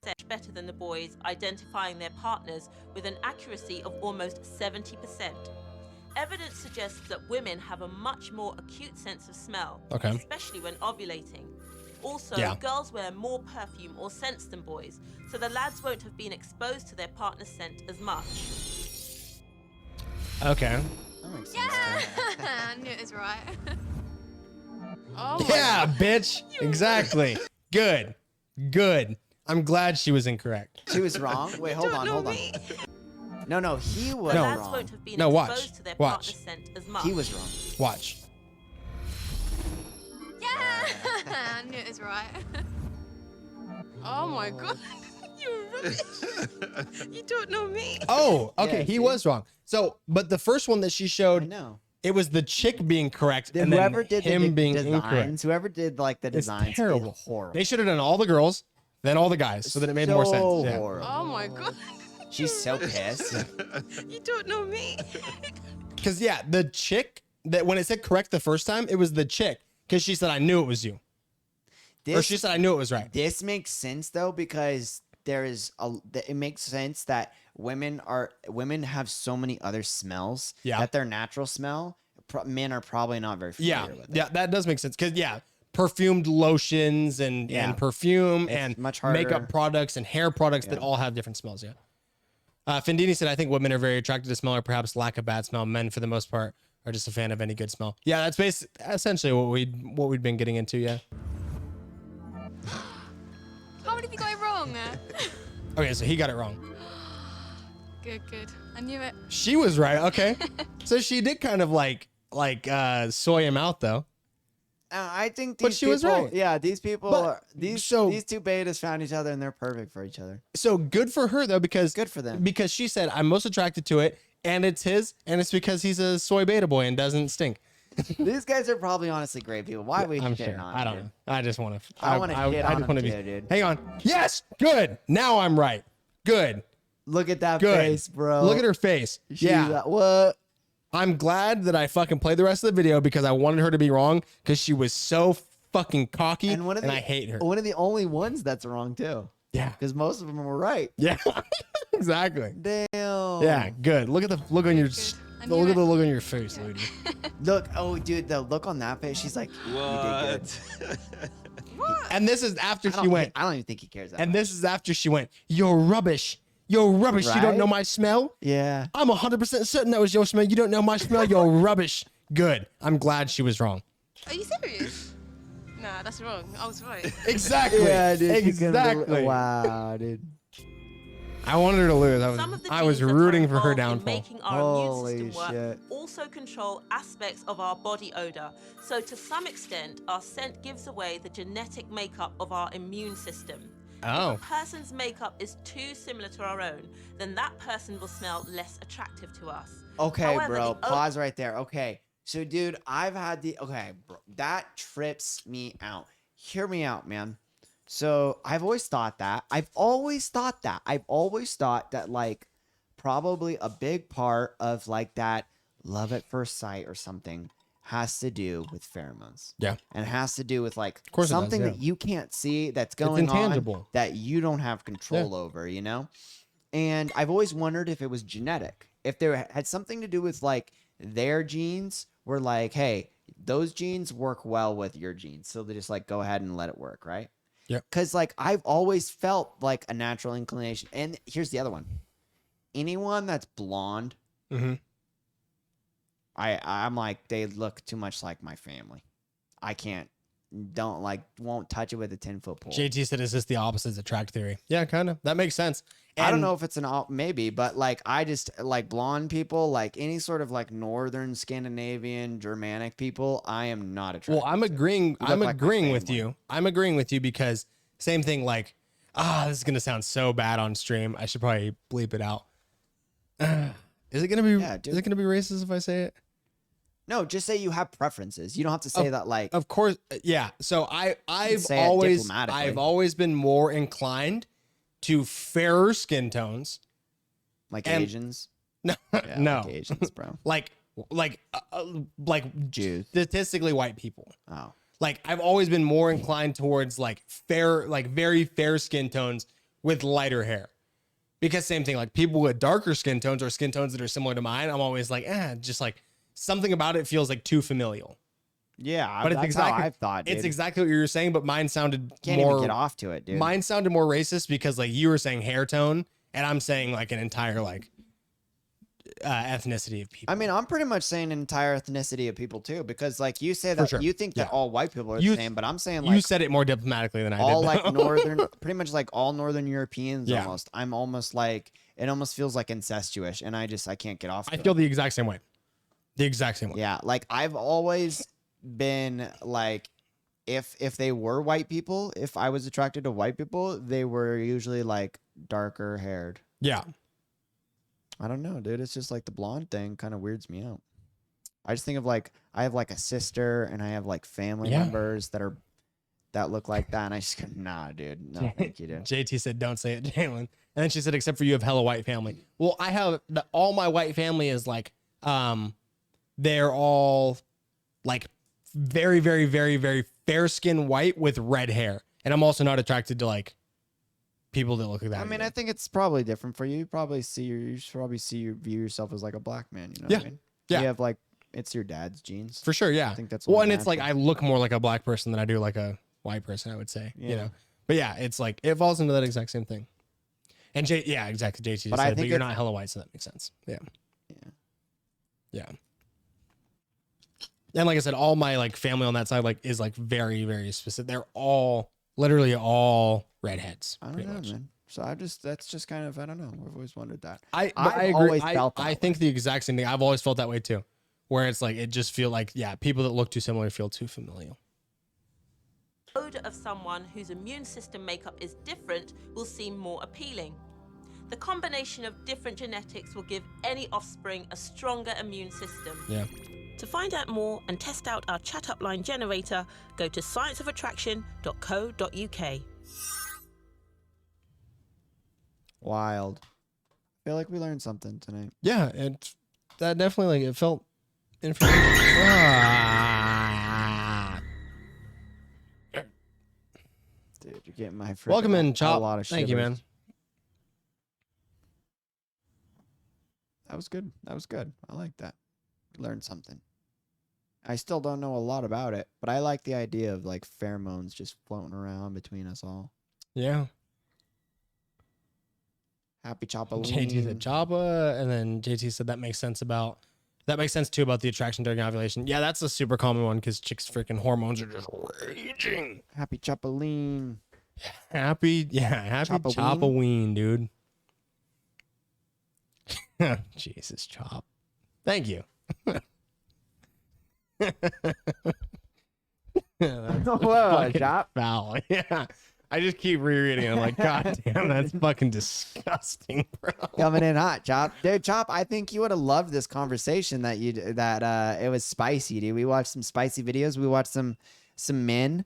much better than the boys, identifying their partners with an accuracy of almost 70%. Evidence suggests that women have a much more acute sense of smell, Okay. especially when ovulating. Also, Yeah. girls wear more perfume or scents than boys, so the lads won't have been exposed to their partner's scent as much. Okay. I knew it was right. Yeah, bitch. Exactly. Good. I'm glad she was incorrect. She was wrong. Wait, hold on. No, he was No. wrong. Lads won't have been No, watch. exposed to their Watch. partner's scent as much. He was wrong. Watch. Oh my god. You're rubbish. You don't know me. Oh, okay. Yeah, He see? was wrong. So, but the first one that she showed, No. it was the chick being correct and Whoever then did him the being designs, incorrect. whoever did like the It's designs, terrible. is horrible. They should have done all the girls, then all the guys, so that it made more sense. So Yeah. horrible. Oh my god. She's so pissed. You don't know me. Because yeah, the chick that when it said correct the first time, it was the chick because she said I knew it was you, or she said I knew it was right. This makes sense though because it makes sense that women have so many other smells that their natural smell men are probably not very familiar with. Yeah, that does make sense because perfumed lotions and perfume It's and much harder. makeup products and hair products that all have different smells. Yeah. Findini said, I think women are very attracted to smell or perhaps lack of bad smell. Men, for the most part, are just a fan of any good smell. Yeah, that's essentially what we'd been getting into. Yeah. How many of you got it wrong? Okay, so he got it wrong. Good. I knew it. She was right. Okay. So she did kind of like soy him out though. I think these But she was people, right. Yeah, these people But- are these two betas found each other and they're perfect for each other. So good for her though, because good for them. Because she said I'm most attracted to it, and it's his, and it's because he's a soy beta boy and doesn't stink. These guys are probably honestly great people. Why are we I'm shitting sure. on I them, don't dude? know. I just want to. I wanna shit on them too, dude. Hang on. Yes. Good. Now I'm right. Good. Look at that Good. face, bro. Look at her face. Yeah. What? I'm glad that I fucking played the rest of the video because I wanted her to be wrong because she was so fucking cocky and I hate her. One of the only ones that's wrong too. Yeah. Because most of them were right. Yeah. Exactly. Damn. Yeah. Good. Look at the look on your. Look at the look on your face, lady. Look, the look on that face. She's like, you did good. And this is after I she don't went. I don't even think he cares that And much. this is after she went. You're rubbish. You're rubbish. You don't know Right? my smell. Yeah. I'm 100% certain that was your smell. You don't know my smell. You're rubbish. Good. I'm glad she was wrong. Are you serious? Nah, that's wrong. I was right. Exactly. Yeah, dude. Exactly. Wow, dude. I wanted her to lose. Some of the I was genes that rooting are for her involved in downfall. making our Holy immune system work shit. also control aspects of our body odor. So to some extent, our scent gives away the genetic makeup of our immune system. Oh. If a person's makeup is too similar to our own, then that person will smell less attractive to us. Okay, However, bro. the Pause right there. Okay. So, dude, okay, bro. That trips me out. Hear me out, man. So, I've always thought that. I've always thought that, like, probably a big part of, like, that love at first sight or something has to do with pheromones. Yeah. And it has to do with, like, course it does, something yeah. that you can't see that's going on intangible. that you don't have control over, you know? And I've always wondered if it was genetic, if there had something to do with like their genes were like, hey, those genes work well with your genes. So they just like go ahead and let it work, right? Yep. Because like I've always felt like a natural inclination. And here's the other one. Anyone that's blonde, Mm-hmm. I'm like, they look too much like my family. I won't touch it with a 10-foot pole. JT said, "Is this the opposites attract theory?" Yeah, kind of. That makes sense. I don't And- know if it's maybe, but like I just like blonde people, like any sort of like northern Scandinavian, Germanic people, I am not attracted. Well, I'm agreeing. You look I'm like my agreeing with family. you. I'm agreeing with you because same thing. Like, this is gonna sound so bad on stream. I should probably bleep it out. Is it gonna be? Is it gonna be racist if I say it? No, just say you have preferences. You don't have to say that like. Of course, yeah. So I've say it always diplomatically. I've always been more inclined to fairer skin tones, like and- Asians. No, Yeah, no, like Asians, bro. like Jews, statistically white people. Oh, Like I've always been more inclined towards like fair, like very fair skin tones with lighter hair. Because same thing, like people with darker skin tones or skin tones that are similar to mine, I'm always like, just like something about it feels like too familial. yeah, But it's that's exactly how I've thought. it's dude. exactly what you were saying, but mine sounded Can't more even get off to it, dude. Mine sounded more racist because like you were saying hair tone, and I'm saying like an entire like ethnicity of people. I mean, I'm pretty much saying an entire ethnicity of people too, because like you say that sure. you think that Yeah. all white people are You- the same, but I'm saying you like said it more diplomatically than I all did. like though. northern, pretty much like all northern Europeans. Yeah. Almost, I'm almost like it almost feels like incestuous, and I can't get off. I to feel it. the exact same way. The exact same way. Yeah, like I've always been like if they were white people, if I was attracted to white people, they were usually like darker haired. Yeah. I don't know, dude. It's just like the blonde thing kind of weirds me out. I just think of like I have like a sister and I have like family members that look like that, and I just go, nah, dude. No, thank you, dude. JT said, "Don't say it, Jalen." And then she said, "Except for you have hella white family." Well, I have all my white family is like, they're all like very, very, very, very fair skin white with red hair, and I'm also not attracted to like people that look like that. I mean, I think it's probably different for you. You probably view yourself as like a black man. You know what I mean? Yeah. You have like it's your dad's genes For sure, yeah. I think that's well, only and it's like I natural. look more like a black person than I do like a white person, I would say. You Yeah. know, but yeah, it's like it falls into that exact same thing. And yeah, exactly. JT just But I said, but think you're it's- not hella white, so that makes sense. Yeah. Yeah. And like I said, all my like family on that side like is like very, very specific. They're all literally all redheads. I don't pretty know, much. man. So that's just kind of I don't know. I've always wondered that. I I've agree. always felt that I think the exact same thing. I've always felt that way too, where it's like it just feel like people that look too similar feel too familial. Odor of someone whose immune system makeup is different will seem more appealing. The combination of different genetics will give any offspring a stronger immune system. Yeah. To find out more and test out our chat up line generator, go to scienceofattraction.co.uk. Wild. I feel like we learned something tonight. Yeah, that definitely like it felt information. Dude, you're getting my Welcome in, Chop. A lot of Thank you, man. shivers. That was good. That was good. I like that. Learned something. I still don't know a lot about it, but I like the idea of like pheromones just floating around between us all. Yeah. Happy Choppa. JT said Choppa, and then JT said that makes sense too about the attraction during ovulation. Yeah, that's a super common one because chicks' freaking hormones are just raging. Happy Choppaline. Happy Choppa-ween, dude. Jesus, Chop. Thank you. Whoa, Chop. Foul. Yeah. I just keep rereading it. I'm like, God damn, that's fucking disgusting, bro. Coming in hot, Chop. Dude, Chop, I think you would have loved this conversation that it was spicy, dude. We watched some spicy videos. We watched some men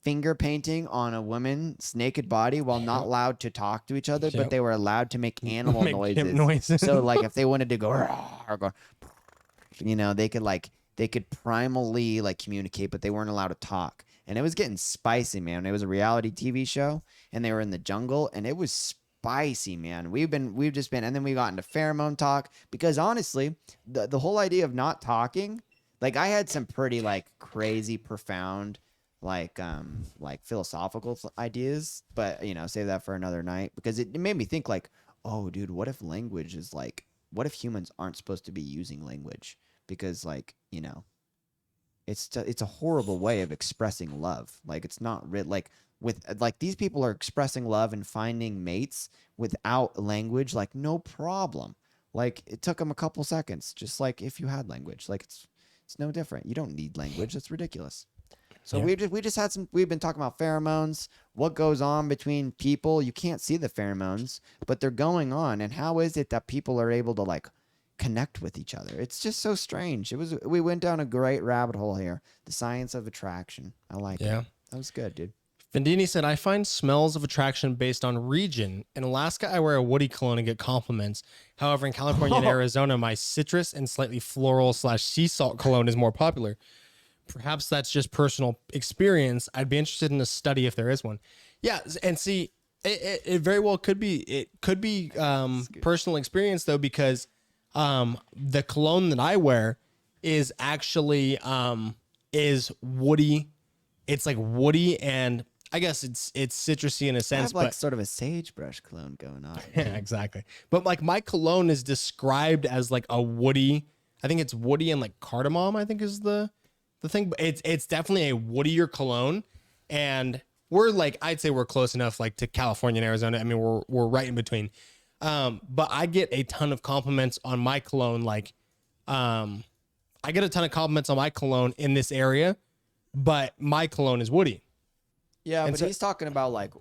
finger painting on a woman's naked body while not allowed to talk to each other, but they were allowed to make animal noises. So like if they wanted to go or go, you know, they could primally like communicate, but they weren't allowed to talk. And it was getting spicy, man. It was a reality TV show, and they were in the jungle, and it was spicy, man. We've just been, and then we got into pheromone talk because honestly, the whole idea of not talking, like I had some pretty like crazy, profound, like philosophical ideas, but you know, save that for another night because it made me think like, oh, dude, what if language is like, what if humans aren't supposed to be using language because like, you know. It's a horrible way of expressing love. Like it's not like these people are expressing love and finding mates without language. Like no problem. Like it took them a couple seconds. Just like if you had language, like it's no different. You don't need language. That's ridiculous. So we've been talking about pheromones, what goes on between people. You can't see the pheromones, but they're going on. And how is it that people are able to like connect with each other? It's just so strange. We went down a great rabbit hole here. The science of attraction. I like it. That was good, dude. Fendini said, I find smells of attraction based on region. In Alaska, I wear a woody cologne and get compliments. However, in California and Arizona, my citrus and slightly floral / sea salt cologne is more popular. Perhaps that's just personal experience. I'd be interested in a study if there is one. Yeah, and see, it very well could be. It could be personal experience though, because the cologne that I wear is actually is woody. It's like woody, and I guess it's citrusy in a sense. I have like but sort of a sagebrush cologne going on. yeah, exactly. But like my cologne is described as like a woody. I think it's woody and like cardamom, I think is the thing. But it's definitely a woodier cologne, and we're like, I'd say we're close enough like to California and Arizona. I mean, we're right in between. But I get a ton of compliments on my cologne. Like, I get a ton of compliments on my cologne in this area. but my cologne is woody. Yeah, And but so- he's talking about like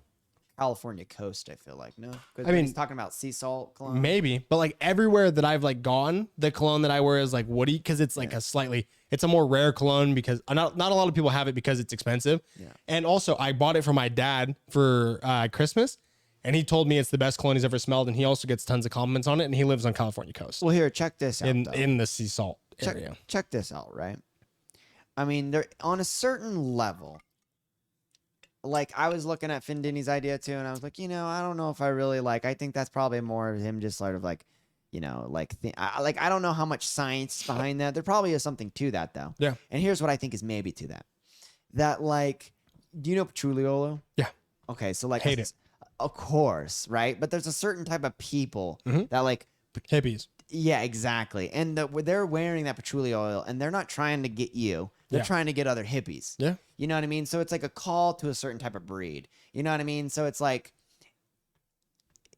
California coast. I feel like no. I mean, he's talking about sea salt cologne. Maybe, but like everywhere that I've like gone, the cologne that I wear is like woody because it's like it's a more rare cologne because not a lot of people have it because it's expensive. Yeah. And also I bought it for my dad for Christmas, and he told me it's the best cologne he's ever smelled, and he also gets tons of compliments on it, and he lives on California coast. Well, here, check this out. in the sea salt area. Check this out, right? I mean, they're on a certain level. Like I was looking at Findini's idea too, and I was like, I don't know if I really like. I think that's probably more of him just sort of like, I don't know how much science behind that. There probably is something to that though. Yeah. And here's what I think is maybe to that. That like, do you know patchouli? Yeah. Okay, so like, Hate it. Of course, right? But there's a certain type of people that like hippies. Yeah, exactly. And they're wearing that patchouli oil, and they're not trying to get you. They're Yeah. trying to get other hippies. Yeah. You know what I mean? So it's like a call to a certain type of breed. You know what I mean? So it's like,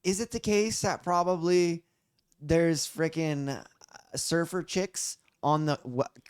is it the case that probably there's freaking surfer chicks on the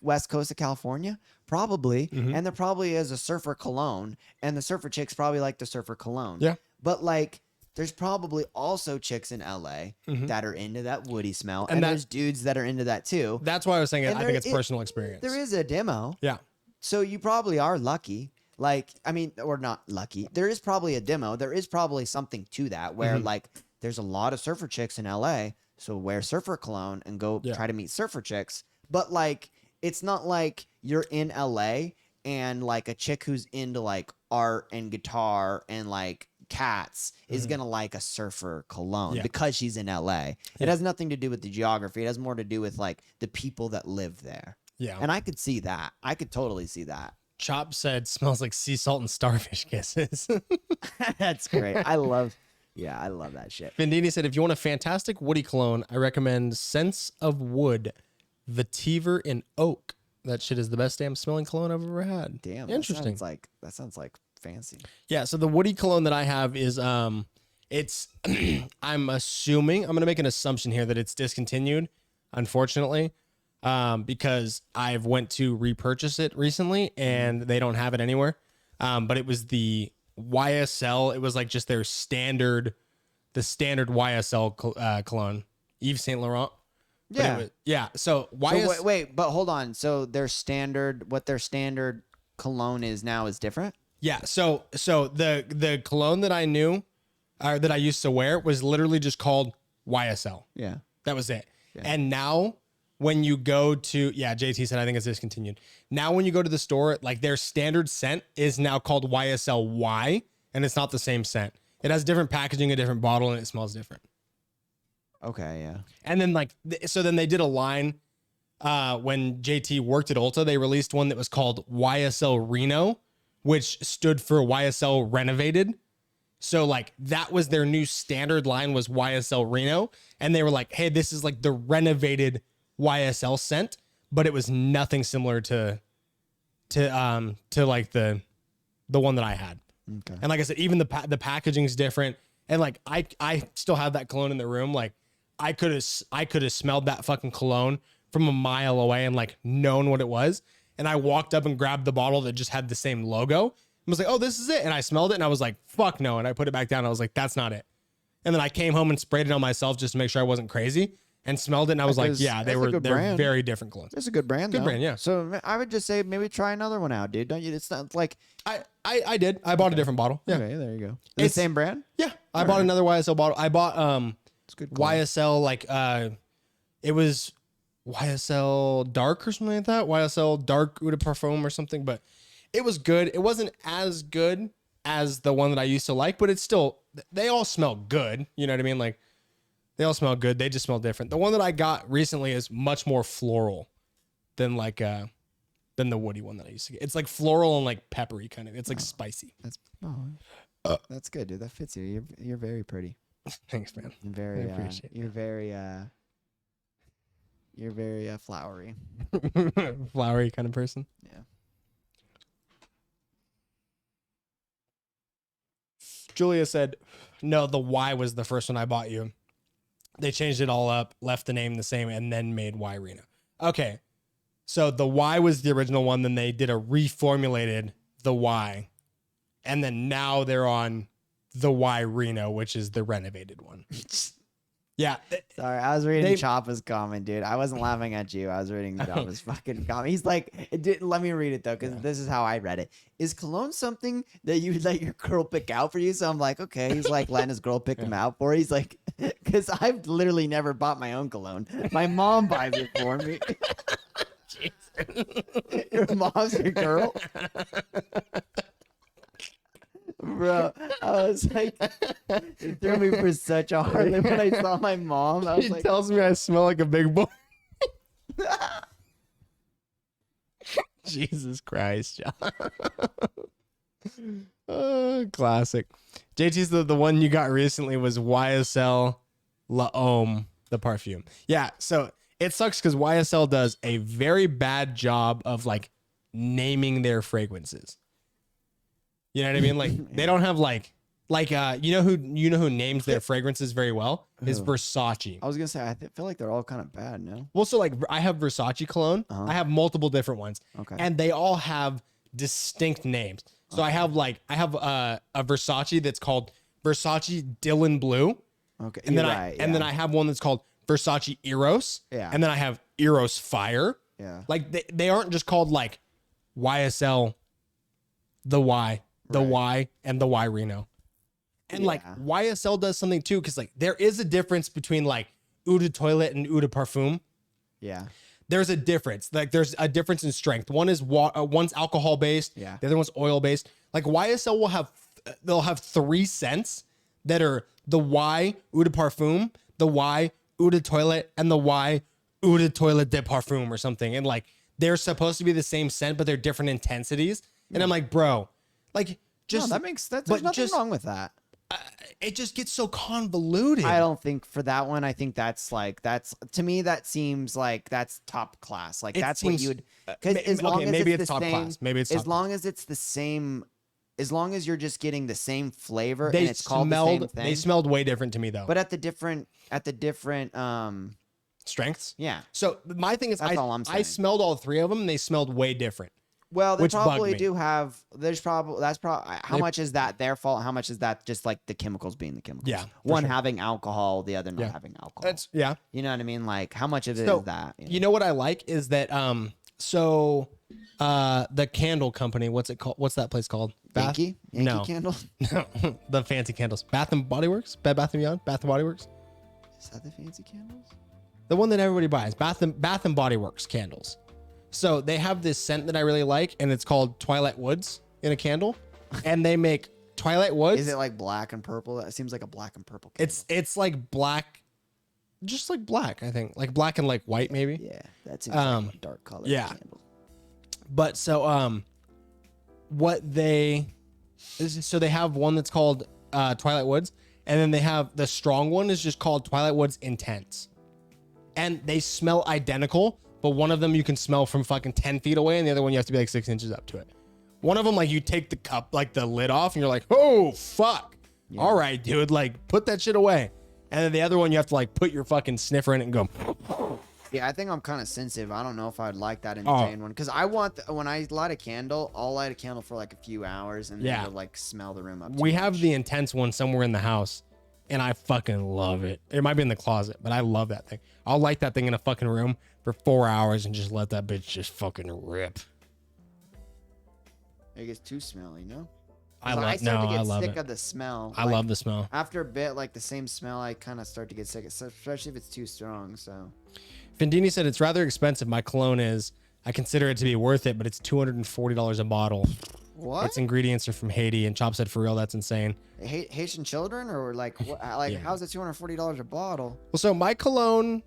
west coast of California? Probably. And there probably is a surfer cologne, and the surfer chicks probably like the surfer cologne. Yeah. But like, there's probably also chicks in LA that are into that woody smell, and there's dudes that are into that too. That's why I was saying And I think it's personal experience. There is a demo. Yeah. So you probably are lucky. Like, I mean, or not lucky. There is probably a demo. There is probably something to that where like there's a lot of surfer chicks in LA. So wear surfer cologne and go try to meet surfer chicks. But like, it's not like you're in LA and like a chick who's into like art and guitar and like cats is gonna like a surfer cologne because she's in LA. It has nothing to do with the geography. It has more to do with like the people that live there. Yeah. And I could see that. I could totally see that. Chop said smells like sea salt and starfish kisses. That's great. I love that shit. Findini said, if you want a fantastic woody cologne, I recommend Sense of Wood, Vetiver in Oak. That shit is the best damn smelling cologne I've ever had. Damn. Interesting. That sounds like fancy. Yeah, so the woody cologne that I have is it's I'm assuming, I'm gonna make an assumption here that it's discontinued, unfortunately. Because I've went to repurchase it recently and they don't have it anywhere. But it was the YSL. It was like just their standard YSL cologne, Yves Saint Laurent. Yeah. So So wait, but hold on. So their standard cologne is now is different? Yeah. So the cologne that I knew, or that I used to wear, was literally just called YSL. Yeah. That was it. Yeah. And now when you go to, JT said, I think it's discontinued. Now when you go to the store, like their standard scent is now called YSL Y, and it's not the same scent. It has different packaging, a different bottle, and it smells different. Okay, yeah. And then so then they did a line when JT worked at Ulta, they released one that was called YSL Reno, which stood for YSL Renovated. So like that was their new standard line, was YSL Reno. And they were like, hey, this is like the renovated YSL scent, but it was nothing similar to like the one that I had. Okay. And like I said, even the packaging's different. And like I still have that cologne in the room. Like I could have smelled that fucking cologne from a mile away and like known what it was. And I walked up and grabbed the bottle that just had the same logo and was like, oh, this is it. And I smelled it and I was like, fuck no. And I put it back down. And I was like, that's not it. And then I came home and sprayed it on myself just to make sure I wasn't crazy, and smelled it. And I was like, yeah, they're very different colognes. It's a good brand. Good brand, yeah. So I would just say maybe try another one out, dude. Don't you? It's not like I did. I bought a different bottle. Yeah. Okay, there you go. The same brand? Yeah. I bought another YSL bottle. I bought it's good YSL like it was YSL Dark or something like that. YSL Dark Eau de Parfum or something, but it was good. It wasn't as good as the one that I used to like, but it's still, they all smell good. You know what I mean? Like they all smell good. They just smell different. The one that I got recently is much more floral than like than the woody one that I used to get. It's like floral and like peppery kind of. It's like spicy. That's good, dude. That fits you. You're very pretty. Thanks, man. Very. I appreciate You're very flowery. Flowery kind of person. Yeah. Julia said, no, the Y was the first one I bought you. They changed it all up, left the name the same, and then made Y Reno. Okay. So the Y was the original one. Then they did a reformulated the Y. And then now they're on the Y Reno, which is the renovated one. Yeah. Sorry, I was reading Choppa's comment, dude. I wasn't laughing at you. I was reading Choppa's fucking comment. He's like, let me read it though, because this is how I read it. Is cologne something that you would let your girl pick out for you? So I'm like, okay. He's like letting his girl pick him out for. He's like, because I've literally never bought my own cologne. My mom buys it for me. Your mom's your girl? Bro, I was like, it threw me for such a hard loop when I saw my mom. I was She like, tells me I smell like a big boy. Jesus Christ, John. Classic. JT's the one you got recently was YSL La Homme, the perfume. Yeah, so it sucks because YSL does a very bad job of like naming their fragrances. You know what I mean? Like they don't have like you know who names their fragrances very well is Who? Versace. I was gonna say I feel like they're all kind of bad, no? Well, so like I have Versace cologne. I have multiple different ones. Okay. And they all have distinct names. So I have a Versace that's called Versace Dylan Blue. Okay. And then and then I have one that's called Versace Eros. Yeah. And then I have Eros Fire. Yeah. Like they aren't just called like YSL, the Y, the Y, and the Y Reno. And like YSL does something too, because like there is a difference between like Eau de Toilette and Eau de Parfum. Yeah. There's a difference. Like there's a difference in strength. One is one's alcohol based. Yeah. The other one's oil based. Like YSL will have they'll have 3 scents that are the Y Eau de Parfum, the Y Eau de Toilette, and the Y Eau de Toilette de Parfum or something. And like they're supposed to be the same scent, but they're different intensities. And I'm like, bro, like just no, that makes sense. There's nothing wrong with that. It just gets so convoluted. I don't think for that one. I think that's to me that seems like that's top class. Like that's what you would because as long as maybe it's it's the top same, class. Maybe it's as top long class. as it's the same. As long as you're just getting the same flavor They and it's called the same thing. They smelled way different to me though. But at the different strengths. Yeah. So my thing is, That's all I'm I saying. smelled all 3 of them, and they smelled way different. Well, they which bugged probably me. do have. That's probably how much is that their fault? How much is that just like the chemicals being the chemicals? Yeah, for one sure. having alcohol, the other not having alcohol. That's yeah. You know what I mean? Like how much of it So is that? you know what I like is that the candle company, what's it called? What's that place called? Yankee No. Candle. No, the fancy candles. Bath and Body Works. Bed Bath and Beyond. Bath and Body Works. Is that the fancy candles? The one that everybody buys. Bath and Body Works candles. So they have this scent that I really like, and it's called Twilight Woods in a candle, and they make Twilight Woods. Is it like black and purple? That seems like a black and purple candle. It's like black, just like black. I think like black and like white maybe. Yeah, that seems like a dark color. Yeah. Candle. But so so they have one that's called Twilight Woods, and then they have the strong one is just called Twilight Woods Intense, and they smell identical. But one of them you can smell from fucking 10 feet away, and the other one you have to be like 6 inches up to it. One of them, like you take the cup, like the lid off, and you're like, oh fuck, all right, dude, like put that shit away. And then the other one you have to like put your fucking sniffer in it and go. Yeah, I think I'm kind of sensitive. I don't know if I'd like that insane one because I want when I light a candle, I'll light a candle for like a few hours and then it'll like smell the room up. We have the intense one somewhere in the house, and I fucking love it. It might be in the closet, but I love that thing. I'll light that thing in a fucking room for 4 hours and just let that bitch just fucking rip. It gets too smelly, no? I start to get love sick it. of the smell. I love the smell. After a bit, like the same smell, I kind of start to get sick, especially if it's too strong. So, Findini said it's rather expensive. My cologne is. I consider it to be worth it, but it's $240 a bottle. What? Its ingredients are from Haiti, and Chop said, for real, that's insane. Haitian children, or like, what, like, how's it $240 a bottle? Well, so my cologne,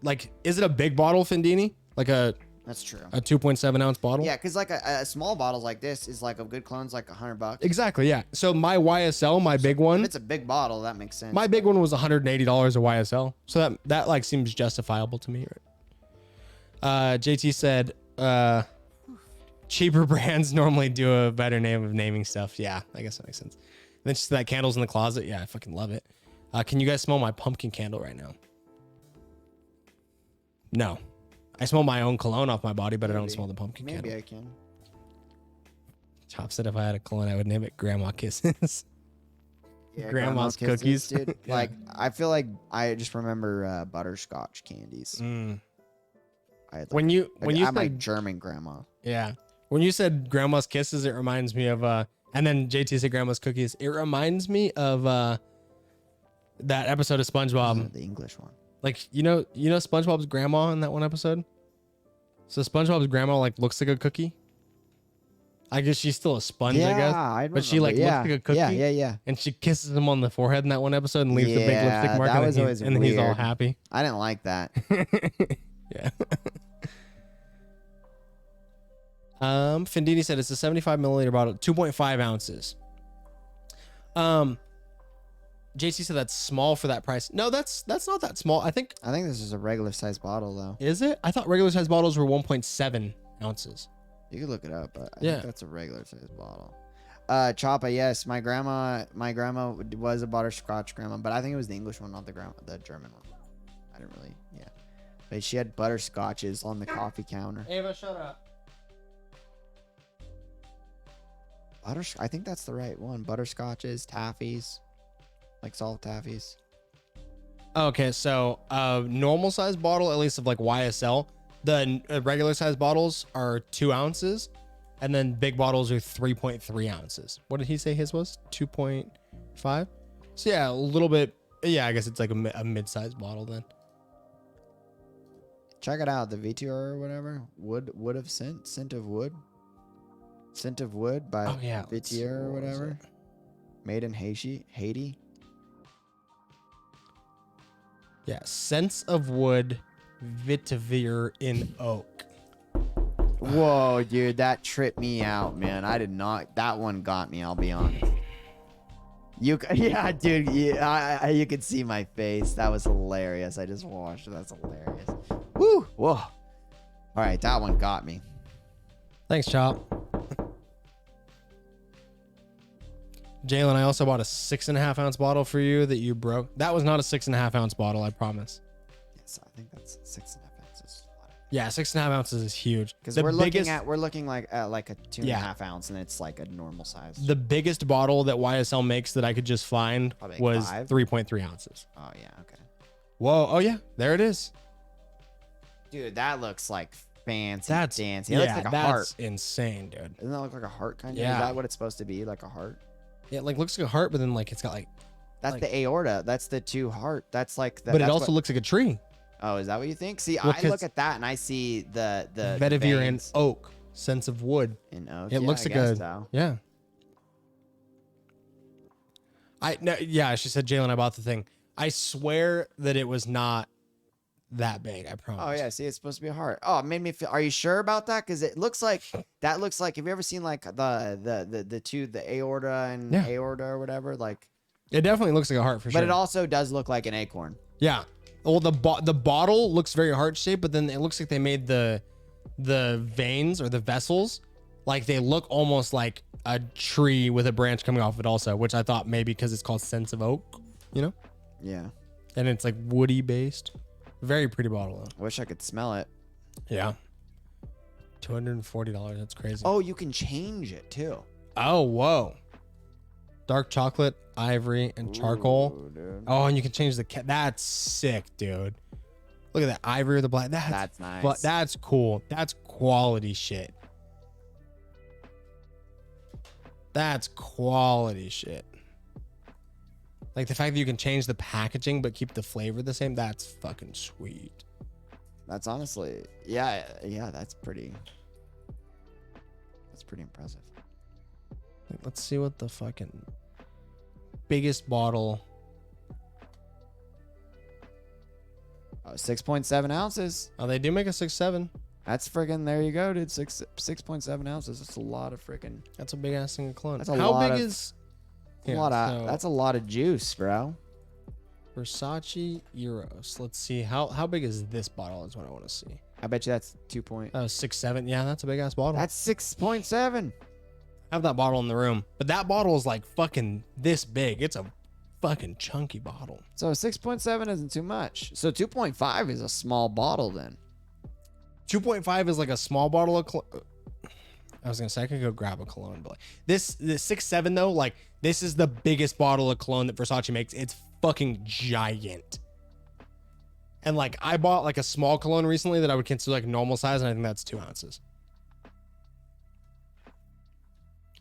like, is it a big bottle, Findini? Like a That's true. A 2.7 ounce bottle? Yeah, because like a small bottle like this is like a good clone's like $100. Exactly, yeah. So my YSL, my big one. If it's a big bottle, that makes sense. My big one was $180 a YSL. So that like seems justifiable to me. JT said, cheaper brands normally do a better name of naming stuff. Yeah, I guess that makes sense. And then she said that candle's in the closet. Yeah, I fucking love it. Can you guys smell my pumpkin candle right now? No. I smell my own cologne off my body, but I don't Maybe. smell the pumpkin Maybe candle. I can. Chop said if I had a cologne, I would name it Grandma Kisses. Yeah, Grandma's grandma cookies. kisses, dude. Yeah. Like, I feel like I just remember butterscotch candies. Mm. I had, like, When you I'm like said German grandma. yeah, when you said Grandma's Kisses, it reminds me of and then JT said Grandma's Cookies. It reminds me of that episode of SpongeBob. The English one. Like you know SpongeBob's grandma in that one episode. So SpongeBob's grandma like looks like a cookie. I guess she's still a sponge, I guess. I But she remember. like looks like a cookie. Yeah. And she kisses him on the forehead in that one episode and leaves the big lipstick mark. That And, was then, always and then he's all weird. happy. I didn't like that. Yeah. Findini said it's a 75 milliliter bottle, 2.5 ounces. JC said that's small for that price. No, that's not that small. I think this is a regular size bottle though. Is it? I thought regular size bottles were 1.7 ounces. You can look it up, but I Yeah. think that's a regular size bottle. Choppa, yes, my grandma was a butterscotch grandma, but I think it was the English one, not the German one. I didn't really, yeah. But she had butterscotches on the coffee counter. Ava, shut up. I think that's the right one. Butterscotches, taffies, like salt taffies. Okay, so normal size bottle, at least of like YSL, the regular size bottles are 2 ounces, and then big bottles are 3.3 ounces. What did he say his was? 2.5? So yeah, a little bit. Yeah, I guess it's like a mid-sized bottle then. Check it out, the VTR or whatever. Wood of scent of wood. Scent of Wood by Vitier or whatever. Made in Haiti. Yeah, Scents of Wood, Vetiver in Oak. Whoa, dude, that tripped me out, man. I did not. That one got me. I'll be honest. Yeah, dude. Yeah, you could see my face. That was hilarious. I just watched it. That's hilarious. Woo! Whoa. All right, that one got me. Thanks, Chop. Jalen, I also bought a 6.5 ounce bottle for you that you broke. That was not a 6.5 ounce bottle, I promise. Yes, I think that's 6.5 ounces. Yeah, 6.5 ounces is huge. Because we're looking like at like a 2.5 ounce, and it's like a normal size. The biggest bottle that YSL makes that I could just find Probably was 5? 3.3 ounces. Oh yeah, okay. Whoa! Oh yeah, there it is. Dude, that looks like fancy. That's dancy. It looks like a that's heart. insane, dude. Doesn't that look like a heart kind of? Yeah. Is that what it's supposed to be? Like a heart? Yeah, it like looks like a heart, but then like it's got like. That's like, the aorta. That's the 2 heart. That's like the. But it also looks like a tree. Oh, is that what you think? See, Well, I look at that and I see the Vetiver in veins. Oak, Sense of Wood. In oak. It Yeah, looks I like guess a so. yeah. Yeah, she said, Jalen, I bought the thing. I swear that it was not that big. I promise. Oh yeah, see, it's supposed to be a heart. Oh, it made me feel. Are you sure about that? Because it looks like that looks like. Have you ever seen like the aorta and Yeah. aorta or whatever? Like, It definitely looks like a heart for sure. but it also does look like an acorn. Yeah. Well, the bottle looks very heart shaped, but then it looks like they made the veins or the vessels like they look almost like a tree with a branch coming off it also, which I thought maybe because it's called Sense of Oak, you know? Yeah. And it's like woody based. Very pretty bottle though. Wish I could smell it. Yeah. $240. That's crazy. Oh, you can change it too. Oh, whoa. Dark chocolate, ivory, and charcoal. Ooh, dude. Oh, and you can change the that's sick, dude. Look at that ivory with the black. That's nice. But that's cool. That's quality shit. That's quality shit. Like the fact that you can change the packaging but keep the flavor the same, that's fucking sweet. That's honestly, yeah, that's pretty impressive. Like, let's see what the fucking biggest bottle. 6.7 ounces. Oh, they do make a 6.7. That's friggin', there you go, dude. 6.7 ounces. That's a lot of friggin'. That's a big ass thing of cologne. That's a How lot big of, is? a lot of, so that's a lot of juice, bro. Versace Euros. Let's see how big is this bottle? Is what I want to see. I bet you that's 2. 6.7. Yeah, that's a big ass bottle. That's 6.7. I have that bottle in the room, but that bottle is like fucking this big. It's a fucking chunky bottle. So 6.7 isn't too much. So 2.5 is a small bottle then. 2.5 is like a small bottle of I was gonna say I could go grab a cologne, but like this 6.7 though, like this is the biggest bottle of cologne that Versace makes. It's fucking giant. And like I bought like a small cologne recently that I would consider like normal size, and I think that's 2 ounces.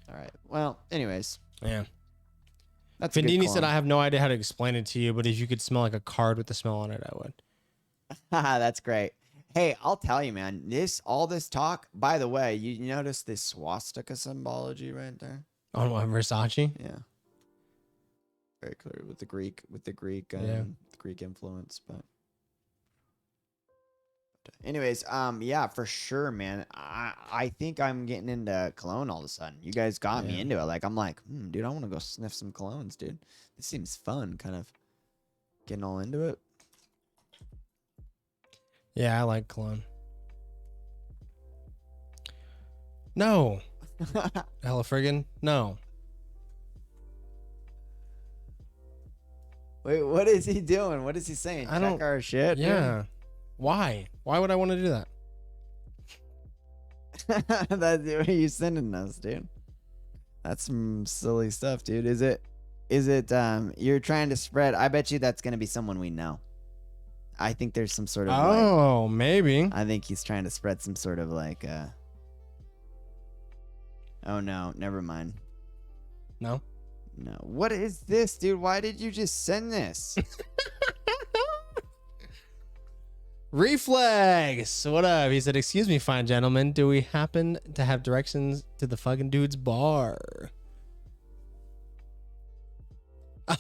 All right. Well, anyways. Yeah. That's a good Findini cologne. said I have no idea how to explain it to you, but if you could smell like a card with the smell on it, I would. Haha, that's great. Hey, I'll tell you, man. All this talk. By the way, you notice this swastika symbology right there? On what, Versace? Yeah. Very clear with the Greek, the Greek influence. But anyways, yeah, for sure, man. I think I'm getting into cologne all of a sudden. You guys got me into it. Like I'm like, dude, I want to go sniff some colognes, dude. This seems fun. Kind of getting all into it. Yeah, I like cologne. No. Hella friggin' no. Wait, what is he doing? What is he saying? Check our shit. Yeah. Why? Why would I want to do that? That's what are you sending us, dude? That's some silly stuff, dude. Is it you're trying to spread? I bet you that's gonna be someone we know. I think there's some sort of maybe. I think he's trying to spread some sort of like oh no, never mind. No? No. What is this, dude? Why did you just send this? Reflex, what up? He said, excuse me, fine gentlemen. Do we happen to have directions to the fucking dude's bar?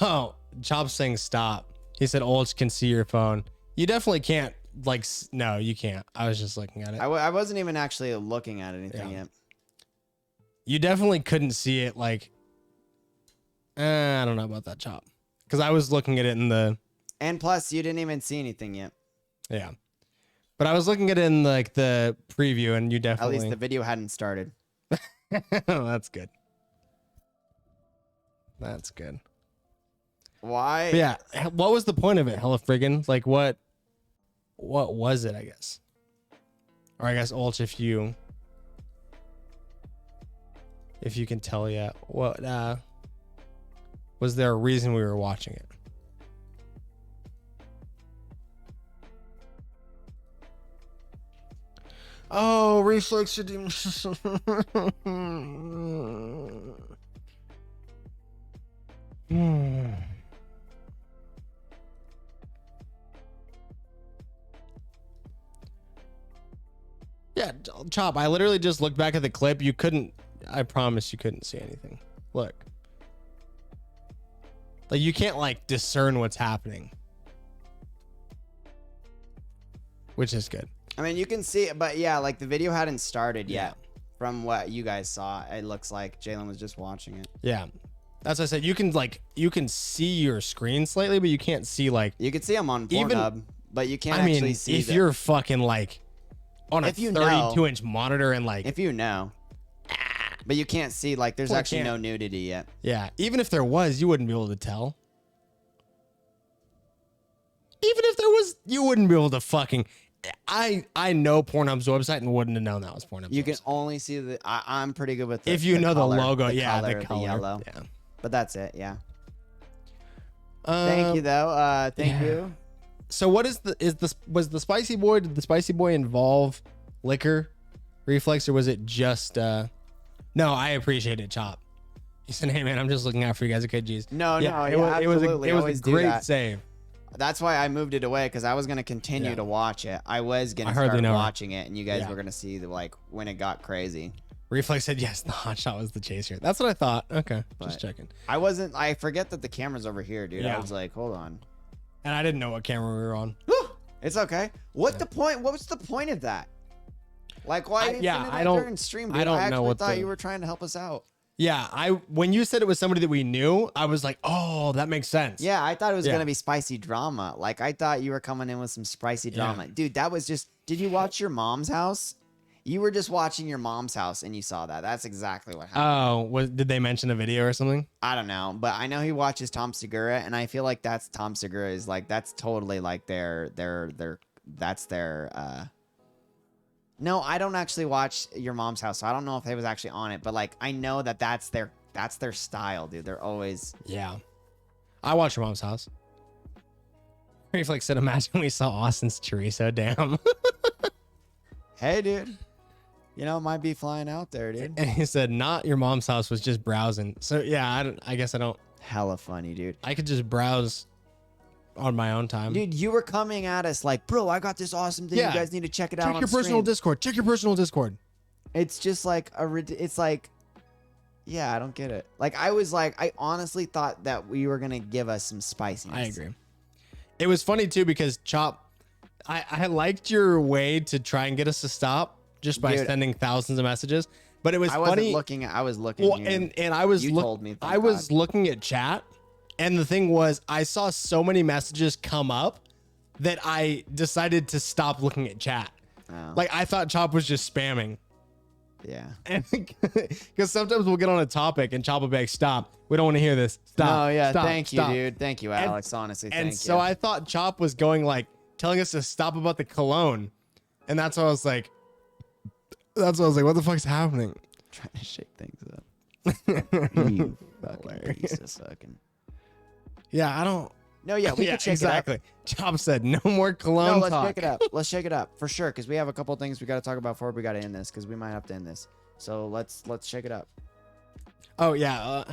Oh, Chop's saying stop. He said, Olch can see your phone. You definitely can't, like, no, you can't. I was just looking at it. I wasn't even actually looking at anything yet. You definitely couldn't see it, like, I don't know about that, Chop. Because I was looking at it in the... And plus, you didn't even see anything yet. Yeah. But I was looking at it in, like, the preview, and you definitely... At least the video hadn't started. That's good. That's good. Why? But yeah, what was the point of it, hella friggin'? Like, what was it, I guess? Or I guess, Ulch, if you can tell yet, what, was there a reason we were watching it? Oh, reflex should do. Yeah, Chop, I literally just looked back at the clip. You couldn't, I promise you couldn't see anything. Look. Like, you can't, like, discern what's happening. Which is good. I mean, you can see it, but yeah, like, the video hadn't started yet. From what you guys saw, it looks like Jalen was just watching it. Yeah. That's what I said. You can see your screen slightly, but you can't see, like... You can see them on Pornhub, but you can't actually see if you're fucking, like, on a 32-inch monitor and, like... If you know. But you can't see, like, there's actually no nudity yet. Yeah. Even if there was, you wouldn't be able to tell. Even if there was, you wouldn't be able to fucking... I know Pornhub's website and wouldn't have known that was Pornhub's You website. can only see the... I'm pretty good with the if you know color, the logo, the the color. yellow. Yeah. But that's it, yeah. Thank you, though. Thank you. So what is was the Spicy Boy, did the Spicy Boy involve liquor reflex, or was it just no, I appreciate it, Chop. He said, hey man, I'm just looking out for you guys at KG's. It was a great save. That's why I moved it away, because I was going to continue to watch it. I was going to start watching it, and you guys were going to see like when it got crazy. Reflex said yes, the hot shot was the chaser. That's what I thought. Okay, just checking. I forget that the camera's over here, dude. Yeah. I was like, hold on. And I didn't know what camera we were on. It's okay. What was the point of that? Like, why did you send it out during stream, dude? I don't know what thought you were trying to help us out. Yeah, when you said it was somebody that we knew, I was like, oh, that makes sense. Yeah, I thought it was gonna be spicy drama. Like, I thought you were coming in with some spicy drama. Dude, that was just... Did you watch Your Mom's House? You were just watching Your Mom's House and you saw that. That's exactly what happened. Oh, did they mention a video or something? I don't know, but I know he watches Tom Segura, and I feel like that's Tom Segura is like, that's totally like that's their No, I don't actually watch Your Mom's House, so I don't know if they was actually on it. But like, I know that that's their style, dude. They're always. Yeah. I watch Your Mom's House. Reflex said, imagine we saw Austin's chorizo. Damn. Hey, dude. You know, it might be flying out there, dude. And he said, not Your Mom's House, was just browsing. So yeah, I guess I don't. Hella funny, dude. I could just browse on my own time. Dude, you were coming at us like, bro, I got this awesome thing. Yeah. You guys need to check it out. Check on your personal stream." Discord. Check your personal Discord. It's just like it's like, yeah, I don't get it. Like, I honestly thought that we were gonna give us some spiciness. I agree. It was funny too because Chop, I liked your way to try and get us to stop just by Dude. sending thousands of messages. But it was I wasn't funny. looking. I was looking. Well, here. and I was You told me. I was looking at chat, and the thing was, I saw so many messages come up that I decided to stop looking at chat. Oh. Like I thought Chop was just spamming. Yeah. And because sometimes we'll get on a topic and Chop will be like, "Stop, we don't want to hear this." Stop. No, yeah. stop, Thank you, stop." dude. Thank you, Alex. Honestly, And thank so you. I thought Chop was going like telling us to stop about the cologne, and that's why I was like, what the fuck's happening? Trying to shake things up. You fucking piece of fucking. Yeah, I don't. No, yeah, we can check exactly. it Chop said no more up. cologne No, let's talk. check it up. Let's check it up for sure, because we have a couple things we got to talk about before we got to end this, because we might have to end this. So let's check it up. Oh yeah,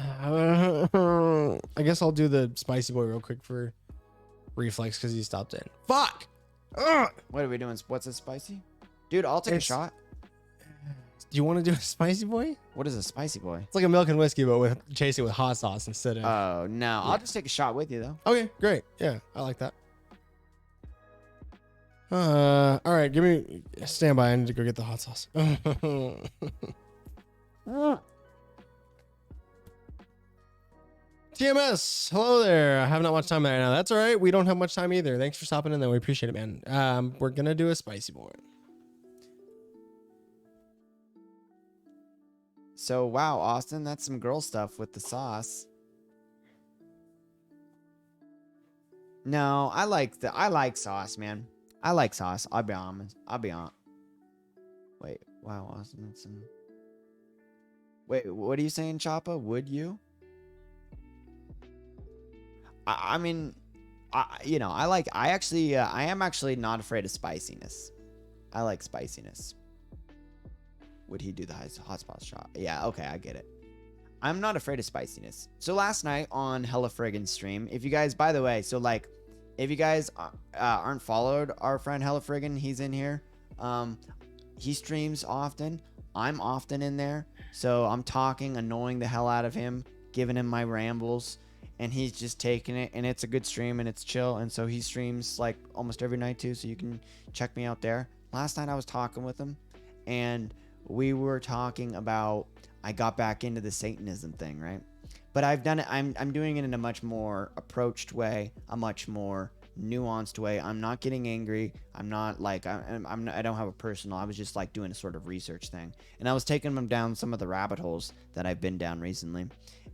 I guess I'll do the spicy boy real quick for Reflex because he stopped in. Fuck. Ugh. What are we doing? What's it, spicy? Dude, I'll take a shot. Do you want to do a spicy boy? What is a spicy boy? It's like a milk and whiskey, but chase it with hot sauce instead of. Oh no, I'll just take a shot with you though. Okay, great. Yeah, I like that. All right, give me stand by. I need to go get the hot sauce. TMS, hello there. I have not much time right now. That's all right. We don't have much time either. Thanks for stopping in though. We appreciate it, man. We're gonna do a spicy boy. So wow, Austin, that's some girl stuff with the sauce. No, I like sauce, man. I like sauce. I'll be honest. Wait, wow, Austin, that's some. Wait, what are you saying, Choppa? Would you? I mean, I am actually not afraid of spiciness. I like spiciness. Would he do the hot spot shot? Yeah, okay, I get it. I'm not afraid of spiciness. So last night on Hella Friggin' stream, if you guys, by the way, so like, if you guys aren't followed our friend Hella Friggin', he's in here. He streams often. I'm often in there. So I'm talking, annoying the hell out of him, giving him my rambles, and he's just taking it, and it's a good stream, and it's chill, and so he streams like almost every night too, so you can check me out there. Last night I was talking with him, and we were talking about, I got back into the Satanism thing, right? But I've done it, I'm doing it in a much more approached way, a much more nuanced way. I'm not getting angry. I'm not like, I don't have a personal, I was just like doing a sort of research thing. And I was taking them down some of the rabbit holes that I've been down recently.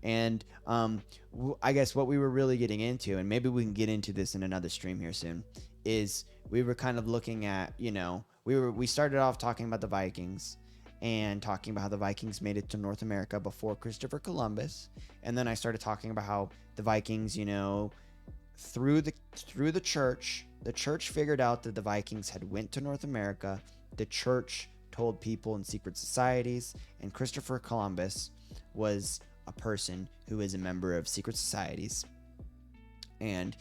And I guess what we were really getting into, and maybe we can get into this in another stream here soon, is we were kind of looking at, you know, we started off talking about the Vikings and talking about how the Vikings made it to North America before Christopher Columbus. And then I started talking about how the Vikings, you know, through the church, the church figured out that the Vikings had went to North America. The church told people in secret societies, and Christopher Columbus was a person who is a member of secret societies. And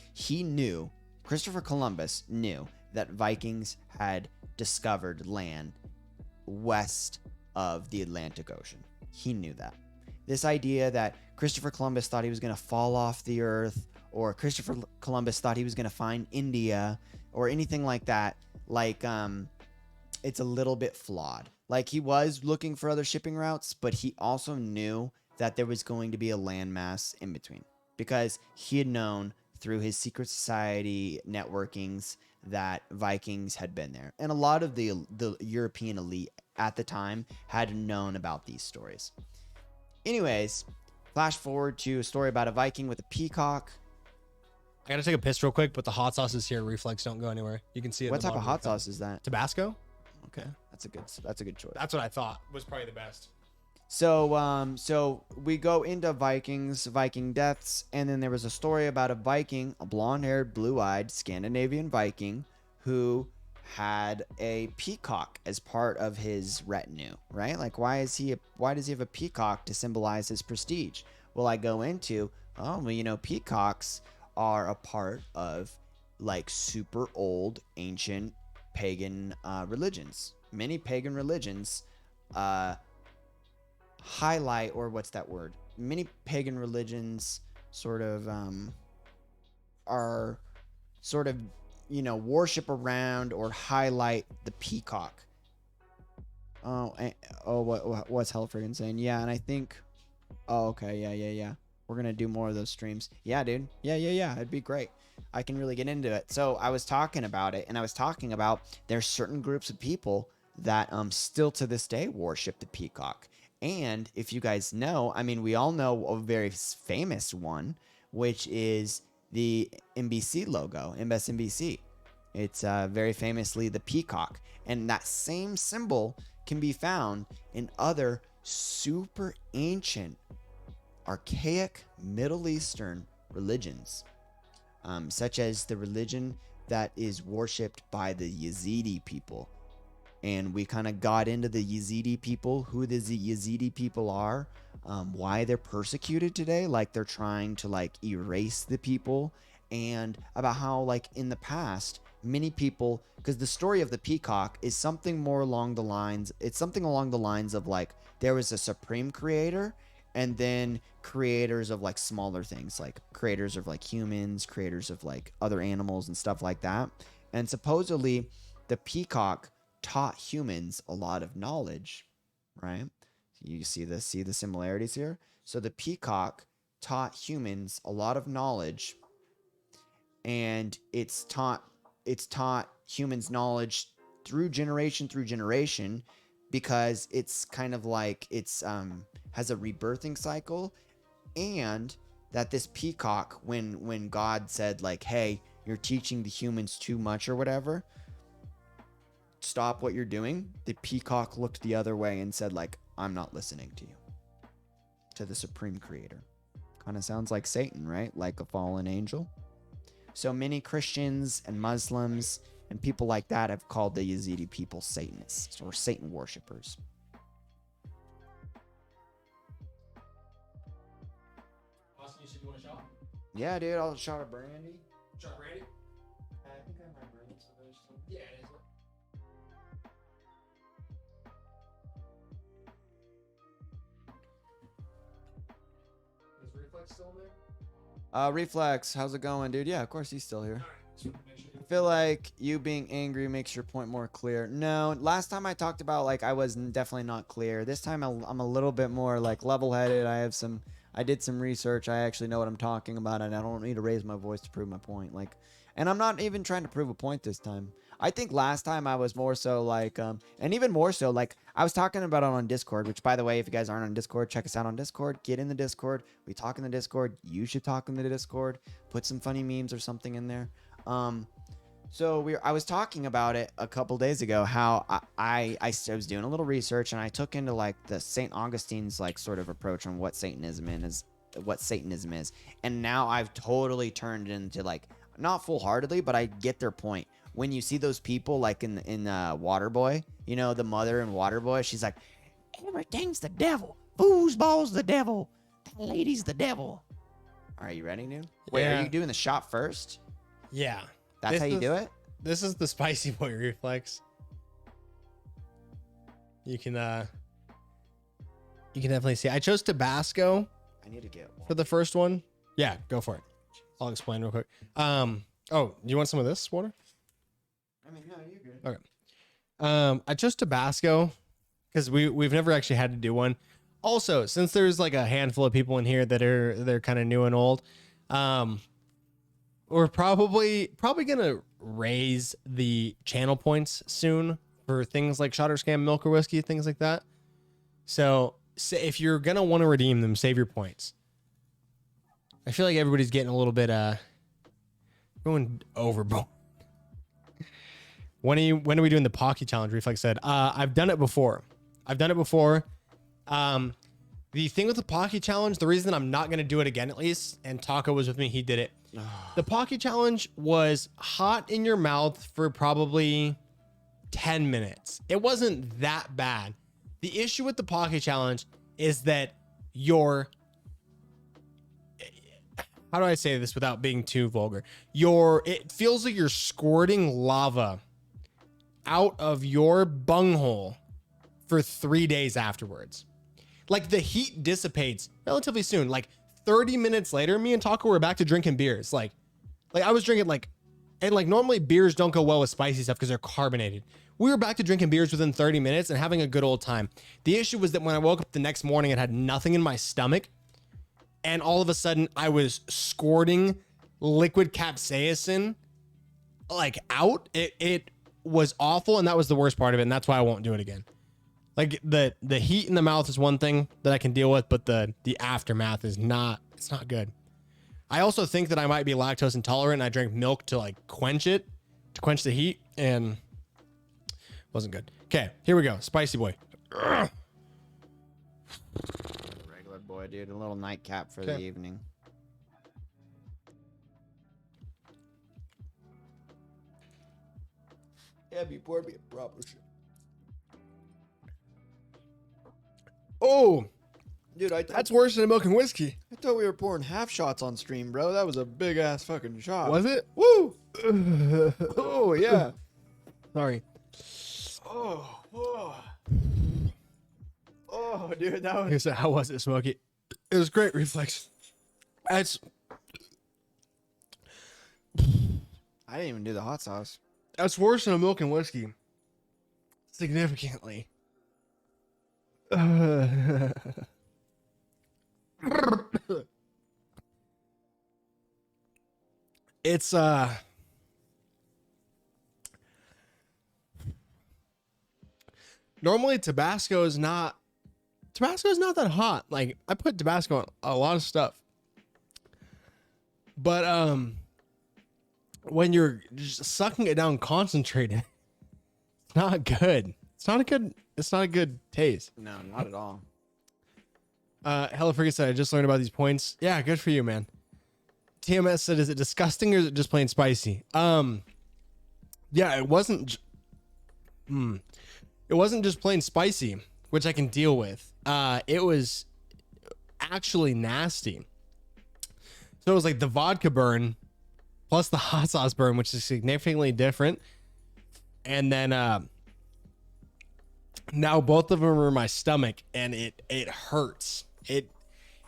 Christopher Columbus knew that Vikings had discovered land west of the Atlantic Ocean. He knew that. This idea that Christopher Columbus thought he was going to fall off the earth, or Christopher Columbus thought he was going to find India, or anything like that, like, it's a little bit flawed. Like, he was looking for other shipping routes, but he also knew that there was going to be a landmass in between, because he had known through his secret society networkings that Vikings had been there. And a lot of the European elite at the time had known about these stories. Anyways, flash forward to a story about a Viking with a peacock. I gotta take a piss real quick, but the hot sauce is here. Reflex, don't go anywhere. You can see it. What type of hot sauce is that? Tabasco. Okay, that's a good choice. That's what I thought was probably the best. So we go into Viking deaths, and then there was a story about a Viking, a blonde-haired, blue-eyed Scandinavian Viking who had a peacock as part of his retinue, right? Like, why does he have a peacock to symbolize his prestige? Well, I go into, peacocks are a part of like super old ancient pagan religions. Many pagan religions highlight, or what's that word? Many pagan religions sort of are sort of worship around or highlight the peacock. What's Hellfriggin saying? Yeah, and I think, okay, yeah. We're gonna do more of those streams. Yeah, dude. Yeah. It'd be great. I can really get into it. So I was talking about it, and I was talking about there's certain groups of people that still to this day worship the peacock. And if you guys know, I mean, we all know a very famous one, which is the NBC logo, MSNBC. It's very famously the peacock. And that same symbol can be found in other super ancient, archaic Middle Eastern religions, such as the religion that is worshipped by the Yazidi people. And we kind of got into the Yazidi people, who the Yazidi people are, why they're persecuted today, like they're trying to like erase the people, and about how like in the past, many people, because the story of the peacock is something more along the lines, of like there was a supreme creator, and then creators of like smaller things, like creators of like humans, creators of like other animals and stuff like that. And supposedly the peacock taught humans a lot of knowledge, right? You see the similarities here. So the peacock taught humans a lot of knowledge, and it's taught humans knowledge through generation, because it's kind of like it's has a rebirthing cycle. And that this peacock, when God said like, hey, you're teaching the humans too much or whatever, stop what you're doing, the peacock looked the other way and said like, I'm not listening to you, to the supreme creator. Kind of sounds like Satan, right? Like a fallen angel. So many Christians and Muslims and people like that have called the Yazidi people Satanists or Satan worshippers. Austin, you said you want a shot? Yeah, dude, I'll shot of brandy. Shot brandy? I think I have my brandy. Yeah, it is. Is Reflex still in there? Reflex, how's it going, dude? Yeah, of course he's still here. I feel like you being angry makes your point more clear. No, last time I talked about like I was definitely not clear. This time I'm a little bit more like level-headed. I did some research. I actually know what I'm talking about, and I don't need to raise my voice to prove my point. Like, and I'm not even trying to prove a point this time. I think last time I was more so like, and even more so, like I was talking about it on Discord, which by the way, if you guys aren't on Discord, check us out on Discord. Get in the Discord. We talk in the Discord. You should talk in the Discord. Put some funny memes or something in there. So I was talking about it a couple days ago, how I was doing a little research, and I took into like the St. Augustine's like sort of approach on what Satanism is. And now I've totally turned it into like, not full-heartedly, but I get their point. When you see those people like in Waterboy, you know, the mother in Waterboy, she's like, everything's the devil. Foosball's the devil. That lady's the devil. All right, you ready, dude? Wait, Yeah. Are you doing the shot first? Yeah. That's how you do it? This is the spicy boy reflex. You can definitely see. I chose Tabasco I need to get one. for the first one. Yeah, go for it. I'll explain real quick. Oh, you want some of this water? I mean, no, you're good. Okay. I chose Tabasco because we've never actually had to do one. Also, since there's like a handful of people in here that they're kind of new and old, we're probably gonna raise the channel points soon for things like Shot or Scam, Milk or Whiskey, things like that. So if you're gonna want to redeem them, save your points. I feel like everybody's getting a little bit going overboard. when are we doing the Pocky challenge? Reflex said, I've done it before. The thing with the Pocky challenge, the reason I'm not going to do it again, at least, and Taco was with me, he did it. The Pocky challenge was hot in your mouth for probably 10 minutes. It wasn't that bad. The issue with the Pocky challenge is that how do I say this without being too vulgar? It feels like you're squirting lava out of your bunghole for 3 days afterwards. Like the heat dissipates relatively soon. Like 30 minutes later, me and Taco were back to drinking beers. Like I was drinking and normally beers don't go well with spicy stuff because they're carbonated. We were back to drinking beers within 30 minutes and having a good old time. The issue was that when I woke up the next morning, it had nothing in my stomach. And all of a sudden I was squirting liquid capsaicin out. It was awful. And that was the worst part of it. And that's why I won't do it again. Like the heat in the mouth is one thing that I can deal with, but the aftermath is not, it's not good. I also think that I might be lactose intolerant. I drank milk to quench the heat, and wasn't good. Okay, here we go. Spicy boy. Regular boy, dude. A little nightcap for the evening. Yeah, before be a proper shit. Oh, dude, that's worse than a milk and whiskey. I thought we were pouring half shots on stream, bro. That was a big ass fucking shot. Was it? Woo! Oh yeah. Sorry. Oh, dude, that was. He said, "How was it, Smokey?" It was great, Reflex. I didn't even do the hot sauce. That's worse than a milk and whiskey. Significantly. It's normally Tabasco is not that hot. Like I put Tabasco on a lot of stuff. But when you're just sucking it down concentrated, it's not good. It's not a good taste. No, not at all. Hella Freaking said, I just learned about these points. Yeah, good for you, man. TMS said, is it disgusting or is it just plain spicy? Yeah, it wasn't just plain spicy, which I can deal with. It was actually nasty. So it was like the vodka burn plus the hot sauce burn, which is significantly different. And then now both of them are in my stomach and it hurts.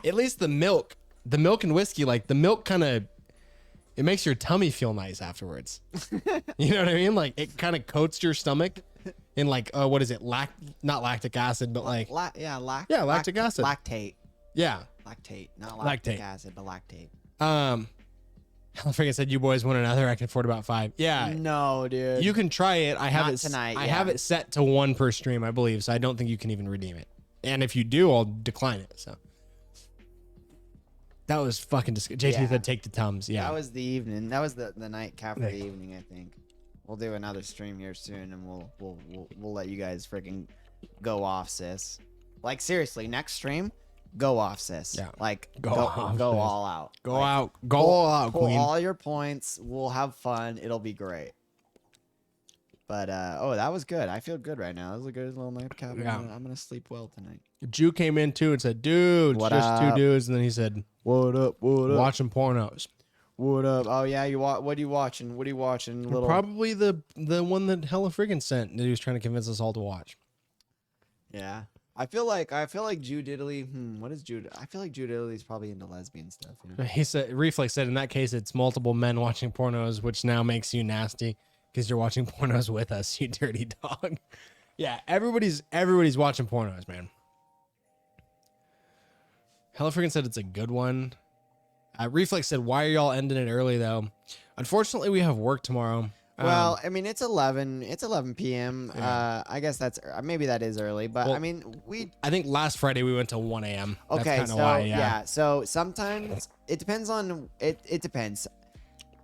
At least the milk and whiskey, like the milk it makes your tummy feel nice afterwards. You know what I mean? Like it kind of coats your stomach in what is it? Not lactic acid, but lactic acid. Lactate. Yeah. Lactate, not lactic acid, but lactate. I freaking said you boys want another. I can afford about 5. Yeah. No, dude. You can try it. I have Not it tonight. I have it set to 1 per stream, I believe. So I don't think you can even redeem it. And if you do, I'll decline it. So that was fucking disgusting. JT said take the Tums. Yeah. That was the evening. That was the nightcap for the evening, I think. We'll do another stream here soon, and we'll let you guys freaking go off, sis. Like seriously, next stream, go off, sis. Yeah. Like Go off, go sis. all out. Go Like, out. Go all out, pull queen. all your points. We'll have fun. It'll be great. But that was good. I feel good right now. That was a good little nightcap. Yeah. I'm gonna sleep well tonight. Jew came in too and said, dude, What just up? 2 dudes. And then he said, What up? What up? watching pornos. What up? Oh yeah, what are you watching? What are you watching? Little Probably the one that Hella Friggin sent that he was trying to convince us all to watch. Yeah. I feel like Jude Italy. What is Jude? I feel like Jude Italy's probably into lesbian stuff. Yeah. He said, Reflex said, in that case, it's multiple men watching pornos, which now makes you nasty because you're watching pornos with us, you dirty dog. Yeah, everybody's watching pornos, man. Hella Friggin said it's a good one. Reflex said, why are y'all ending it early though? Unfortunately, we have work tomorrow. Well, I mean, it's 11 p.m. Yeah. I guess maybe that is early, but Well, I mean, I think last Friday we went till 1 a.m. That's okay, kinda so why, yeah. So sometimes it depends on it depends.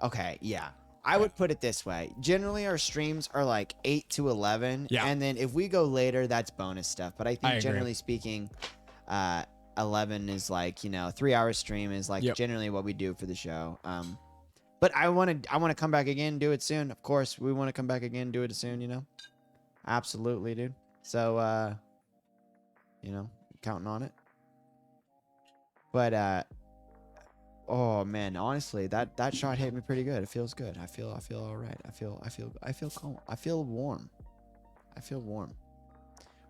Okay, yeah. I would put it this way. Generally, our streams are like 8 to 11. Yeah. And then if we go later, that's bonus stuff. But I think agree. generally speaking, 11 is like, 3-hour stream is like generally what we do for the show. But I want to come back again and do it soon. Of course, we want to come back again and do it soon, Absolutely, dude. So, counting on it. But, oh man, honestly, that shot hit me pretty good. It feels good. I feel all right. I feel calm. I feel warm.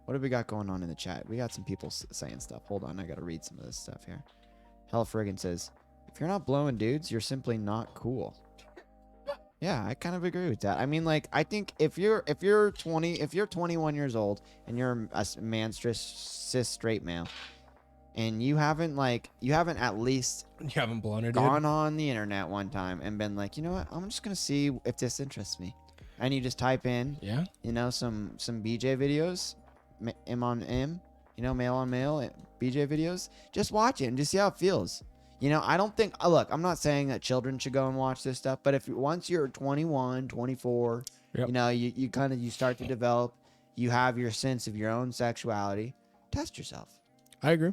What have we got going on in the chat? We got some people saying stuff. Hold on, I gotta read some of this stuff here. Hell Friggin says, if you're not blowing dudes, you're simply not cool. Yeah, I kind of agree with that. I mean, like, I think if you're 21 years old and you're a cis straight male, and you haven't at least blown it, gone on the internet one time and been like, you know what, I'm just gonna see if this interests me, and you just type in, some BJ videos, M on M, male on male BJ videos, just watch it and just see how it feels. I don't think, look, I'm not saying that children should go and watch this stuff, but if once you're 21, 24, you start to develop, you have your sense of your own sexuality, test yourself. I agree.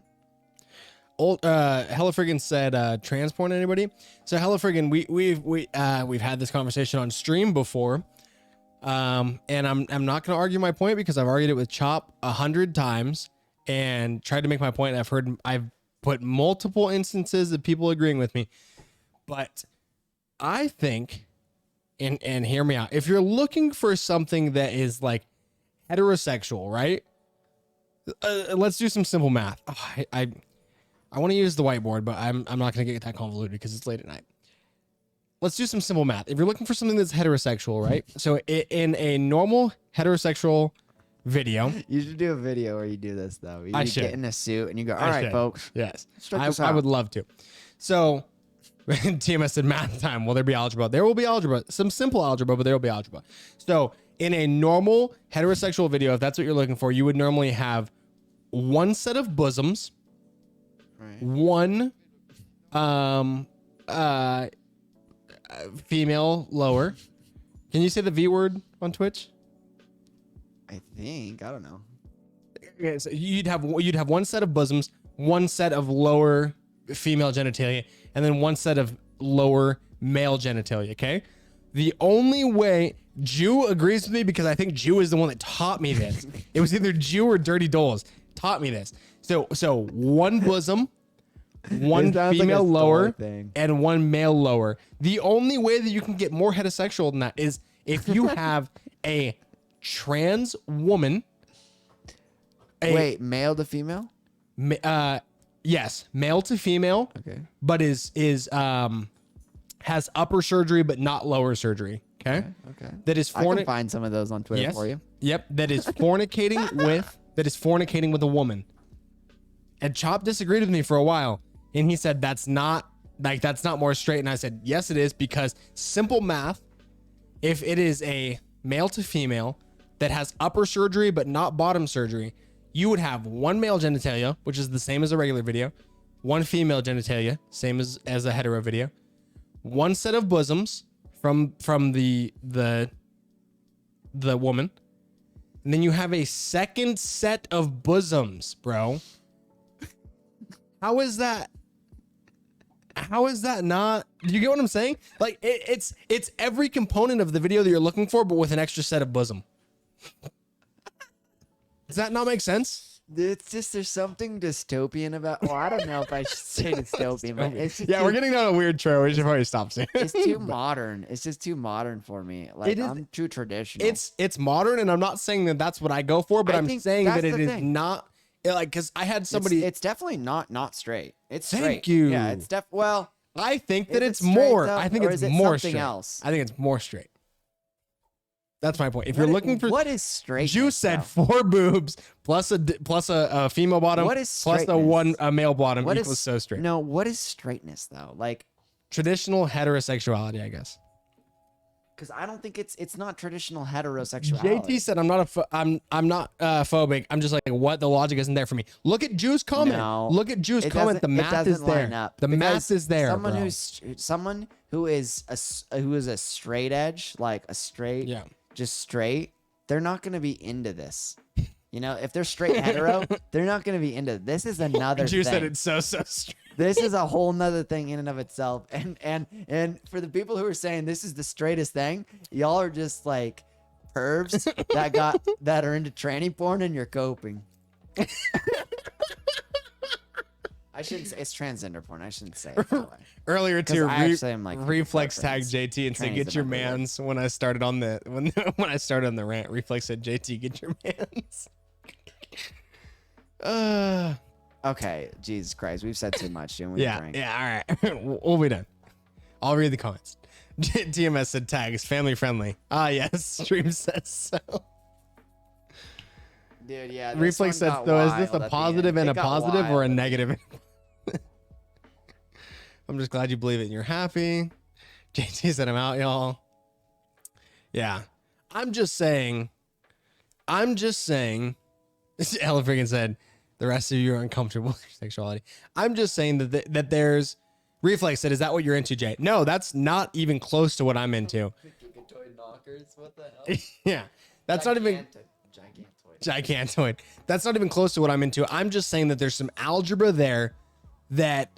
Old Hella Friggin said transport anybody. So Hella Friggin, we've had this conversation on stream before. And I'm not gonna argue my point because I've argued it with Chop 100 times and tried to make my point. I've put multiple instances of people agreeing with me, but I think, and hear me out, if you're looking for something that is like heterosexual, right? Let's do some simple math. I want to use the whiteboard, but I'm not going to get that convoluted because it's late at night. Let's do some simple math. If you're looking for something that's heterosexual, right? So in a normal heterosexual video. You should do a video where you do this, though. You I should get in a suit and you go, all right, folks. Yes. Check this I out." would love to. So TMS said math time. Will there be algebra? There will be algebra. Some simple algebra, but there will be algebra. So in a normal heterosexual video, if that's what you're looking for, you would normally have one set of bosoms, one female lower. Can you say the V word on Twitch? I think. I don't know. Okay, so you'd have one set of bosoms, one set of lower female genitalia, and then one set of lower male genitalia. Okay. The only way Jew agrees with me, because I think Jew is the one that taught me this. It was either Jew or Dirty Doles taught me this. So one bosom, one female lower, and one male lower. The only way that you can get more heterosexual than that is if you have a trans woman. Wait, male to female? Yes, male to female. Okay. But has upper surgery but not lower surgery. Okay. That is I can find some of those on Twitter for you. Yep. That is fornicating with a woman. And Chop disagreed with me for a while, and he said that's not more straight. And I said yes, it is, because simple math. If it is a male to female that has upper surgery but not bottom surgery, you would have one male genitalia, which is the same as a regular video, one female genitalia, same as a hetero video, one set of bosoms from the woman, and then you have a second set of bosoms, bro. How is that not? Do you get what I'm saying? Like it's every component of the video that you're looking for, but with an extra set of bosom. Does that not make sense? It's just, there's something dystopian about. Well, I don't know if I should say dystopian, but it's just we're getting down a weird trail. We should probably stop soon. It's too modern. It's just too modern for me. Like, I'm too traditional. It's modern, and I'm not saying that that's what I go for, but I'm saying that it is not. Like, because I had somebody. It's definitely not straight. It's Thank straight. you. Yeah, it's well. I think that it's straight more. though, I think or it's is it more something straight. else? I think it's more straight. That's my point. If you're looking for what is straight, Jew said 4 boobs plus a female bottom. What is plus a male bottom equals so straight. No, what is straightness though? Like traditional heterosexuality, I guess. because I don't think it's not traditional heterosexuality. JT said I'm not phobic. I'm just like, what? The logic isn't there for me. Look at Juice comment. No, Look at Juice it comment. The doesn't- it math is doesn't line there. up The because math is there, Someone bro. someone who is a straight edge, like a straight, just straight. They're not gonna be into this. You know, if they're straight hetero, they're not gonna be into this. Is another Juice thing. said it's so straight. This is a whole nother thing in and of itself. And for the people who are saying this is the straightest thing, y'all are just like pervs that are into tranny porn and you're coping. I shouldn't say it's transgender porn. I shouldn't say it that way. Earlier 'Cause too, I actually am like Reflex preference. tagged JT and said, Tranny's "Get the your number one. mans." When I started on the when I started on the rant, Reflex said, "JT, get your mans." Okay, Jesus Christ, we've said too much, didn't we? Yeah, Frank? yeah. All right, we'll be done. I'll read the comments. TMS said tags family friendly. Ah, yes. Stream says so. Dude, yeah. this Reflex one says got though, is this wild a at the positive end. and It a got positive or a wild. negative? I'm just glad you believe it and you're happy. JT said I'm out, y'all. Yeah. I'm just saying. Ella freaking said the rest of you are uncomfortable with your sexuality. I'm just saying that there's Reflex said, is that what you're into, Jay? No, that's not even close to what I'm into. Gigantoid knockers? What the hell? Yeah. That's not even gigantoid. That's not even close to what I'm into. I'm just saying that there's some algebra there that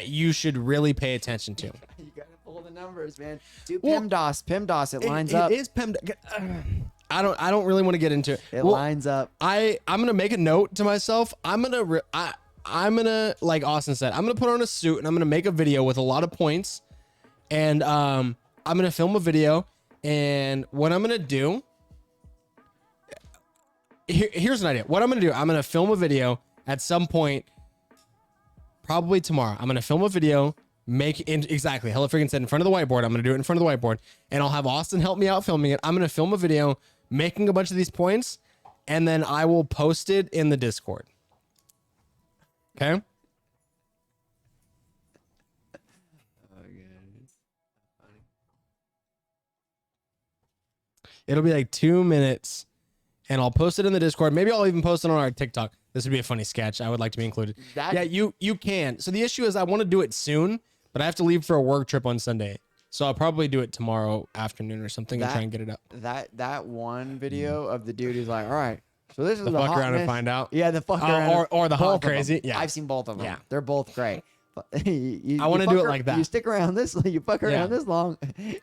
you should really pay attention to. You gotta pull the numbers, man. Do PEMDAS. It lines up. It is I don't really want to get into it. It lines up. I'm gonna make a note to myself. I'm gonna like Austin said, I'm gonna put on a suit and I'm gonna make a video with a lot of points, and I'm gonna film a video. And what I'm gonna do, here's an idea. What I'm gonna do, I'm gonna film a video at some point, probably tomorrow. I'm gonna film a video. Exactly. Hella freaking said in front of the whiteboard. I'm going to do it in front of the whiteboard and I'll have Austin help me out filming it. I'm going to film a video making a bunch of these points and then I will post it in the Discord. Okay. It'll be like 2 minutes and I'll post it in the Discord. Maybe I'll even post it on our TikTok. This would be a funny sketch. I would like to be included. Yeah, you can. So the issue is I want to do it soon, but I have to leave for a work trip on Sunday. So I'll probably do it tomorrow afternoon or something and try and get it up. That one video of the dude who's like, all right, so this is The the fuck around and hotness. find out. Yeah, the fuck around. Or the Both hot of them. crazy. Yeah. I've seen both of them. Yeah. They're both great. I want to do it like that. You stick around this. You fuck around this long.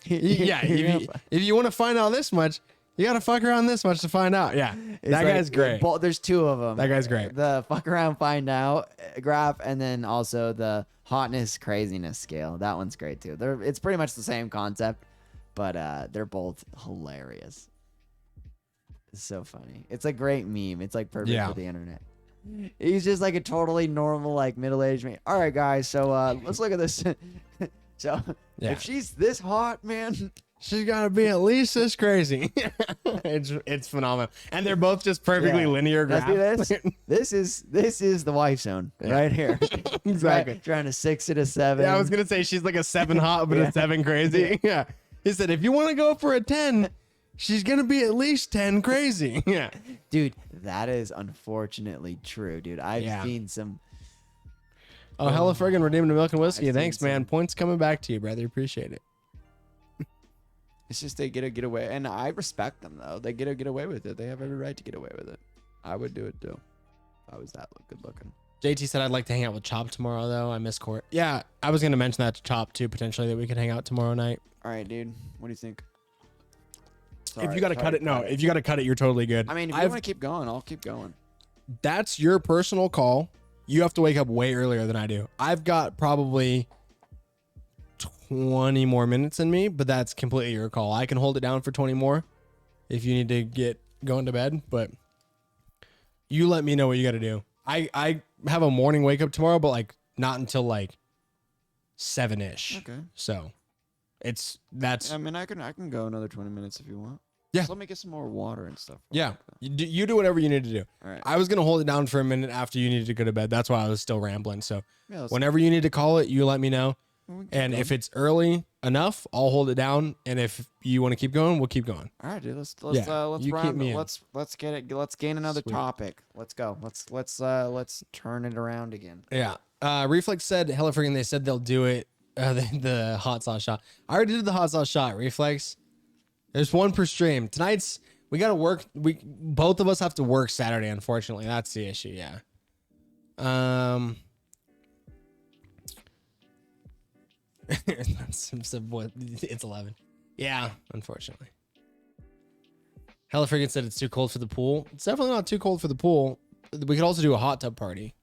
Yeah. If you want to find out this much, you got to fuck around this much to find out. Yeah. That guy's great. There's two of them. That guy's great. The fuck around, find out graph, and then also the hotness, craziness scale. That one's great too. It's pretty much the same concept, but they're both hilarious. It's so funny. It's a great meme. It's like perfect for the internet. He's just like a totally normal, like middle-aged man. All right, guys. So let's look at this. So if she's this hot, man, she's got to be at least this crazy. It's phenomenal, and they're both just perfectly linear Let's graphs. do this. This is the wife zone right here. Exactly. Trying to 6 it a 7. Yeah, I was gonna say she's like a 7 hot, but Yeah. a 7 crazy. Yeah. He said if you want to go for a 10, she's gonna be at least 10 crazy. Yeah. Dude, that is unfortunately true, dude. I've seen some. Oh, hella friggin' redeeming the milk and whiskey. I've Thanks, seen man. Points coming back to you, brother. Appreciate it. It's just they get away, and I respect them though. They get away with it. They have every right to get away with it. I would do it too. If I was that good looking. JT said I'd like to hang out with Chop tomorrow, though. I miss Court. Yeah, I was gonna mention that to Chop too, potentially, that we could hang out tomorrow night. All right, dude. What do you think? If you gotta cut it, no. If you gotta cut it, you're totally good. I mean, if you want to keep going, I'll keep going. That's your personal call. You have to wake up way earlier than I do. I've got probably 20 more minutes in me, but that's completely your call. I can hold it down for 20 more if you need to get going to bed, but you let me know what you got to do. I have a morning wake up tomorrow, but like not until like 7-ish. Okay. So that's. I mean, I can go another 20 minutes if you want. Yeah. Just let me get some more water and stuff. Yeah. You do whatever you need to do. All right. I was going to hold it down for a minute after you needed to go to bed. That's why I was still rambling. So Yeah, whenever you need to call it, you let me know. And if it's early enough, I'll hold it down. And if you want to keep going, we'll keep going. All right, dude. Let's you keep me in. let's get it. Let's gain another Sweet. topic. Let's go. Let's turn it around again. Yeah. Reflex said, "Hello, freaking." They said they'll do it. The hot sauce shot. I already did the hot sauce shot. Reflex. There's one per stream. Tonight's we gotta work. We both of us have to work Saturday. Unfortunately, that's the issue. Yeah. It's 11. Yeah, unfortunately. Hella freaking said it's too cold for the pool. It's definitely not too cold for the pool. We could also do a hot tub party.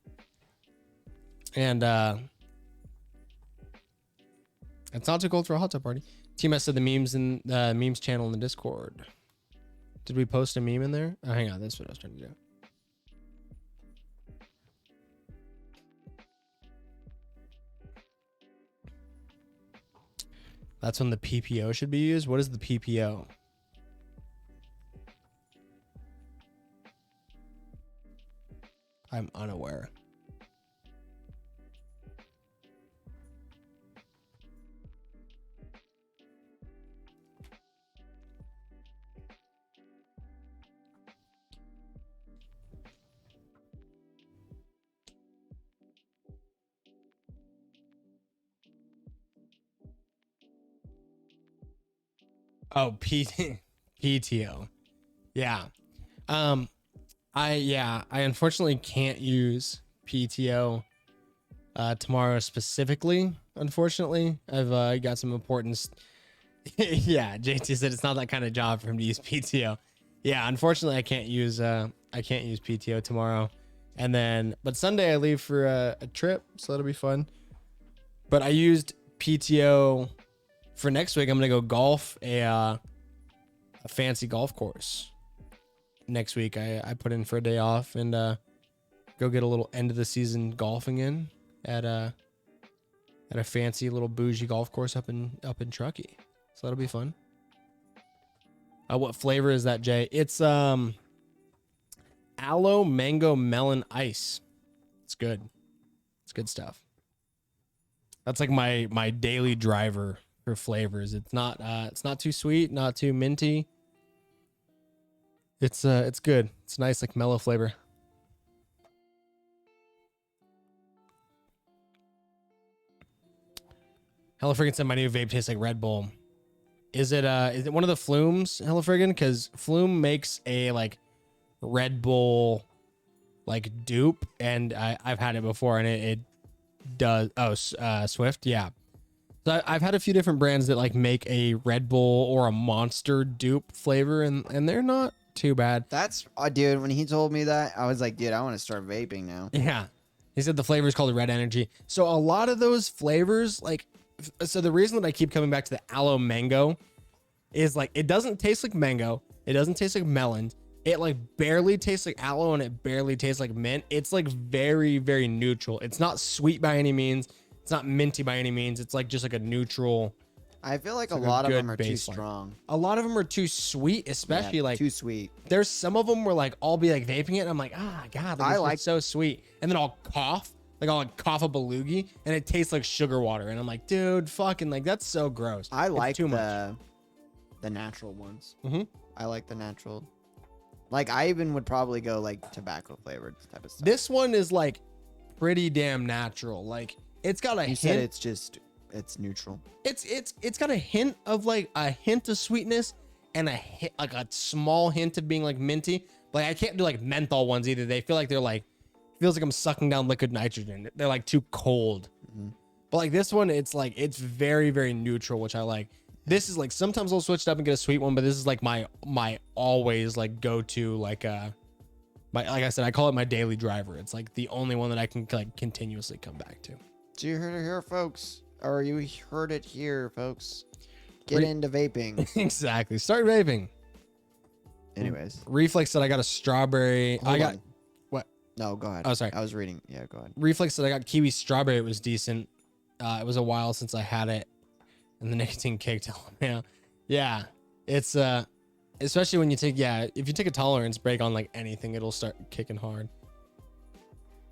And it's not too cold for a hot tub party. TMS said the memes in the memes channel in the Discord. Did we post a meme in there? Oh, hang on, that's what I was trying to do. That's when the PPO should be used. What is the PPO? I'm unaware. Oh, PTO. Yeah. I unfortunately can't use PTO tomorrow specifically. Unfortunately, I've got some important. Yeah, JT said it's not that kind of job for him to use PTO. Yeah, unfortunately, I can't use PTO tomorrow, and then but Sunday I leave for a trip, so that'll be fun. But I used PTO for next week. I'm gonna go golf a fancy golf course. Next week, I put in for a day off and go get a little end of the season golfing in at a fancy little bougie golf course up in Truckee. So that'll be fun. What flavor is that, Jay? It's aloe mango melon ice. It's good. It's good stuff. That's like my daily driver for flavors. It's not too sweet, not too minty. It's good. It's nice, like mellow flavor. Hella friggin' said my new vape tastes like Red Bull. Is it one of the Flumes, Hella friggin'? Because Flume makes a like Red Bull like dupe, and I've had it before, and it does. Oh, Swift, yeah. So I've had a few different brands that like make a Red Bull or a Monster dupe flavor, and they're not too bad. That's dude. When he told me that, I was like, dude, I want to start vaping now. Yeah, he said the flavor is called Red Energy. So a lot of those flavors, like, so the reason that I keep coming back to the aloe mango is like it doesn't taste like mango, it doesn't taste like melon, it like barely tastes like aloe, and it barely tastes like mint. It's like very, very neutral. It's not sweet by any means. It's not minty by any means. It's like just like a neutral. I feel like a lot of them are too strong. A lot of them are too sweet, especially like too sweet. There's some of them where like I'll be like vaping it and I'm like, God, like, I like so sweet. And then I'll cough, like I'll like cough a loogie and it tastes like sugar water. And I'm like, dude, fucking like that's so gross. I like too much. The natural ones. Mm-hmm. I like the natural. Like I even would probably go like tobacco flavored type of stuff. This one is like pretty damn natural. Like it's got a hint. Said it's neutral. It's got a hint of like a hint of sweetness and a hint, like a small hint of being like minty. Like I can't do like menthol ones either. They feel like they're like feels like I'm sucking down liquid nitrogen. They're like too cold. Mm-hmm. But like this one, it's like it's very, very neutral, which I like. This is like sometimes I'll switch it up and get a sweet one, but this is like my always like go to like like I said, I call it my daily driver. It's like the only one that I can like continuously come back to. So you heard it here, folks. Or you heard it here, folks. Get into vaping. Exactly. Start vaping. Anyways. Reflex said I got a strawberry. Hold on. What? No, go ahead. Oh, sorry. I was reading. Yeah, go ahead. Reflex said I got kiwi strawberry. It was decent. It was a while since I had it. And the nicotine kicked. Yeah. It's especially when you take if you take a tolerance break on like anything, it'll start kicking hard.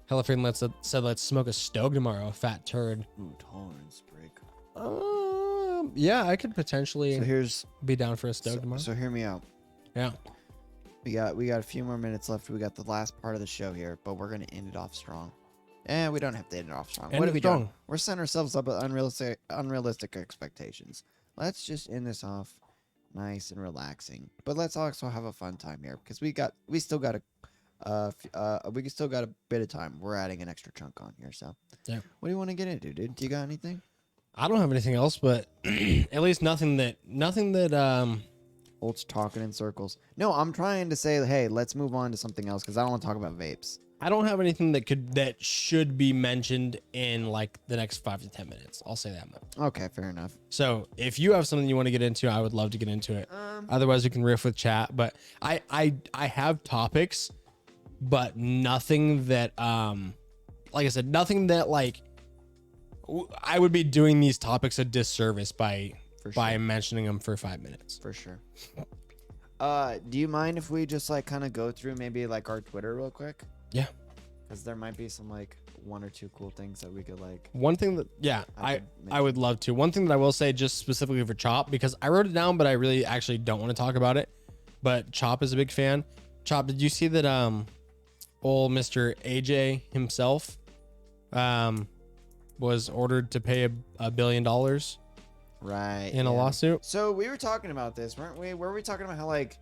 Hella said let's smoke a stoke tomorrow. Fat turd. Ooh, tolerance break. Yeah, I could potentially be down for a stoke tomorrow. So hear me out. Yeah. We got a few more minutes left. We got the last part of the show here, but we're gonna end it off strong. We don't have to end it off strong. What are we doing? We're setting ourselves up with unrealistic expectations. Let's just end this off nice and relaxing. But let's also have a fun time here because we still got a bit of time. We're adding an extra chunk on here. So yeah. What do you want to get into, dude? Do you got anything? I don't have anything else, but at least nothing that Olt's talking in circles. No, I'm trying to say, hey, let's move on to something else because I don't want to talk about vapes. I don't have anything that should be mentioned in like the next 5 to 10 minutes. I'll say that much. Okay, fair enough. So if you have something you want to get into, I would love to get into it. Otherwise, we can riff with chat. But I have topics, but nothing that like I said, nothing that like I would be doing these topics a disservice by mentioning them for 5 minutes. For sure. Do you mind if we just like kind of go through maybe like our Twitter real quick? Yeah. Because there might be some like 1 or 2 cool things that we could like. One thing that I would love to. One thing that I will say just specifically for Chop, because I wrote it down, but I really actually don't want to talk about it. But Chop is a big fan. Chop, did you see that old Mr. AJ himself was ordered to pay $1 billion? Right. In a lawsuit. So we were talking about this, weren't we? Were we talking about how like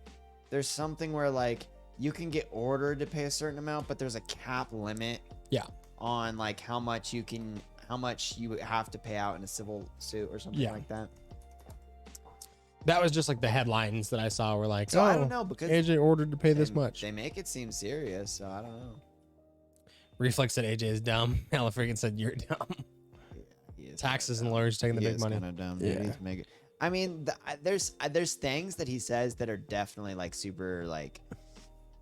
there's something where like you can get ordered to pay a certain amount, but there's a cap limit. Yeah. On like how much you have to pay out in a civil suit or something like that. That was just like the headlines that I saw were like, So I don't know because AJ ordered to pay this much. They make it seem serious, so I don't know. Reflex said AJ is dumb. Ella freaking said you're dumb. Taxes and lawyers taking the big money. Kind of dumb. Yeah. He's making. I mean, there's things that he says that are definitely like super like,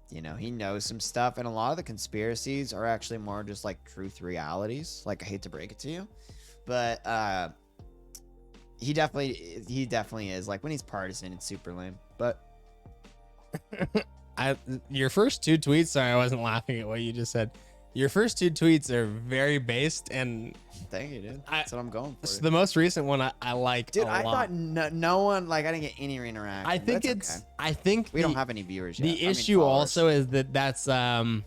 you know, he knows some stuff, and a lot of the conspiracies are actually more just like truth realities. Like I hate to break it to you, but he definitely is. Like when he's partisan, it's super lame. But your first 2 tweets. Sorry, I wasn't laughing at what you just said. Your first 2 tweets are very based, and thank you, dude. That's what I'm going for. So the most recent one I like. Dude, a I lot. thought no one like I didn't get any interaction. I think I think we don't have any viewers yet. The issue also is that's it's kind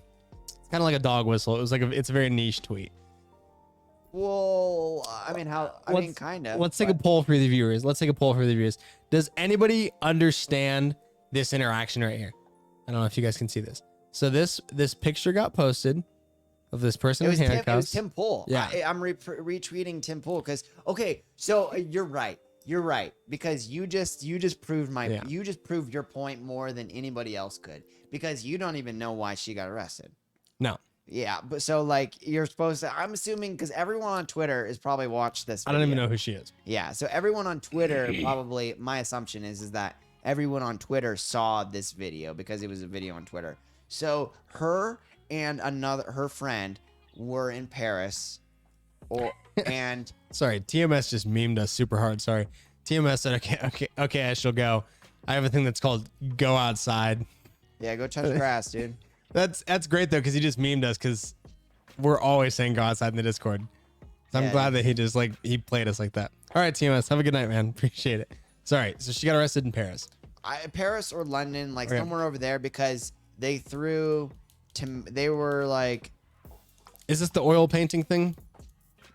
of like a dog whistle. It was like it's a very niche tweet. Well, I mean, kind of. Let's take a poll for the viewers. Does anybody understand this interaction right here? I don't know if you guys can see this. So this picture got posted of this person in handcuffs. It was Tim Pool. Yeah. I'm retweeting Tim Pool because so you're right because you just proved you just proved your point more than anybody else could because you don't even know why she got arrested. No. Yeah, but so like you're supposed to. I'm assuming because everyone on Twitter has probably watched this video. I don't even know who she is. Yeah, so everyone on Twitter probably. My assumption is that everyone on Twitter saw this video because it was a video on Twitter. So her and her friend were in Paris, and sorry, TMS just memed us super hard. Sorry, TMS said okay, I shall go. I have a thing that's called go outside. Yeah, go touch grass, dude. That's great though because he just memed us because we're always saying go outside in the Discord. So I'm glad that he just he played us like that. All right, TMS, have a good night, man. Appreciate it. Sorry, so she got arrested in Paris. Paris or London, like somewhere over there because they threw. They were like. Is this the oil painting thing?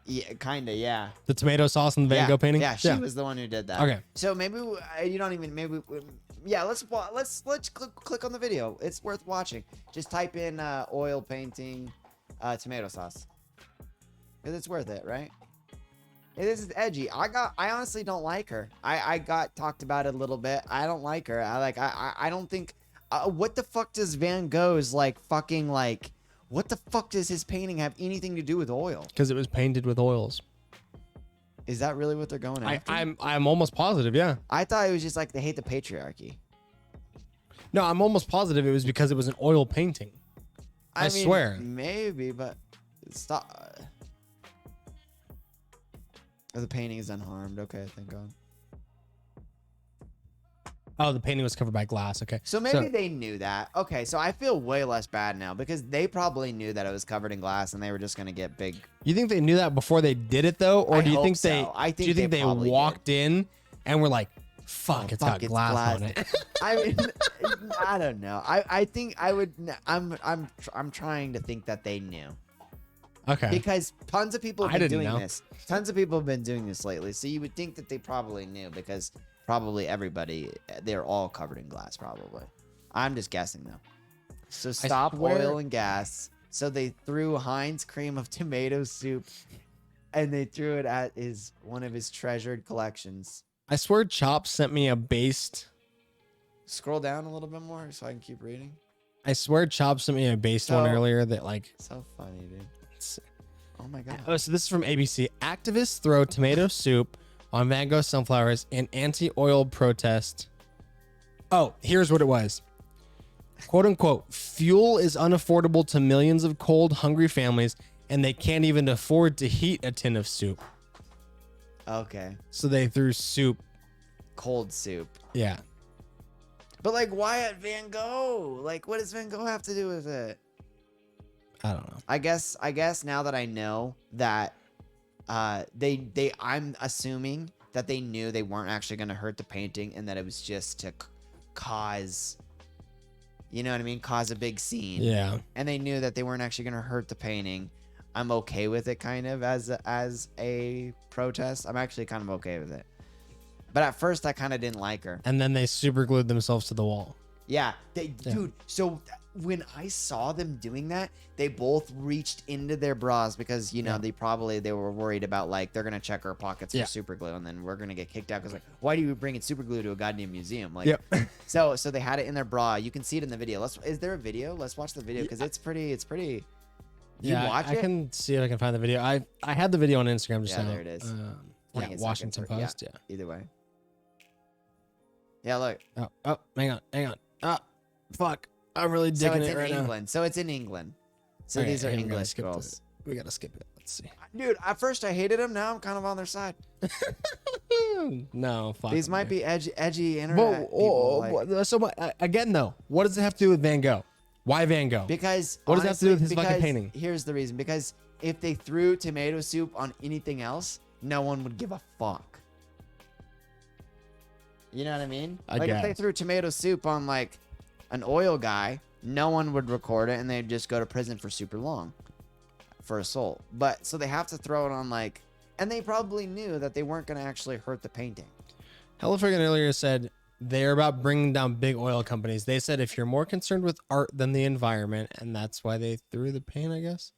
Yeah, kinda. Yeah. The tomato sauce and the Van Gogh painting. Yeah, she was the one who did that. Okay. So maybe you don't even Yeah, let's click on the video. It's worth watching. Just type in oil painting, tomato sauce, because it's worth it, right? This is edgy. I honestly don't like her. I got talked about it a little bit. I don't like her. I don't think. What the fuck does Van Gogh's what the fuck does his painting have anything to do with oil? Because it was painted with oils. Is that really what they're going after? I'm almost positive, yeah. I thought it was just like they hate the patriarchy. No, I'm almost positive it was because it was an oil painting. I mean, swear. Maybe, but stop. The painting is unharmed. Okay, thank God. Oh, the painting was covered by glass. Okay. So maybe they knew that. Okay, so I feel way less bad now because they probably knew that it was covered in glass and they were just gonna get big. You think they knew that before they did it though, or I do you hope think so. they? I think do you think they they probably walked in and were like, "Fuck, it's got glass on it." I mean, I don't know. I think I would. I'm trying to think that they knew. Okay. Because tons of people I have been didn't doing know. this. Tons of people have been doing this lately. So you would think that they probably knew because probably everybody, they're all covered in glass probably. I'm just guessing though. So stop oil and gas. So they threw Heinz cream of tomato soup and they threw it at one of his treasured collections. I swear Chop sent me a based. Scroll down a little bit more so I can keep reading. I swear Chop sent me a based one earlier that like. So funny, dude. Oh my god. Oh, so this is from ABC. Activists throw tomato soup on Van Gogh sunflowers in anti-oil protest. Oh, here's what it was. Quote unquote, fuel is unaffordable to millions of cold, hungry families, and they can't even afford to heat a tin of soup. Okay. So they threw soup. Cold soup. Yeah. But like, why at Van Gogh? Like, what does Van Gogh have to do with it? I don't know. I guess now that I know that I'm assuming that they knew they weren't actually going to hurt the painting and that it was just to cause, you know what I mean? Cause a big scene. Yeah. And they knew that they weren't actually going to hurt the painting. I'm okay with it kind of as a protest. I'm actually kind of okay with it. But at first I kind of didn't like her. And then they super glued themselves to the wall. Yeah, dude. So when I saw them doing that, they both reached into their bras because they were worried about like they're gonna check our pockets for super glue and then we're gonna get kicked out because like why do you bring in super glue to a goddamn museum? Like, so they had it in their bra. You can see it in the video. Is there a video? Let's watch the video because it's pretty. You watch it? I can see if I can find the video. I had the video on Instagram just now. There it is. 20 seconds Washington Post. Yeah. Either way. Yeah, look. Oh, hang on. Fuck. I'm really digging it right England. So it's in England. So these are English girls. We gotta skip it. Let's see. Dude, at first I hated them. Now I'm kind of on their side. No, fuck. These might be edgy internet people. So again, though, what does it have to do with Van Gogh? Why Van Gogh? Because what does it have to do with his fucking painting? Here's the reason. Because if they threw tomato soup on anything else, no one would give a fuck. You know what I mean? If they threw tomato soup on like an oil guy, no one would record it and they'd just go to prison for super long for assault. But so they have to throw it on like, and they probably knew that they weren't going to actually hurt the painting. Hella Friggin' earlier said they're about bringing down big oil companies. They said if you're more concerned with art than the environment, and that's why they threw the paint, I guess.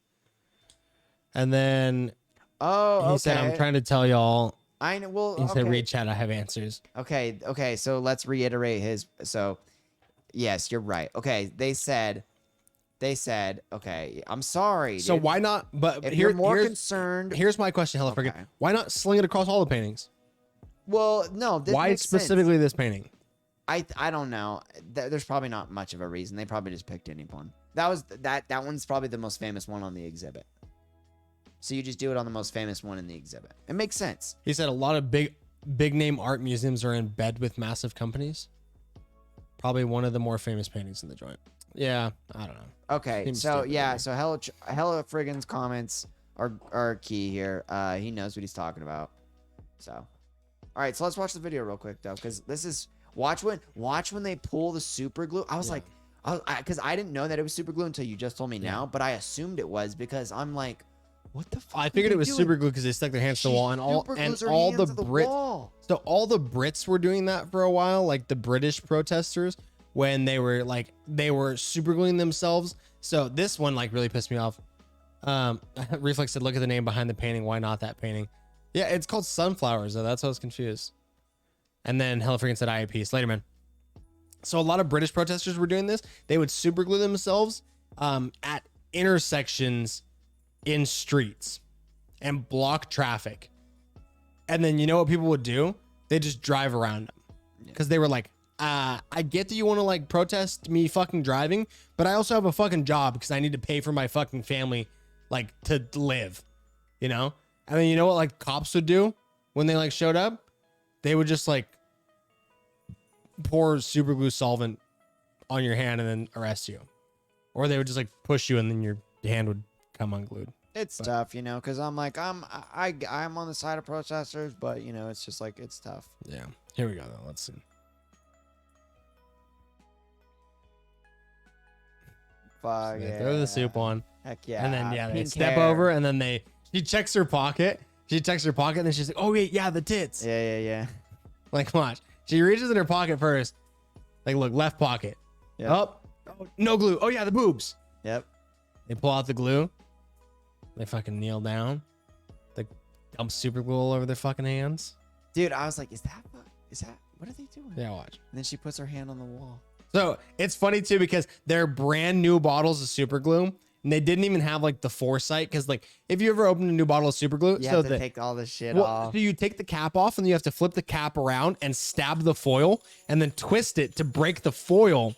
And then he said, I'm trying to tell y'all. I know. Well, he said, read chat. I have answers. Okay. So let's reiterate his. So, yes, you're right. Okay. They said, okay, I'm sorry. So why not? But if you're more concerned. Here's my question, Hella Friggin'. Why not sling it across all the paintings? Well, no. Why specifically this painting? I don't know. There's probably not much of a reason. They probably just picked any one. That one's probably the most famous one on the exhibit. So you just do it on the most famous one in the exhibit. It makes sense. He said a lot of big name art museums are in bed with massive companies. Probably one of the more famous paintings in the joint. Yeah, I don't know. Okay, so Hella Friggin's comments are key here. He knows what he's talking about. So, all right, so let's watch the video real quick though, because this is watch when they pull the super glue. I was like, because I didn't know that it was super glue until you just told me now, but I assumed it was because I'm like, what the fuck? I figured it was super glue because they stuck their hands to the wall and all the Brits. So all the Brits were doing that for a while, like the British protesters, when they were super gluing themselves. So this one like really pissed me off. Reflex said, look at the name behind the painting. Why not that painting? Yeah, it's called Sunflowers, though. That's why I was confused. And then Hella Freaking said IAPs. Later, man. So a lot of British protesters were doing this. They would super glue themselves at intersections in streets and block traffic. And then you know what people would do? They just drive around them. Because they were like, I get that you want to like protest me fucking driving, but I also have a fucking job because I need to pay for my fucking family like to live, you know? And then you know what like cops would do when they like showed up? They would just like pour super glue solvent on your hand and then arrest you, or they would just like push you and then your hand would come unglued. It's tough, you know, because I'm like I'm on the side of protesters, but you know, it's just like it's tough. Yeah. Here we go though. Let's see. Fuck They yeah. throw the soup on. Heck yeah. And then they Pink step hair. over and then she checks her pocket. She checks her pocket and then she's like, oh wait, yeah, the tits. Yeah. Like watch. She reaches in her pocket first. Like look, left pocket. Yep. Oh, no glue. Oh yeah, the boobs. Yep. They pull out the glue. They fucking kneel down. They dump super glue all over their fucking hands. Dude, I was like, is that what are they doing? Yeah, watch. And then she puts her hand on the wall. So it's funny too because they're brand new bottles of super glue and they didn't even have like the foresight because like if you ever open a new bottle of super glue, You have to take all this shit off. So you take the cap off and you have to flip the cap around and stab the foil and then twist it to break the foil.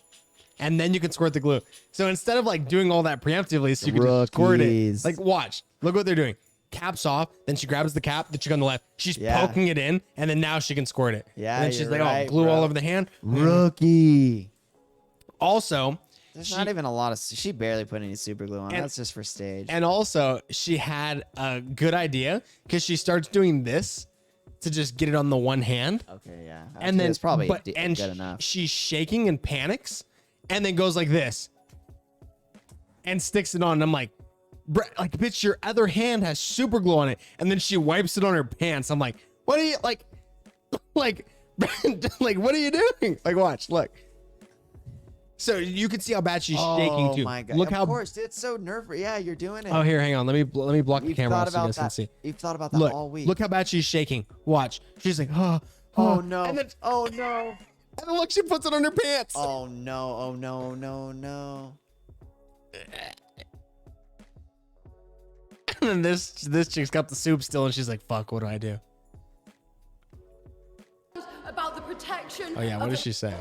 And then you can squirt the glue. So instead of like doing all that preemptively, so you can just squirt it. Rookies. Like watch, look what they're doing. Cap's off, then she grabs the cap that you got on the left. She's Yeah. poking it in, and then now she can squirt it. Yeah, And then she's you're like, right, oh, glue bro. all over the hand. Rookie. Also, There's not even a lot of. She barely put any super glue on. And- That's just for stage. And also, she had a good idea because she starts doing this to just get it on the one hand. Okay, yeah. And then it's probably but, good and enough. she's shaking and panics, and then goes like this, and sticks it on. And I'm like, like bitch, your other hand has super glue on it, and then she wipes it on her pants. I'm like, what are you like, like, like what are you doing? Like, watch, look. So you can see how bad she's shaking too. Oh my god! Look of how. course, it's so nerve-wracking. Yeah, you're doing it. Oh, here, hang on. Let me block the You've camera thought off so you about guys can that. see. You've thought about that Look, all week. look how bad she's shaking. Watch. She's like, Oh no! And then, Oh no! and then look, she puts it on her pants. Oh no! Oh no! No! No! And then this chick's got the soup still, and she's like, "Fuck, what do I do?" About the protection. Oh yeah, what of does the- she say?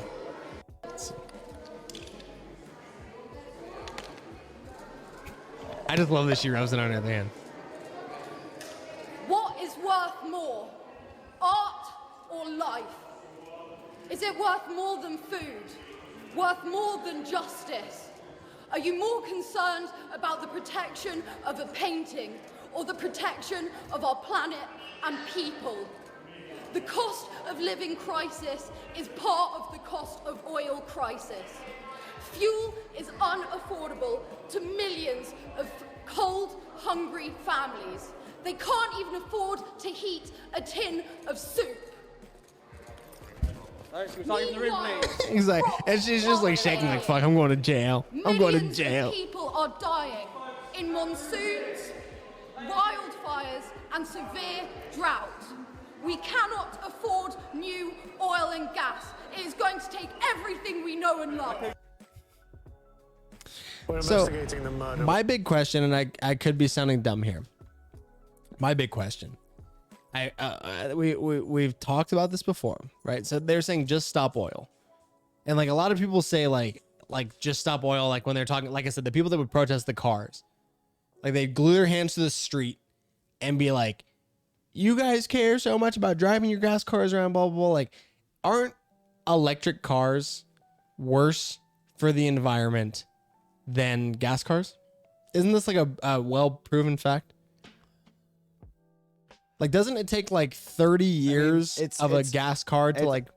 I just love that she rubs it on her hand. What is worth more, art or life? Is it worth more than food? Worth more than justice? Are you more concerned about the protection of a painting or the protection of our planet and people? The cost of living crisis is part of the cost of oil crisis. Fuel is unaffordable to millions of cold, hungry families. They can't even afford to heat a tin of soup. Meanwhile, He's like, and she's just like shaking, like, "Fuck, I'm going to jail. I'm going to millions jail." of people are dying in monsoons, wildfires, and severe drought. We cannot afford new oil and gas. It is going to take everything we know and love. We're So, investigating the murder. my big question, and I could be sounding dumb here. My big question. We've talked about this before, right? So they're saying just stop oil, and like a lot of people say like just stop oil. Like when they're talking, like I said, the people that would protest the cars, like they glue their hands to the street and be like, "You guys care so much about driving your gas cars around, blah blah blah." Like, aren't electric cars worse for the environment than gas cars? Isn't this like a well proven fact? Like, doesn't it take like 30 years of a gas car to like,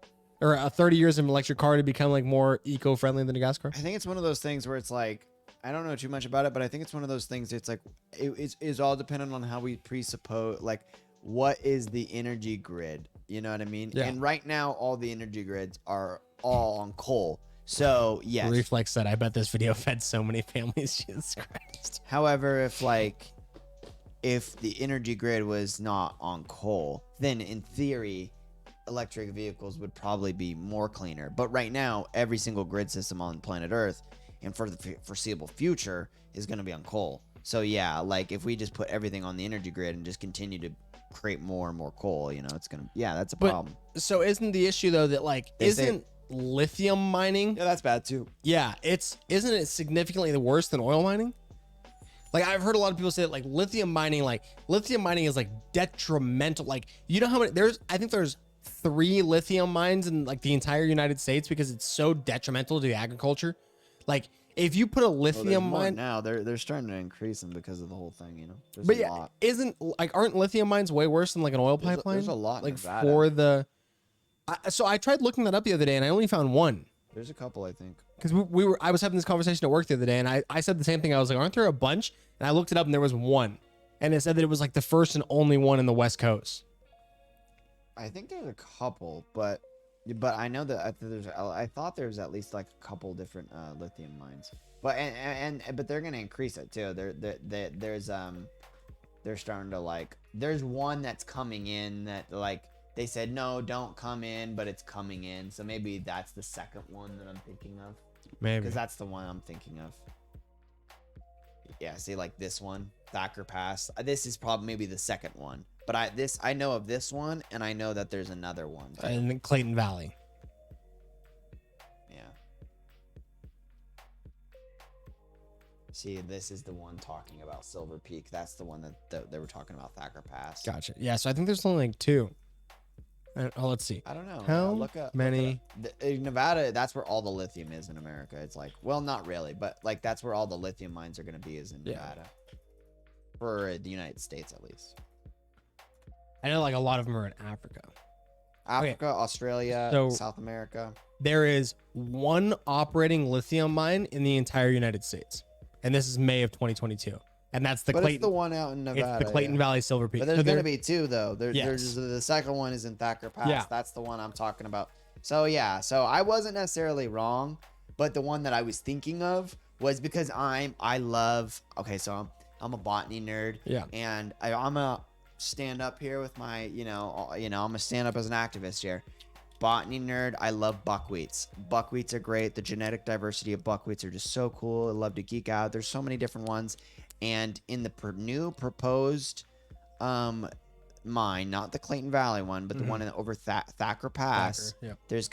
or 30 years of an electric car to become like more eco-friendly than a gas car? I think it's one of those things where it's like, I don't know too much about it, but I think it's one of those things. It's like it's all dependent on how we presuppose, like, what is the energy grid? You know what I mean? Yeah. And right now, all the energy grids are all on coal. So yes. Reflex said, "I bet this video fed so many families." Jesus Christ. However, if the energy grid was not on coal, then in theory, electric vehicles would probably be more cleaner. But right now, every single grid system on planet Earth, and for the foreseeable future, is going to be on coal. So yeah, like if we just put everything on the energy grid and just continue to create more and more coal, you know, it's gonna, yeah, that's a problem. So isn't the issue though that like isn't lithium mining? Yeah, that's bad too. Yeah, isn't it significantly worse than oil mining? Like I've heard a lot of people say that like lithium mining is like detrimental. Like, you know how many I think there's 3 lithium mines in like the entire United States because it's so detrimental to the agriculture. Like if you put a lithium mine now, they're starting to increase them because of the whole thing. You know, there's but a yeah, lot. aren't lithium mines way worse than like an oil pipeline? There's a lot in like Nevada. for the. So I tried looking that up the other day and I only found one. There's a couple, I think. Because I was having this conversation at work the other day and I said the same thing. I was like, aren't there a bunch? And I looked it up and there was one, and it said that it was like the first and only one in the West Coast. I think there's a couple, but I know that I thought there was at least like a couple different lithium mines. But but they're gonna increase it too. They're starting to like. There's one that's coming in that like they said no, don't come in, but it's coming in. So maybe that's the second one that I'm thinking of. Maybe because that's the one I'm thinking of. Yeah, see like this one, Thacker Pass. This is probably maybe the second one. But I know of this one, and I know that there's another one. In Clayton Valley. Yeah. See, this is the one talking about Silver Peak. That's the one that they were talking about, Thacker Pass. Gotcha. Yeah, so I think there's only like 2. Let's see. I don't know. How many? In Nevada, that's where all the lithium is in America. It's like, well, not really, but like that's where all the lithium mines are going to be is in Nevada. For the United States, at least. I know like a lot of them are in Africa. Australia, South America. There is one operating lithium mine in the entire United States. And this is May of 2022. And that's the Clayton. It's the one out in Nevada. It's the Clayton Valley Silver Peak. But there's going to be 2 though. Yes. There's the second one is in Thacker Pass. Yeah. That's the one I'm talking about. So yeah, so I wasn't necessarily wrong, but the one that I was thinking of was because I'm a botany nerd. Yeah. And I'm a stand up here with my, I'm gonna stand up as an activist here. Botany nerd, I love buckwheats. Buckwheats are great. The genetic diversity of buckwheats are just so cool. I love to geek out. There's so many different ones. And in the new proposed mine, not the Clayton Valley one, but the one over Thacker Pass, there's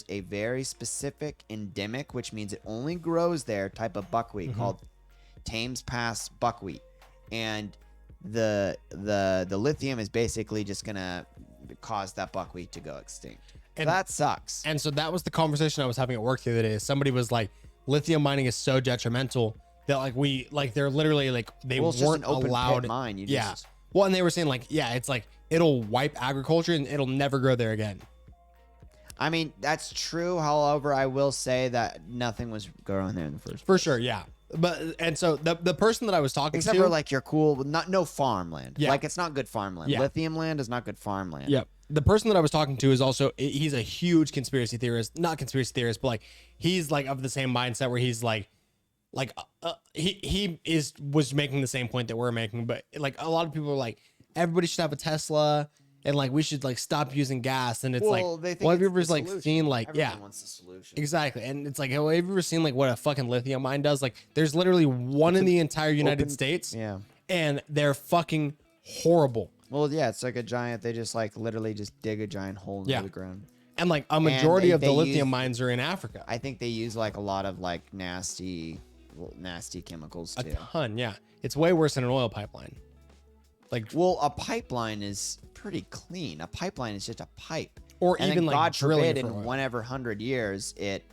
a very specific endemic, which means it only grows there, type of buckwheat called Thames Pass buckwheat. And the lithium is basically just gonna cause that buckwheat to go extinct. And that sucks. And so that was the conversation I was having at work the other day. Somebody was like, lithium mining is so detrimental that they're literally like they it's just weren't an open allowed. pit mine. Well, and they were saying like, it's like it'll wipe agriculture and it'll never grow there again. I mean, that's true. However, I will say that nothing was growing there in the first place. For sure, yeah. But and so the person that I was talking except to, for like you're cool, no farmland. Yeah. Like it's not good farmland. Yeah. Lithium land is not good farmland. Yep. The person that I was talking to is also he's a huge conspiracy theorist, not conspiracy theorist, but like he's like of the same mindset where he's like he was making the same point that we're making, but like a lot of people are like everybody should have a Tesla. And like we should like stop using gas, and it's have you ever like seen like everyone wants the solution. Exactly, and it's like have you ever seen like what a fucking lithium mine does? Like there's literally one in the entire United States, and they're fucking horrible. Well, yeah, it's like a giant. They just like literally just dig a giant hole into the ground, and like a majority of the lithium mines are in Africa. I think they use like a lot of like nasty chemicals too. A ton, yeah. It's way worse than an oil pipeline. Like, well, a pipeline is pretty clean. A pipeline is just a pipe. Or and even then, like God drilling forbid, in whenever 100 years it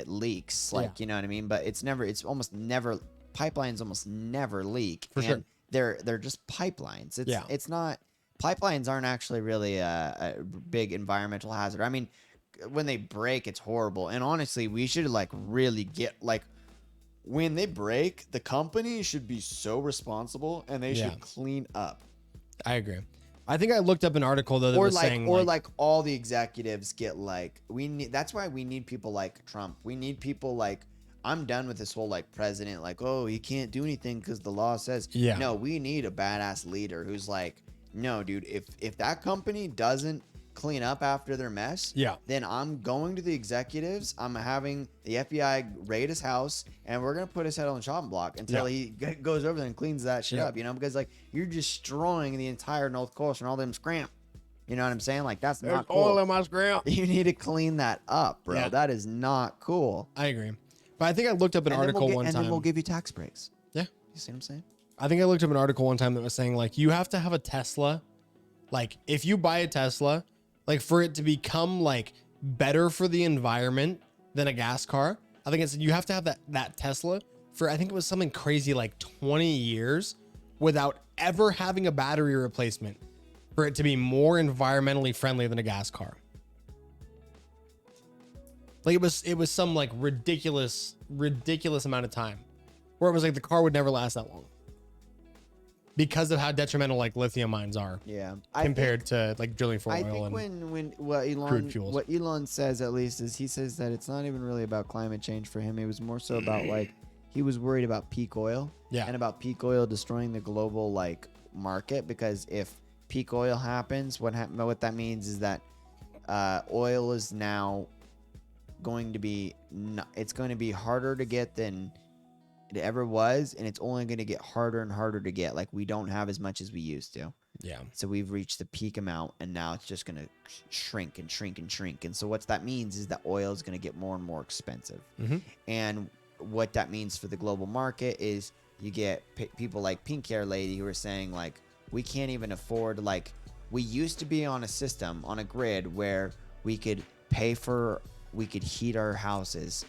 leaks. Like, you know what I mean? But it's almost never, pipelines almost never leak. For sure. They're just pipelines. It's not, pipelines aren't actually really a big environmental hazard. I mean, when they break, it's horrible. And honestly, we should like really get like, when they break, the company should be so responsible and they should clean up. I agree. I think I looked up an article though that was saying like all the executives get like that's why we need people like Trump. We need people like I'm done with this whole like president like, oh, you can't do anything because the law says. Yeah. No, we need a badass leader who's like, no, dude, if that company doesn't clean up after their mess, then I'm going to the executives. I'm having the FBI raid his house, and we're gonna put his head on the chopping block until he goes over there and cleans that shit up. You know, because like you're destroying the entire North Coast and all them scramp. You know what I'm saying? Like that's not cool. Oil in my scramp. You need to clean that up, bro. That is not cool. I agree. But I think I looked up an article one time. And then we'll give you tax breaks. Yeah. You see what I'm saying? I think I looked up an article one time that was saying like you have to have a Tesla. Like if you buy a Tesla, like for it to become like better for the environment than a gas car. I think it's you have to have that Tesla for I think it was something crazy like 20 years without ever having a battery replacement for it to be more environmentally friendly than a gas car. Like it was some like ridiculous amount of time where it was like the car would never last that long because of how detrimental like lithium mines are. Yeah. Compared to like drilling for I oil think and when crude fuels. what Elon says at least is he says that it's not even really about climate change for him. It was more so about like he was worried about peak oil. Yeah. And about peak oil destroying the global like market, because if peak oil happens, what that means is that oil is now going to be it's going to be harder to get than it ever was, and it's only going to get harder and harder to get. Like we don't have as much as we used to. Yeah. So we've reached the peak amount, and now it's just going to shrink and shrink and shrink. And so what that means is that oil is going to get more and more expensive. And what that means for the global market is you get people like Pink Hair Lady who are saying like, we can't even afford, like we used to be on a system, on a grid where we could we could heat our houses,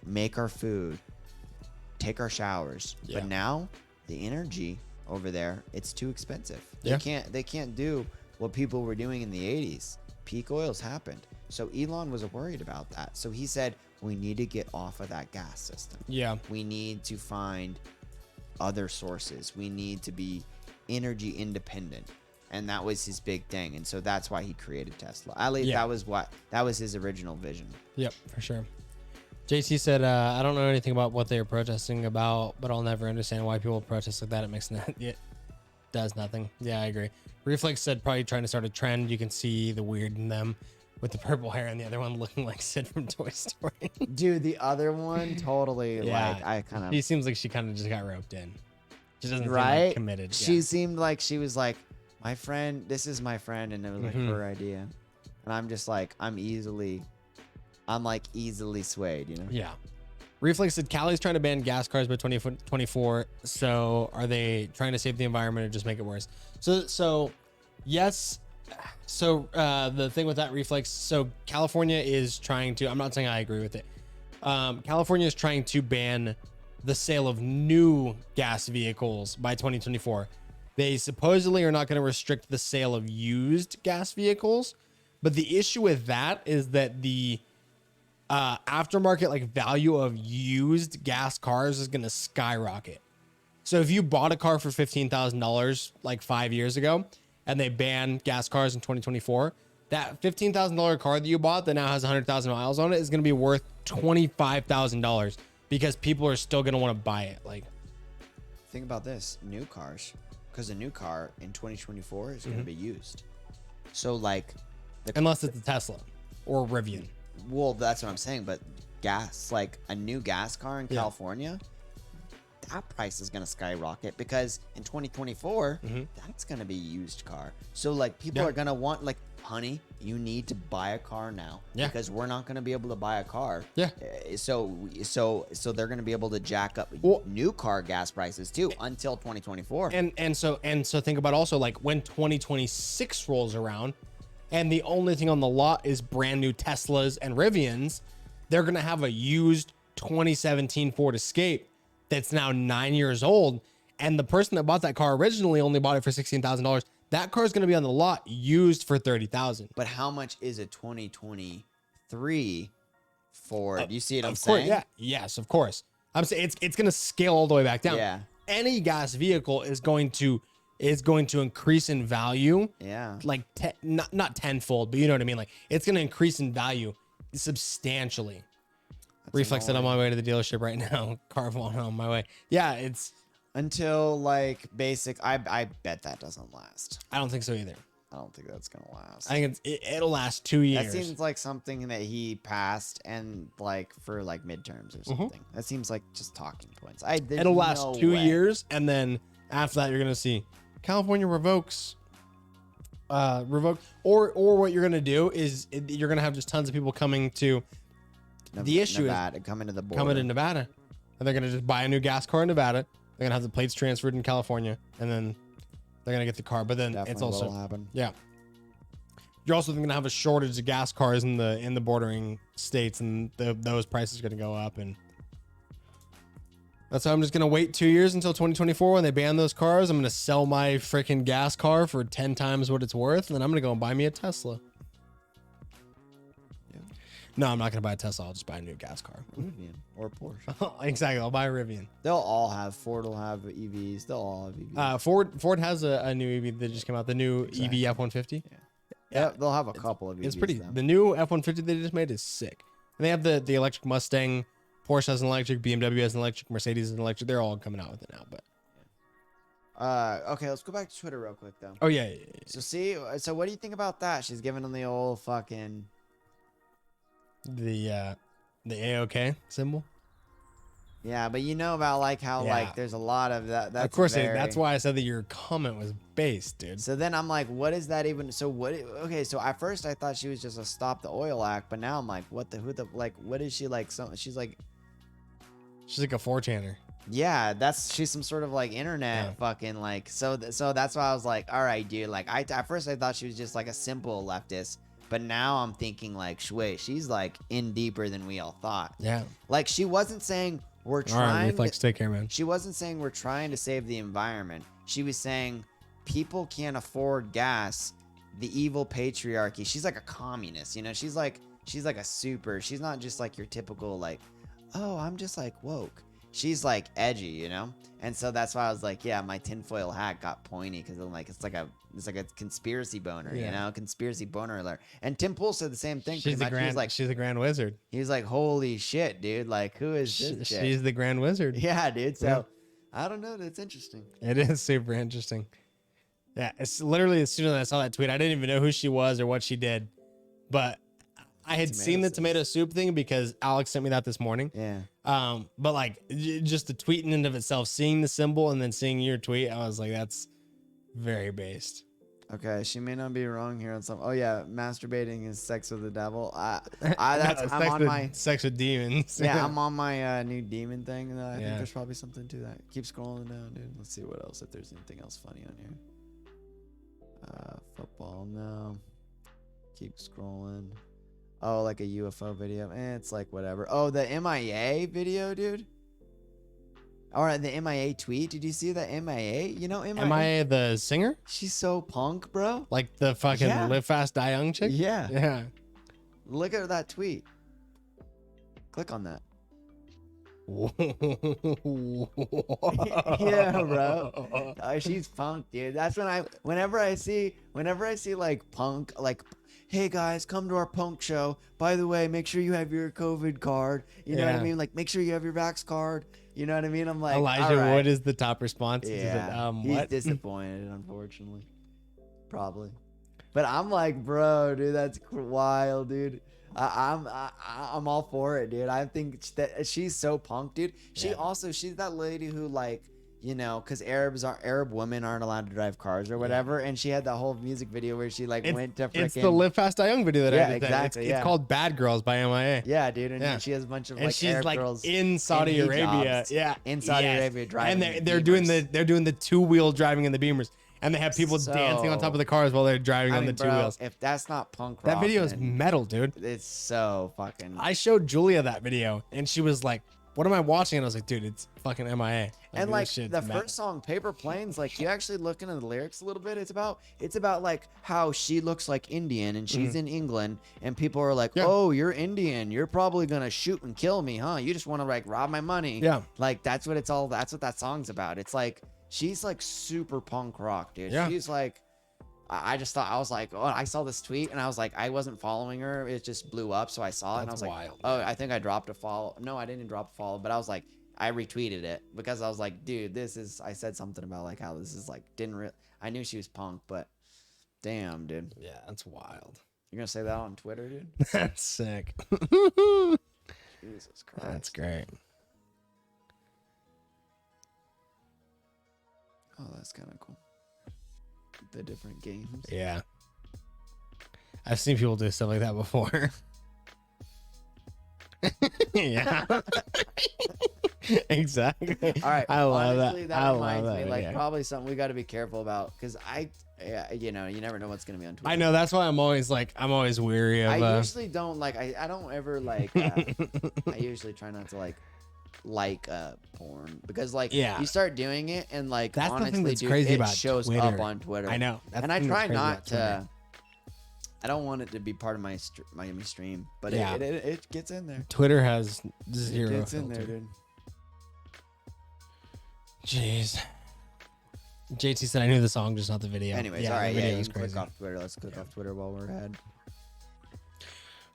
make our food, take our showers. Yeah. But now the energy over there, it's too expensive. Yeah. They can't do what people were doing in the 80s. Peak oil's happened. So Elon was worried about that. So he said, we need to get off of that gas system. Yeah. We need to find other sources. We need to be energy independent. And that was his big thing. And so that's why he created Tesla. At least that was his original vision. Yep, for sure. JC said, I don't know anything about what they are protesting about, but I'll never understand why people protest like that. It makes it does nothing. Yeah, I agree. Reflex said probably trying to start a trend. You can see the weird in them with the purple hair and the other one looking like Sid from Toy Story. Dude, the other one totally Yeah, I kind of. He seems like she kind of just got roped in. She doesn't seem Right? like committed. She Yeah. seemed like she was like, my friend, this is my friend, and it was like her idea. And I'm just like, I'm easily swayed, you know? Yeah. Reflex said Cali's trying to ban gas cars by 2024. So are they trying to save the environment or just make it worse? So yes. So the thing with that, Reflex, so California is trying to, I'm not saying I agree with it. California is trying to ban the sale of new gas vehicles by 2024. They supposedly are not going to restrict the sale of used gas vehicles. But the issue with that is that the aftermarket like value of used gas cars is going to skyrocket. So if you bought a car for $15,000 like 5 years ago and they ban gas cars in 2024, that $15,000 car that you bought that now has 100,000 miles on it is going to be worth $25,000 because people are still going to want to buy it. Like, Think about this, new cars, because a new car in 2024 is going to be used. So like, unless it's a Tesla or a Rivian. Well, that's what I'm saying. But gas, like a new gas car in California, that price is going to skyrocket because in 2024, that's going to be a used car. So like people are going to want like, honey, you need to buy a car now because we're not going to be able to buy a car. Yeah. So they're going to be able to jack up new car gas prices too until 2024. And so think about also like when 2026 rolls around and the only thing on the lot is brand new Teslas and Rivians, they're going to have a used 2017 Ford Escape that's now 9 years old. And the person that bought that car originally only bought it for $16,000. That car is going to be on the lot used for $30,000. But how much is a 2023 Ford? You see what I'm Of course, saying? yeah. Yes, of course. I'm saying it's going to scale all the way back down. Yeah. Any gas vehicle is going to increase in value. Yeah. Like not tenfold, but you know what I mean? Like it's going to increase in value substantially. Reflex that I'm on my way to the dealership right now. Carvon on my way. Yeah, it's until like basic. I bet that doesn't last. I don't think so either. I don't think that's gonna last. I think it'll last 2 years. That seems like something that he passed and like for like midterms or something. That seems like just talking points. It'll last 2 years, and then after that, you're gonna see California revokes. Or what you're gonna do is you're gonna have just tons of people coming to. The issue is coming to the border. Coming to Nevada, and they're gonna just buy a new gas car in Nevada. They're gonna have the plates transferred in California, and then they're gonna get the car. But then Definitely it's also will happen. Yeah. you're also going to have a shortage of gas cars in the bordering states, and those prices are going to go up. And that's why I'm just going to wait 2 years until 2024 when they ban those cars. I'm going to sell my freaking gas car for 10 times what it's worth, and then I'm going to go and buy me a Tesla. No, I'm not going to buy a Tesla. I'll just buy a new gas car. Rivian or Porsche. Exactly. I'll buy a Rivian. They'll all have, Ford will have EVs. They'll all have EVs. Ford has a new EV that just came out, the new EV F-150. Yeah, they'll have a couple of EVs. It's pretty. Though. The new F-150 they just made is sick. And they have the electric Mustang. Porsche has an electric. BMW has an electric. Mercedes has an electric. They're all coming out with it now. But okay, let's go back to Twitter real quick though. Oh yeah. So what do you think about that? She's giving them the old fucking the AOK symbol. Yeah, but you know about like how like there's a lot of that. That's of course, that's why I said that your comment was based, dude. So then I'm like, what is that even? So what? Okay, so at first I thought she was just a Stop the Oil Act, but now I'm like, what the like? What is she like? She's like a 4chaner. Yeah, she's some sort of like internet fucking like. So that's why I was like, all right, dude. Like at first I thought she was just like a simple leftist. But now I'm thinking like, wait, she's like in deeper than we all thought. Yeah. Like she wasn't saying we're trying. All right, Reflex, take care, man. She wasn't saying we're trying to save the environment. She was saying people can't afford gas. The evil patriarchy. She's like a communist, you know. She's like a super. She's not just like your typical like, oh, I'm just like woke. She's like edgy, you know. And so that's why I was like, yeah, my tinfoil hat got pointy because I'm like, it's like a conspiracy boner, you know, conspiracy boner alert. And Tim Pool said the same thing. She's the Grand Wizard. He was like, holy shit, dude! Like, who is this? She's the Grand Wizard. Yeah, dude. So I don't know. That's interesting. It is super interesting. Yeah, it's literally as soon as I saw that tweet, I didn't even know who she was or what she did, but I had seen the tomato soup thing because Alex sent me that this morning. Yeah. But like just the tweet in and of itself, seeing the symbol and then seeing your tweet, I was like, that's very based. Okay, she may not be wrong here on some. Oh yeah, masturbating is sex with the devil. I'm on my sex with demons. Yeah, I'm on my new demon thing. I think there's probably something to that. Keep scrolling down, dude. Let's see what else. If there's anything else funny on here. Football, no. Keep scrolling. Oh, like a UFO video. It's like whatever. Oh, the MIA video, dude. Or the MIA tweet. Did you see that MIA? You know MIA? MIA the singer? She's so punk, bro. Like the fucking Live Fast Die Young chick? Yeah. Yeah. Look at that tweet. Click on that. Yeah, bro. She's punk, dude. That's whenever I see like punk, like, hey guys, come to our punk show. By the way, make sure you have your COVID card. You know what I mean? Like, make sure you have your vax card. You know what I mean? I'm like, Elijah Wood is the top response. Yeah, he's disappointed, unfortunately. Probably. But I'm like, bro, dude, that's wild, dude. I'm all for it, dude. I think that she's so punk, dude. She's that lady who, like, you know, because Arab women aren't allowed to drive cars or whatever, and she had that whole music video where she like went to freaking. It's the Live Fast Die Young video that I did. Exactly. It's called Bad Girls by MIA. Yeah, dude, and she has a bunch of like she's Arab like girls in Saudi Arabia. Yeah, in Saudi Arabia driving. And they're doing the 2-wheel driving in the Beamers. And they have people dancing on top of the cars while they're driving on the two wheels. If that's not punk rock, that video is metal, dude. It's so fucking. I showed Julia that video, and she was like, "What am I watching?" And I was like, "Dude, it's fucking MIA." And like the first song, Paper Planes, like you actually look into the lyrics a little bit. It's about like how she looks like Indian and she's in England, and people are like, "Oh, you're Indian. You're probably gonna shoot and kill me, huh? You just want to like rob my money." Yeah. Like that's what that song's about. It's like. She's like super punk rock, dude. Yeah. She's like, I just thought, I was like, oh, I saw this tweet and I was like, I wasn't following her. It just blew up. So I saw it and I was like, oh, I think I dropped a follow. No, I didn't drop a follow, but I was like, I retweeted it because I was like, dude, I said something about like how this is like, I knew she was punk, but damn, dude. Yeah, that's wild. You're going to say that on Twitter, dude? That's sick. Jesus Christ. That's great. Oh, that's kind of cool. The different games. Yeah. I've seen people do stuff like that before. Yeah. Exactly. All right. I love honestly, that. I reminds love me, that. like, yeah. probably something we got to be careful about because you know, you never know what's gonna be on Twitter. I know that's why I'm always weary of. I usually don't I don't ever I usually try not to porn because Yeah. you start doing it and That's honestly, the thing that's dude, crazy it about shows Twitter. up on Twitter. I know. That's and the I thing that's try crazy not about Twitter. to. I don't want it to be part of my Miami stream, but Yeah. it gets in there. Twitter has zero. It gets in filter. there, dude. Jeez. JT said I knew the song, just not the video. Anyways, yeah, all right, the video you is can click crazy. off Twitter. Let's click off Twitter while we're ahead.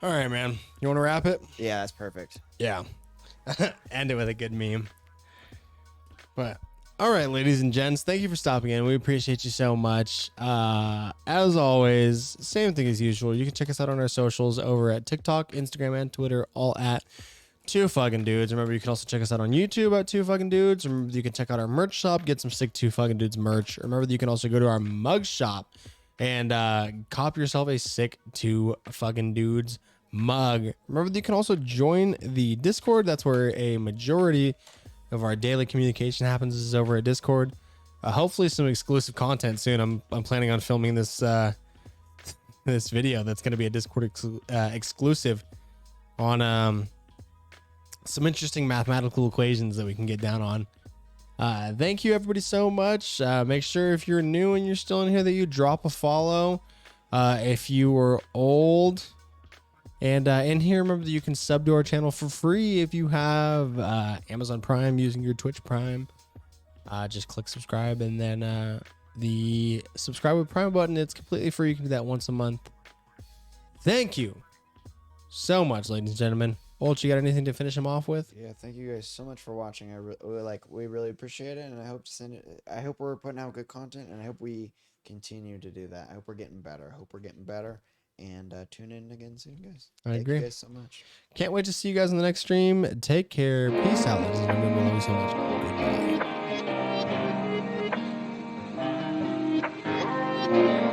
All right, man. You want to wrap it? Yeah, that's perfect. Yeah. End it with a good meme. But all right, ladies and gents, thank you for stopping in. We appreciate you so much. As always, same thing as usual. You can check us out on our socials over at TikTok, Instagram, and Twitter, all at Two Fucking Dudes. Remember, you can also check us out on YouTube at Two Fucking Dudes. Remember, you can check out our merch shop, get some sick Two Fucking Dudes merch. Remember that you can also go to our mug shop and cop yourself a sick Two Fucking Dudes mug. Remember that you can also join the Discord. That's where a majority of our daily communication happens, is over at Discord. Hopefully some exclusive content soon. I'm planning on filming this this video that's going to be a Discord exclusive on some interesting mathematical equations that we can get down on. Thank you everybody so much. Make sure if you're new and you're still in here that you drop a follow. If you were old and in here, remember that you can sub to our channel for free if you have Amazon Prime using your Twitch Prime. Just click subscribe and then the subscribe with Prime button, it's completely free. You can do that once a month. Thank you so much, ladies and gentlemen. Bolt, you got anything to finish him off with? Yeah, thank you guys so much for watching. We really appreciate it, and I hope to send it. I hope we're putting out good content, and I hope we continue to do that. I hope we're getting better. And tune in again soon, guys. I agree. Thank you guys so much. Can't wait to see you guys in the next stream. Take care. Peace out, ladies and gentlemen. We love you so much. Goodbye.